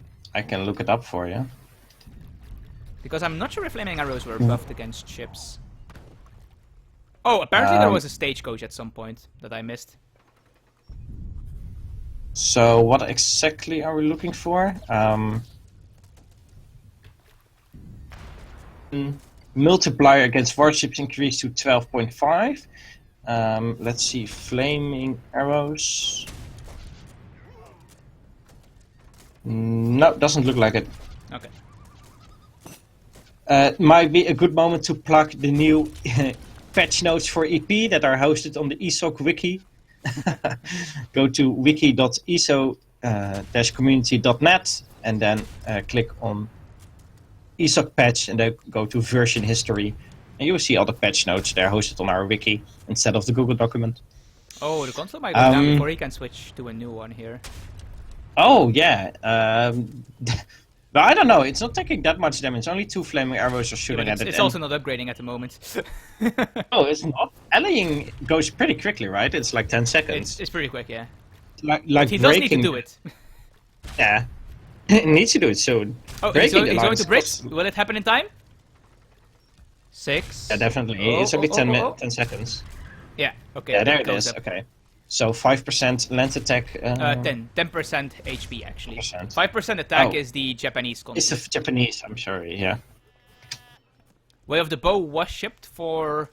can look it up for you. Because I'm not sure if flaming arrows were buffed against ships. Oh, apparently there was a stagecoach at some point that I missed. So what exactly are we looking for? Multiplier against warships increased to 12.5. Let's see, flaming arrows. No, doesn't look like it. Okay. Might be a good moment to plug the new patch notes for EP that are hosted on the ESOC wiki. Go to wiki.eso-community.net and then click on ESOC Patch and then go to version history. And you will see all the patch notes there hosted on our wiki instead of the Google document. Oh, the console might go down before he can switch to a new one here. Oh, yeah. But I don't know, it's not taking that much damage. Only 2 flaming arrows are shooting at it. It's also not upgrading at the moment. Oh, it's not. Allying goes pretty quickly, right? It's like 10 seconds. It's pretty quick, yeah. Like he breaking... does need to do it. Yeah. It needs to do it soon. Oh, he's going to break. Will it happen in time? 6. Yeah, definitely. It's only 10 seconds. Yeah, okay. Yeah, there it is. Okay. So 5% land attack. 10% HP actually. 10%. 5% attack is the Japanese concept. It's the Japanese, I'm sorry, yeah. Way of the Bow was shipped for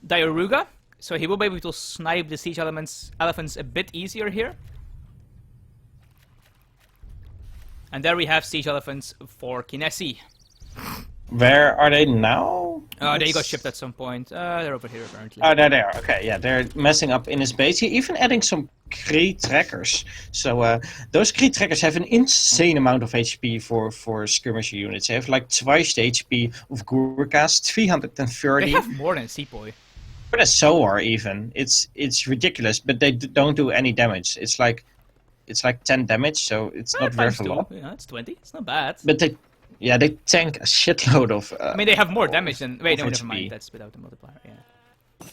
Dairuga, so he will be able to snipe the siege elephants a bit easier here. And there we have siege elephants for Kinesi. Where are they now? They got shipped at some point. They're over here apparently. Oh, there they are. Okay, yeah, they're messing up in his base. He even adding some Kree trackers. So those Kree trackers have an insane amount of HP for skirmisher units. They have like twice the HP of Gurkhas, 330. They have more than Sepoy. But a Soar even. It's ridiculous, but they don't do any damage. It's like 10 damage, so it's not very a lot. Yeah, it's 20. It's not bad. But they tank a shitload of. I mean, they have more damage than. Wait, no, never mind. That's without the multiplier. Yeah.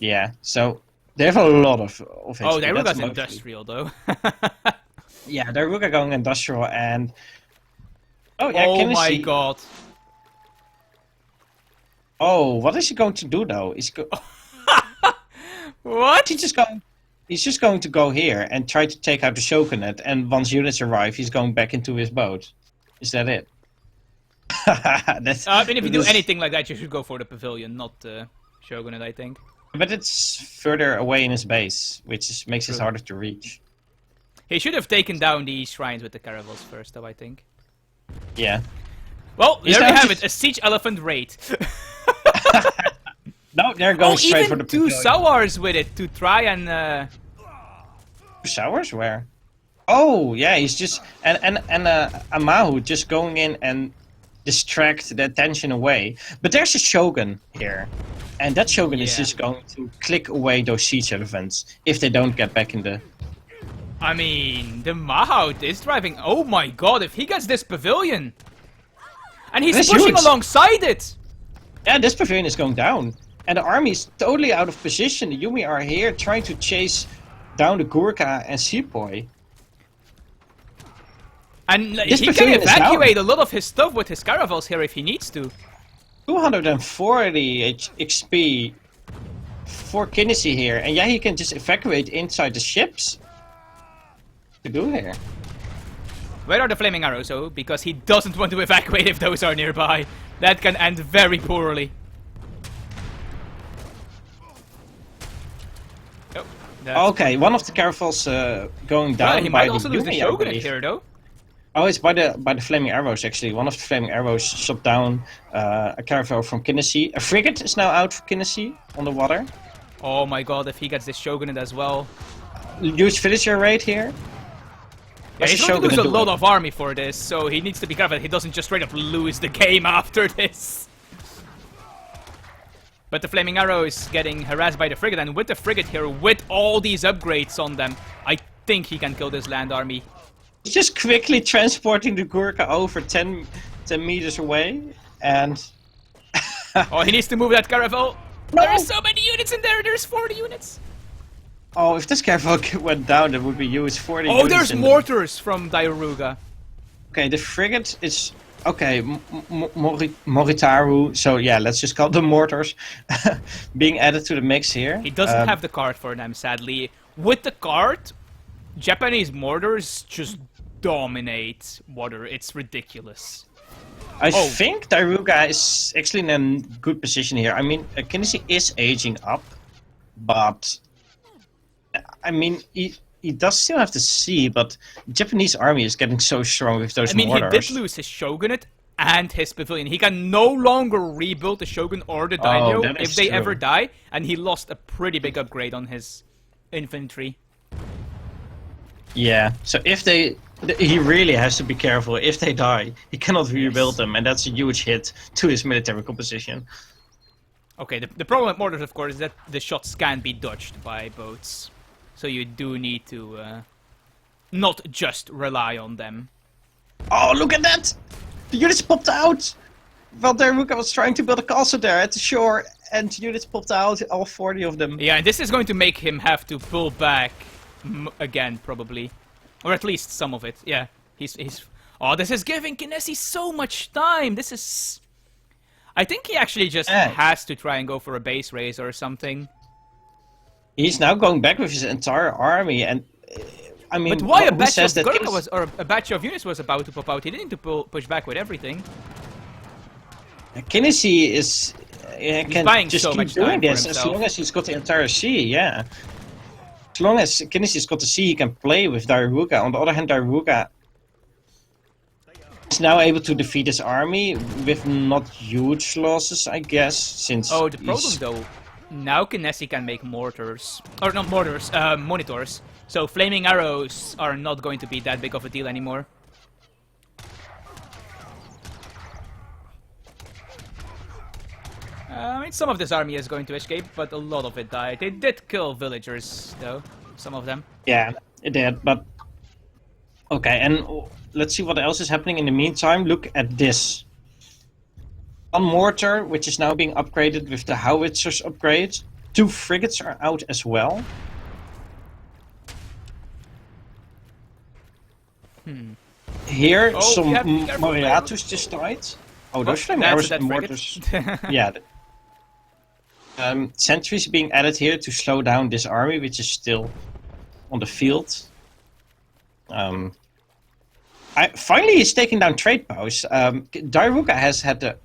Yeah. So they have a lot of HP. Oh, Dairuga's industrial though. Yeah, Dairuga going industrial and. Oh yeah. Oh my god. Oh, what is he going to do though? What? He's just going to go here and try to take out the Shogunate, and once units arrive, he's going back into his boat. Is that it? I mean, if you do anything like that, you should go for the pavilion, not the Shogunate, I think. But it's further away in his base, which makes it harder to reach. He should have taken down these shrines with the caravels first, though, I think. Yeah. Well, Is there you that have just- it, a siege elephant raid. No, they're going straight for the Even two pavilion. Sowars with it to try and... Showers where? Oh yeah, he's just and Amahu just going in and distract the attention away. But there's a Shogun here, and that Shogun is Yeah. just going to click away those siege elephants if they don't get back in the. I mean, the Mahout is driving... Oh my god, if he gets this pavilion! And he's That's pushing huge. alongside it! Yeah, this pavilion is going down, and the army is totally out of position. The Yumi are here trying to chase down the Gurkha and Sepoy. And This he can pavilion is down. evacuate a lot of his stuff with his caravels here if he needs to. 240 XP for Kinnisi here, and yeah, he can just evacuate inside the ships. To do here. Where are the flaming arrows, though? Because he doesn't want to evacuate if those are nearby. That can end very poorly. Oh, that's... Okay, one of the caravels going down Well, he by might the also lose the Yumi, I Shogunate believe. here, though. Oh, it's by the flaming arrows actually. One of the flaming arrows shot down a caravel from Kinnisi. A frigate is now out for Kinnisi on the water. Oh my god, if he gets this Shogunate as well. Huge villager raid here. Yeah, What's he's the going to lose a Shogun lot doing? of army for this, so he needs to be careful. He doesn't just straight up lose the game after this. But the Flaming Arrow is getting harassed by the frigate, and with the frigate here, with all these upgrades on them, I think he can kill this land army. He's just quickly transporting the Gurkha over 10 meters away, and Oh, he needs to move that caravel. No! There are so many units in there. There's 40 units. oh, if this caravel went down, that would be huge. 40 Oh, units there's in mortars from Diaruga. Okay, the frigate is okay. Moritaru. So yeah, let's just call them mortars being added to the mix here. He doesn't have the card for them, sadly. With the card, Japanese mortars just dominate water. It's ridiculous. I Oh. think Daruga is actually in a good position here. I mean, Kinnisi is aging up, but I mean, he does still have the sea, but the Japanese army is getting so strong with those I mean, mortars. he did lose his shogunate and his pavilion. He can no longer rebuild the shogun or the daimyo that if is they true. ever die, and he lost a pretty big upgrade on his infantry. Yeah, so if they... He really has to be careful. If they die, he cannot rebuild them, and that's a huge hit to his military composition. Okay, the problem with mortars, of course, is that the shots can be dodged by boats. So you do need to not just rely on them. Oh, look at that! The units popped out! Well, Daruga was trying to build a castle there at the shore, and the units popped out, all 40 of them. Yeah, and this is going to make him have to pull back again, probably. Or at least some of it, yeah. He's... Oh, this is giving Kinesi so much time! This is... I think he actually just has to try and go for a base raise or something. He's now going back with his entire army, and... I mean, But why a who batch says of that Gurkha was, or a batch of units was about to pop out? He didn't need to push back with everything. Kinnisi is... can buying just so keep much doing time for this as himself. long as he's got the entire sea, yeah. As long as Kinnisi's got the sea, he can play with Daruga. On the other hand, Daruga is now able to defeat his army with not huge losses, I guess, since Oh, the he's- problem though, now Kinesi can make mortars. Or not mortars, monitors. So flaming arrows are not going to be that big of a deal anymore. I mean, some of this army is going to escape, but a lot of it died. They did kill villagers, though. Some of them. Yeah, it did, but... Okay, and let's see what else is happening in the meantime. Look at this. One mortar, which is now being upgraded with the howitzers upgrade. 2 frigates are out as well. Here, Oh, some yeah, be careful, Moriatus just died. Oh, those Oh, flaming that's arrows that and frigate. mortars. Yeah. Sentries being added here to slow down this army, which is still on the field. Finally, he's taking down trade posts. Daruga has had the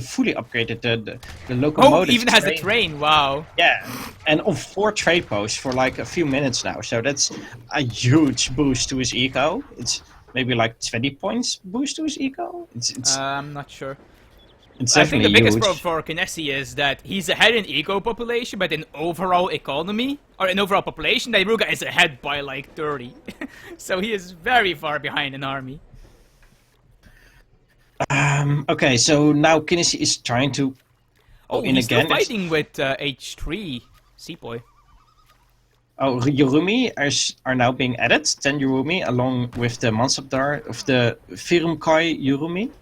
fully upgraded the locomotive. Oh, even has the train. Wow. Yeah, and on 4 trade posts for like a few minutes now. So that's a huge boost to his eco. It's maybe like 20 points boost to his eco. I'm not sure. It's I think the definitely biggest huge. problem for Kinesi is that he's ahead in eco population, but in overall economy, or in overall population, Daruga is ahead by like 30. So he is very far behind in army. Okay, so now Kinesi is trying to. Oh, in he's again. still fighting with H3 Seaboy. Oh, Yurumi are now being added. 10 Yurumi along with the Mansabdar of the Firumkai Yurumi.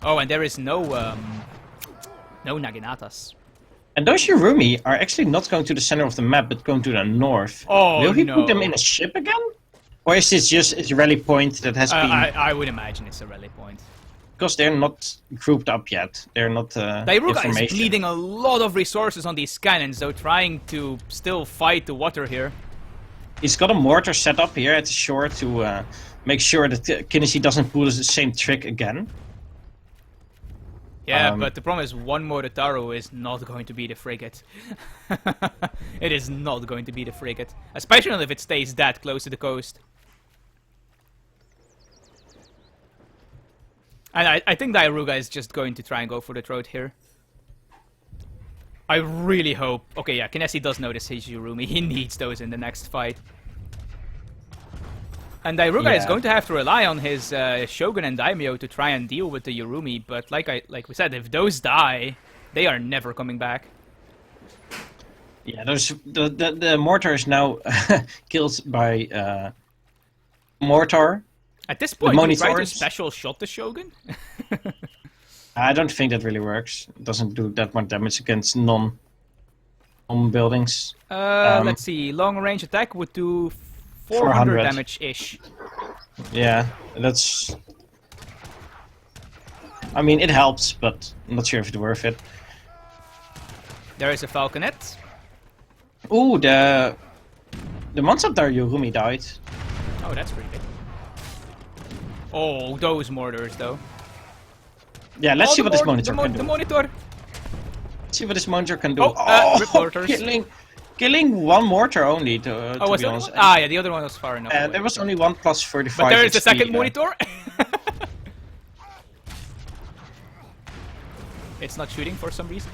Oh, and there is no Naginatas. And those Yurumi are actually not going to the center of the map, but going to the north. Oh, Will he no. put them in a ship again? Or is this just a rally point that has been... I would imagine it's a rally point. Because they're not grouped up yet. They're not Daruga is bleeding a lot of resources on these cannons, though, trying to still fight the water here. He's got a mortar set up here at the shore to make sure that Kinesi doesn't pull the same trick again. Yeah, but the problem is one Moritaru is not going to be the frigate. It is not going to be the frigate. Especially if it stays that close to the coast. And I think Daruga is just going to try and go for the throat here. I really hope... Okay, yeah, Kinesi does notice his Yurumi. He needs those in the next fight. And Daruga is going to have to rely on his Shogun and Daimyo to try and deal with the Yurumi, but like we said, if those die, they are never coming back. Yeah, the mortar is now killed by mortar. At this point, you try to special shot the Shogun? I don't think that really works. It doesn't do that much damage against non-buildings. Let's see, long range attack would do 400 damage-ish. Yeah, that's... I mean, it helps, but I'm not sure if it's worth it. There is a Falconet. Ooh, the Mansabdar Yurumi died. Oh, that's pretty big. Oh, those mortars, though. Yeah, let's see what this monitor can do. The monitor! Let's see what this monitor can do. Rip mortars. Killing one mortar only, to be honest. Ah, yeah, the other one was far enough away. There was only one plus 45 But there is the HP, second monitor! It's not shooting for some reason.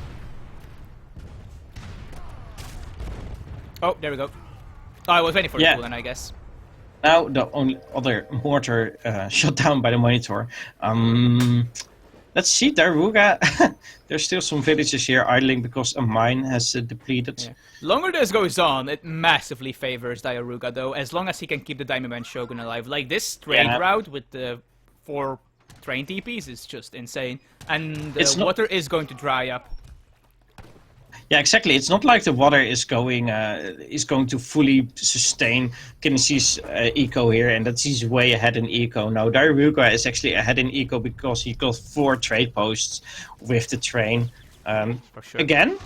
Oh, there we go. Oh, I was waiting for the cooldown, I guess. Now the only other mortar shot down by the monitor. Let's see, Daruga. There's still some villages here idling because a mine has depleted. Yeah. Longer this goes on, it massively favors Daruga, though, as long as he can keep the Diamond Man Shogun alive. Like, this trade route with the 4 train TPs is just insane. And the water is going to dry up. Yeah, exactly. It's not like the water is going to fully sustain Kinesi's eco here, and that he's way ahead in eco. Now, Daruga is actually ahead in eco because he got 4 trade posts with the train. For sure. Again,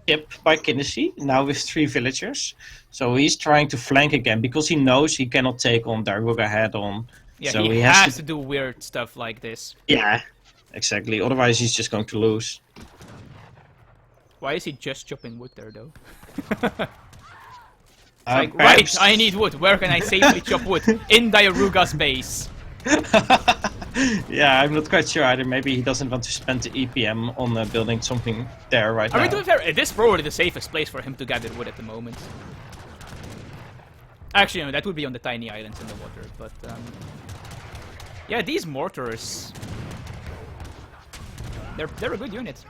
tip by Kinesi, now with 3 villagers. So he's trying to flank again because he knows he cannot take on Daruga head on. Yeah, so he has to do weird stuff like this. Yeah, exactly. Otherwise, he's just going to lose. Why is he just chopping wood there, though? Like, right, I need wood. Where can I safely chop wood? In Daruga's base. Yeah, I'm not quite sure either. Maybe he doesn't want to spend the EPM on building something there right now. I mean, to be fair, this is probably the safest place for him to gather wood at the moment. Actually, no, that would be on the tiny islands in the water, but... yeah, these mortars... They're a good unit.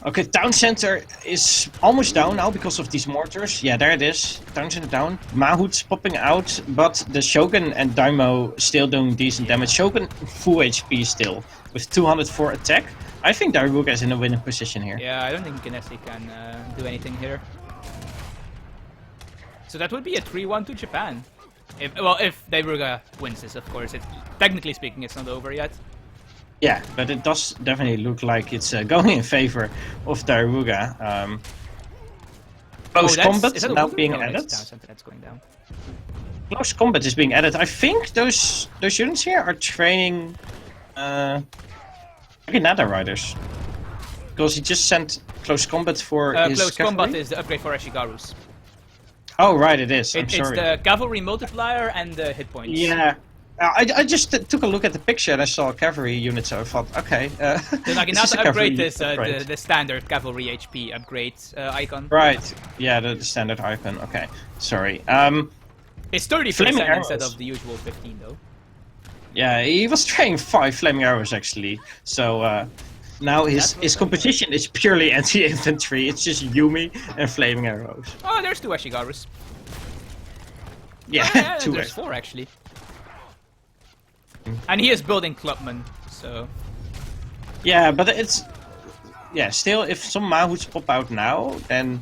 Okay, town center is almost down now because of these mortars. Yeah, there it is. Town center down. Mahout's popping out, but the Shogun and Daimyo still doing decent damage. Shogun full HP still, with 204 attack. I think Daruga is in a winning position here. Yeah, I don't think Kinesi can do anything here. So that would be a 3-1 to Japan. If Daruga wins this, of course. Technically speaking, it's not over yet. Yeah, but it does definitely look like it's going in favor of Daruga. Close combat now being added. That's going down. Close combat is being added. I think those units here are training Nether Riders. Because he just sent close combat for his close cavalry? combat is the upgrade for Ashigarus. Oh, right, it is. I'm It's sorry. the cavalry multiplier and the hit points. Yeah. I just took a look at the picture and I saw a cavalry unit, so I thought, okay. The this Naginata is a cavalry upgrade is upgrade. the standard cavalry HP upgrade icon. Right. Yeah, the standard icon. Okay. Sorry. It's 30% Flaming instead arrows. of the usual 15 though. Yeah, he was training 5 flaming arrows actually. So now his competition is purely anti-infantry. It's just Yumi and flaming arrows. Oh, there's 2 Ashigarus. Yeah, 2 there's 4 actually. And he is building Clubman, so... Yeah, but it's... Yeah, still, if some Mahouts pop out now, then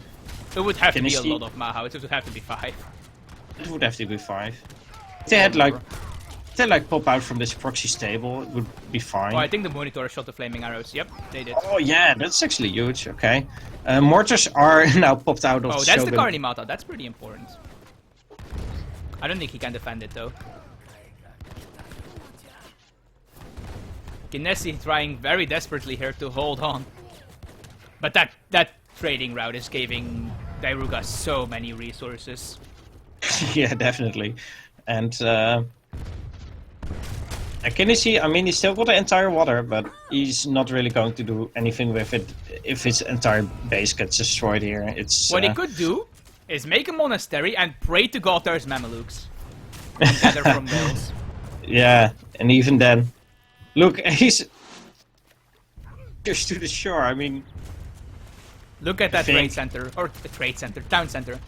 It would have to be a Dynasty- lot of Mahouts, it would have to be 5. it would have to be 5. If they had like... If they like pop out from this proxy stable, it would be fine. Oh, I think the monitor shot the flaming arrows. Yep, they did. Oh yeah, that's actually huge, okay. Mortars are now popped out of Oh, the that's the Shogun. Karnimata, that's pretty important. I don't think he can defend it though. Kinesi trying very desperately here to hold on. But that trading route is giving Dairuga so many resources. Yeah, definitely. And Kinesis, I mean, he's still got the entire water, but he's not really going to do anything with it if his entire base gets destroyed here. It's What he could do is make a monastery and pray to God there's Mamelukes. And gather from those. Yeah, and even then, look, he's just to the shore. I mean, Look at that think- trade center, or the trade center, town center.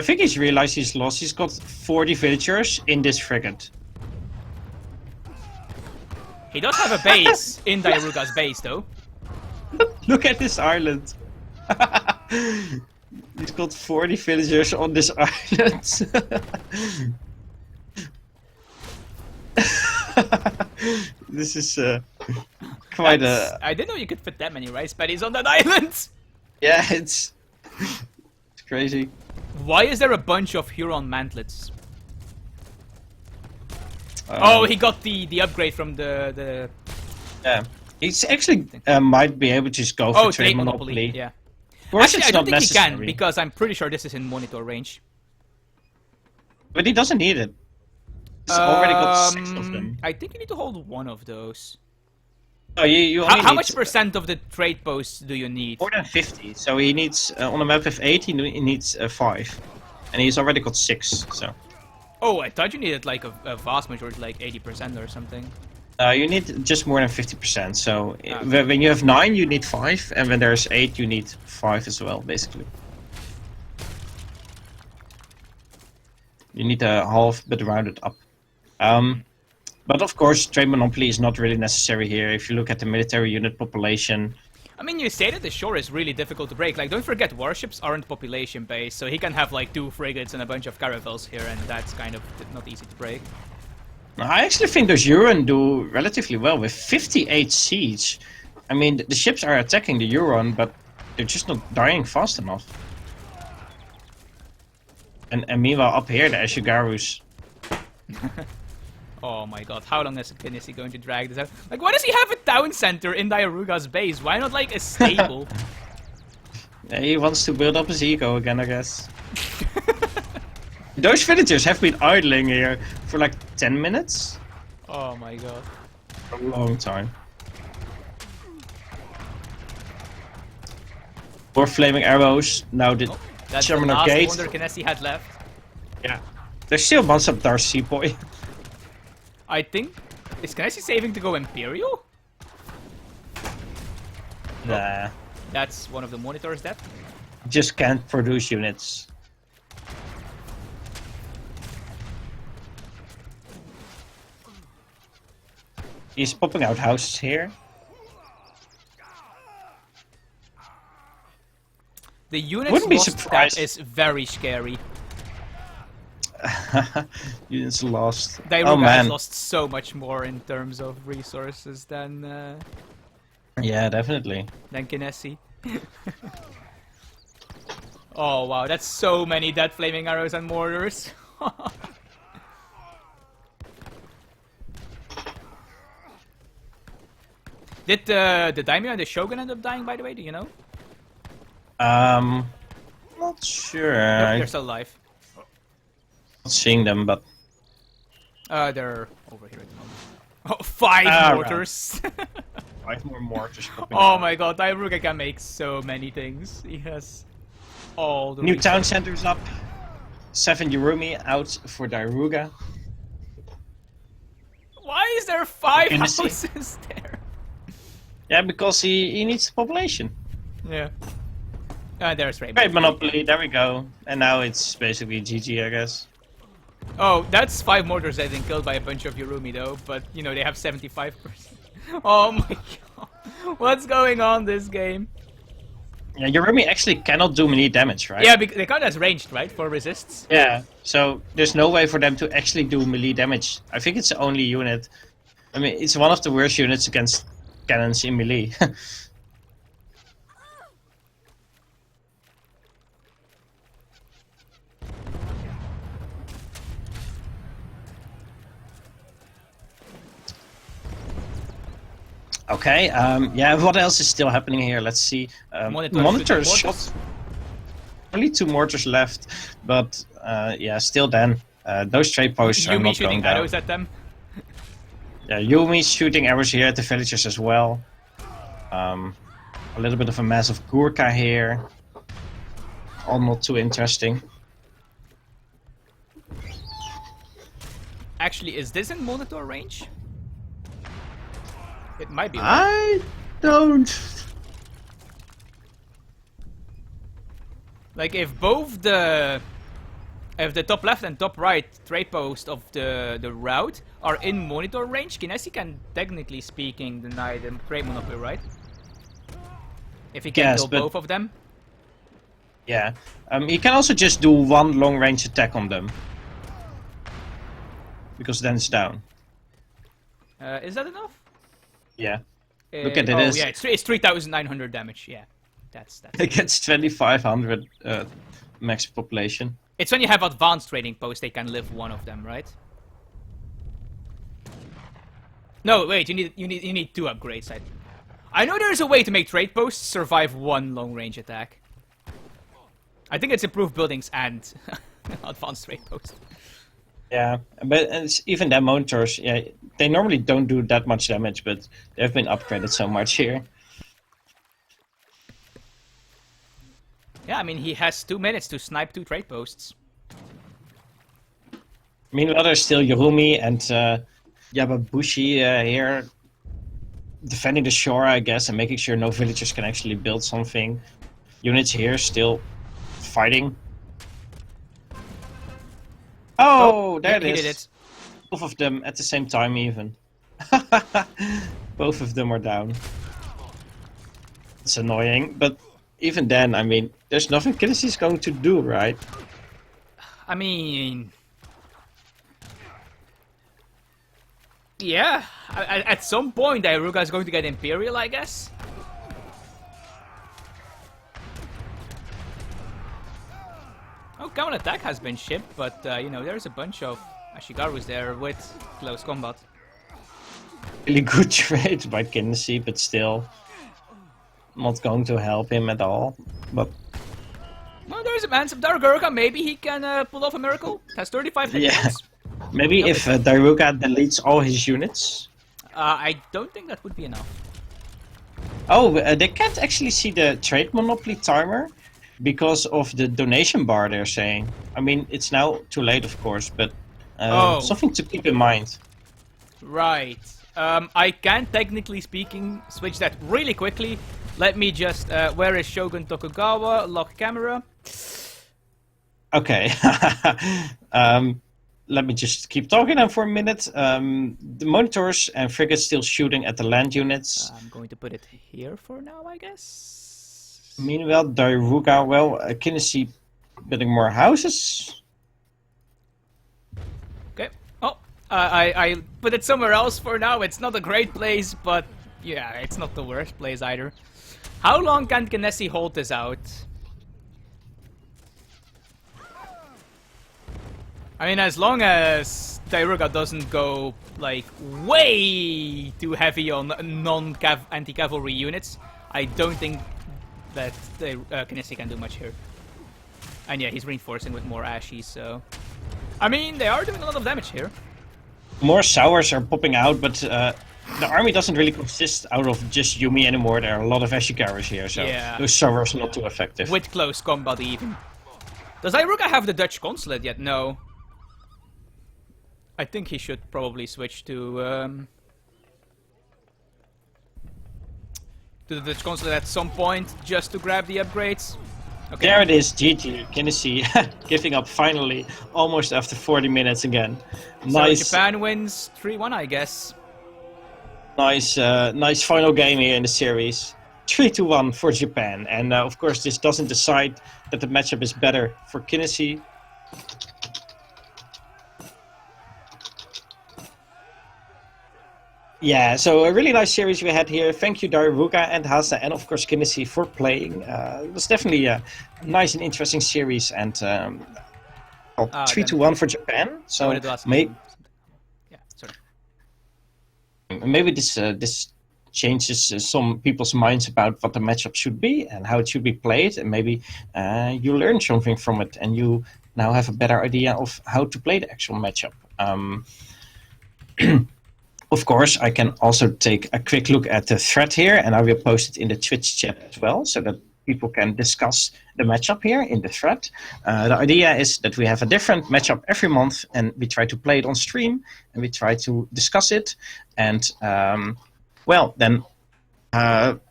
I think he's realized he's lost. He's got 40 villagers in this frigate. He does have a base in Dairuga's base though. Look at this island. He's got 40 villagers on this island. This is quite a... I didn't know you could fit that many rice paddies on that island! Yeah, it's crazy. Why is there a bunch of Huron mantlets? Oh, he got the upgrade from the... Yeah. He's actually might be able to just go for Oh, trade trade monopoly. monopoly, yeah. Of course, Actually, it's I don't not think he can, necessary. because I'm pretty sure this is in monitor range. But he doesn't need it. He's already got 6 of them. I think you need to hold one of those. Oh, you only How need much percent of the trade posts do you need? more than 50. So he needs, on a map with 8, he needs 5. And he's already got 6, so... Oh, I thought you needed like a vast majority, like 80% or something. You need just more than 50%. So Okay. when you have 9, you need 5, and when there's 8, you need 5 as well, basically. You need a half, but rounded up. But of course, trade monopoly is not really necessary here. If you look at the military unit population, I mean, you say that the shore is really difficult to break. Like, don't forget, warships aren't population based, so he can have like 2 frigates and a bunch of caravels here, and that's kind of not easy to break. I actually think those Huron do relatively well with 58 siege. I mean, the ships are attacking the Huron, but they're just not dying fast enough. And meanwhile, up here, the Ashigarus. Oh my god, how long is he going to drag this out? Like, why does he have a town center in Dairuga's base? Why not like a stable? He wants to build up his ego again, I guess. Those villagers have been idling here for like 10 minutes. Oh my god. A long time. More flaming arrows. Now the That's the Terminal last Gate. wonder Kinesi had left. Yeah. There's still months of Darcy Boy. I think... Is Kinesi saving to go Imperial? Nah. That's one of the monitors that. Just can't produce units. He's popping out houses here. The units Wouldn't be lost surprised. that is very scary. Units lost. Dairuga Oh has man. lost so much more in terms of resources than Yeah, definitely. Kinesi. Oh wow, that's so many dead flaming arrows and mortars. Did the Daimyo and the Shogun end up dying, by the way? Do you know? Not sure. Nope, they're still alive. Not seeing them, but They're over here at the moment. Oh, 5 mortars! right. 5 more mortars. Oh my god, Dairuga can make so many things. He has all the New reasons. town center's up. 7 Yurumi out for Dairuga. Why is there 5 Can you see? houses there? Yeah, because he needs the population. Yeah. There's Rainbow. Great monopoly, there we go. And now it's basically GG, I guess. Oh, that's 5 mortars that have been killed by a bunch of Yurumi though, but you know, they have 75%. Oh my god. What's going on this game? Yeah, Yurumi actually cannot do melee damage, right? Yeah, they count as ranged, right? For resists. Yeah, so there's no way for them to actually do melee damage. I think it's the only unit. I mean, it's one of the worst units against cannons in melee. Okay, yeah, what else is still happening here? Let's see. Monitors shot. Only 2 mortars left, but yeah, still then. Those trade posts are Yumi not shooting going down. arrows at them. Yeah, Yumi's shooting arrows here at the villagers as well. A little bit of a mess of Gurkha here. All not too interesting. Actually, is this in monitor range? It might be. I don't... Like if both the top left and top right trade post of the route are in monitor range, Kinesi can technically speaking deny them trade monopoly, right? If he can kill both of them. Yeah, he can also just do 1 long range attack on them. Because then it's down. Is that enough? Yeah. Look at it. Oh yeah, it's 3,900 damage. Yeah, that's. It gets 2,500 max population. It's when you have advanced trading posts, they can live 1 of them, right? No, wait. You need 2 upgrades. I know there's a way to make trade posts survive 1 long range attack. I think it's improved buildings and advanced trade posts. Yeah, but even their monitors, yeah, they normally don't do that much damage, but they've been upgraded so much here. Yeah, I mean, he has 2 minutes to snipe 2 trade posts. Meanwhile, there's still Yurumi and Yababushi here defending the shore, I guess, and making sure no villagers can actually build something. Units here still fighting. Oh, there it is. Did it. Both of them at the same time, even. Both of them are down. It's annoying, but even then, I mean, there's nothing Kinesi's going to do, right? I mean... Yeah, at some point, Dairuga is going to get Imperial, I guess. Oh, counter attack has been shipped, but you know, there's a bunch of Ashigarus there with close combat. Really good trade by Kinesi, but still not going to help him at all. But well, there's a man, some Dairuga. Maybe he can pull off a miracle. Has 35 hit points. Maybe if Dairuga deletes all his units. I don't think that would be enough. Oh, they can't actually see the trade monopoly timer because of the donation bar, they're saying. I mean, it's now too late, of course, but something to keep in mind. Right. I can, technically speaking, switch that really quickly. Let me just... where is Shogun Tokugawa? Lock camera. Okay. Let me just keep talking then for a minute. The monitors and frigates still shooting at the land units. I'm going to put it here for now, I guess. Meanwhile, Dairuga, well, Kinesi building more houses. Okay. Oh, I put it somewhere else for now. It's not a great place, but yeah, it's not the worst place either. How long can Kinesi hold this out? I mean, as long as Dairuga doesn't go like way too heavy on anti-cavalry units. I don't think that the Kinesi can do much here. And yeah, he's reinforcing with more Ashies, so... I mean, they are doing a lot of damage here. More Sours are popping out, but the army doesn't really consist out of just Yumi anymore. There are a lot of Ashikaras here, so those Sours are not too effective. With close combat even. Does Iruka have the Dutch consulate yet? No. I think he should probably switch to the Dutch consulate at some point, just to grab the upgrades. Okay. There it is, GG. Kinesi giving up finally, almost after 40 minutes again. Nice. So Japan wins 3-1, I guess. Nice final game here in the series. 3-1 for Japan. And of course, this doesn't decide that the matchup is better for Kinesi. Yeah, so a really nice series we had here. Thank you, Daruruka and Hasa, and of course Kinesi for playing. It was definitely a nice and interesting series, and 3-1 for Japan. So maybe this changes some people's minds about what the matchup should be and how it should be played, and maybe you learn something from it, and you now have a better idea of how to play the actual matchup. Of course, I can also take a quick look at the thread here, and I will post it in the Twitch chat as well, so that people can discuss the matchup here in the thread. The idea is that we have a different matchup every month, and we try to play it on stream, and we try to discuss it, and then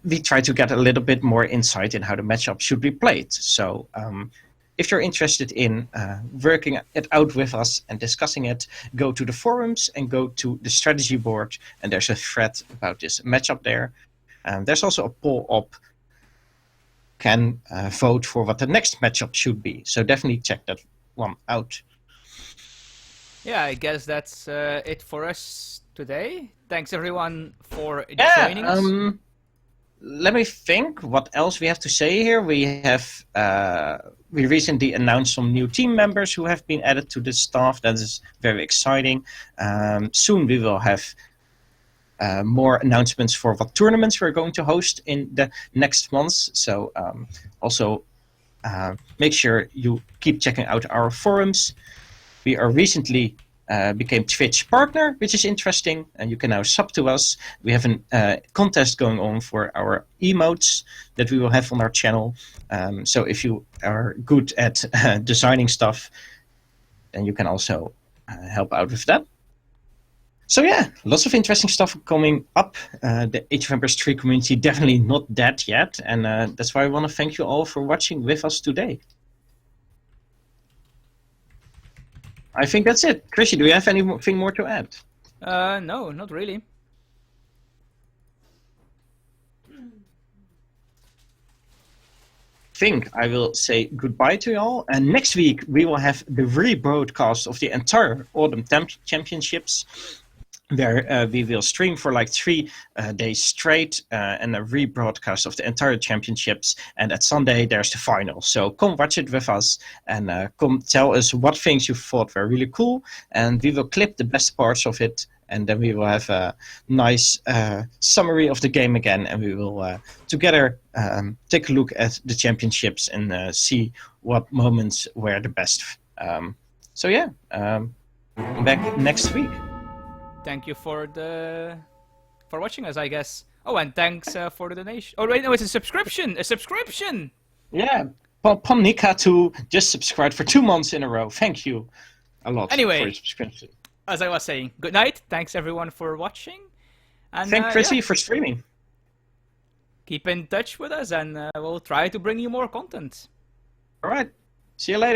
we try to get a little bit more insight in how the matchup should be played. So if you're interested in working it out with us and discussing it, go to the forums and go to the strategy board, and there's a thread about this matchup there. There's also a poll up. Can vote for what the next matchup should be. So definitely check that one out. Yeah, I guess that's it for us today. Thanks everyone for joining us. Let me think what else we have to say here. We recently announced some new team members who have been added to the staff. That is very exciting. Soon we will have more announcements for what tournaments we're going to host in the next months. So also make sure you keep checking out our forums. We are recently became Twitch partner, which is interesting, and you can now sub to us. We have a contest going on for our emotes that we will have on our channel. So if you are good at designing stuff, then you can also help out with that. So yeah, lots of interesting stuff coming up. The Age of Empires 3 community definitely not dead yet, and that's why I want to thank you all for watching with us today. I think that's it. Chrissy, do you have anything more to add? No, not really. Think I will say goodbye to you all, and next week we will have the rebroadcast of the entire Autumn Championships, where we will stream for like 3 days straight, and a rebroadcast of the entire championships, and at Sunday there's the final. So come watch it with us, and come tell us what things you thought were really cool, and we will clip the best parts of it, and then we will have a nice summary of the game again, and we will together take a look at the championships and see what moments were the best. So yeah, back next week. Thank you for watching us, I guess. Oh, and thanks for the donation. Oh wait, no, it's a subscription. A subscription. Yeah, Pomnika to just subscribed for 2 months in a row. Thank you a lot for your subscription. As I was saying, good night. Thanks everyone for watching. And thank Chrissy for streaming. Keep in touch with us, and we'll try to bring you more content. All right. See you later.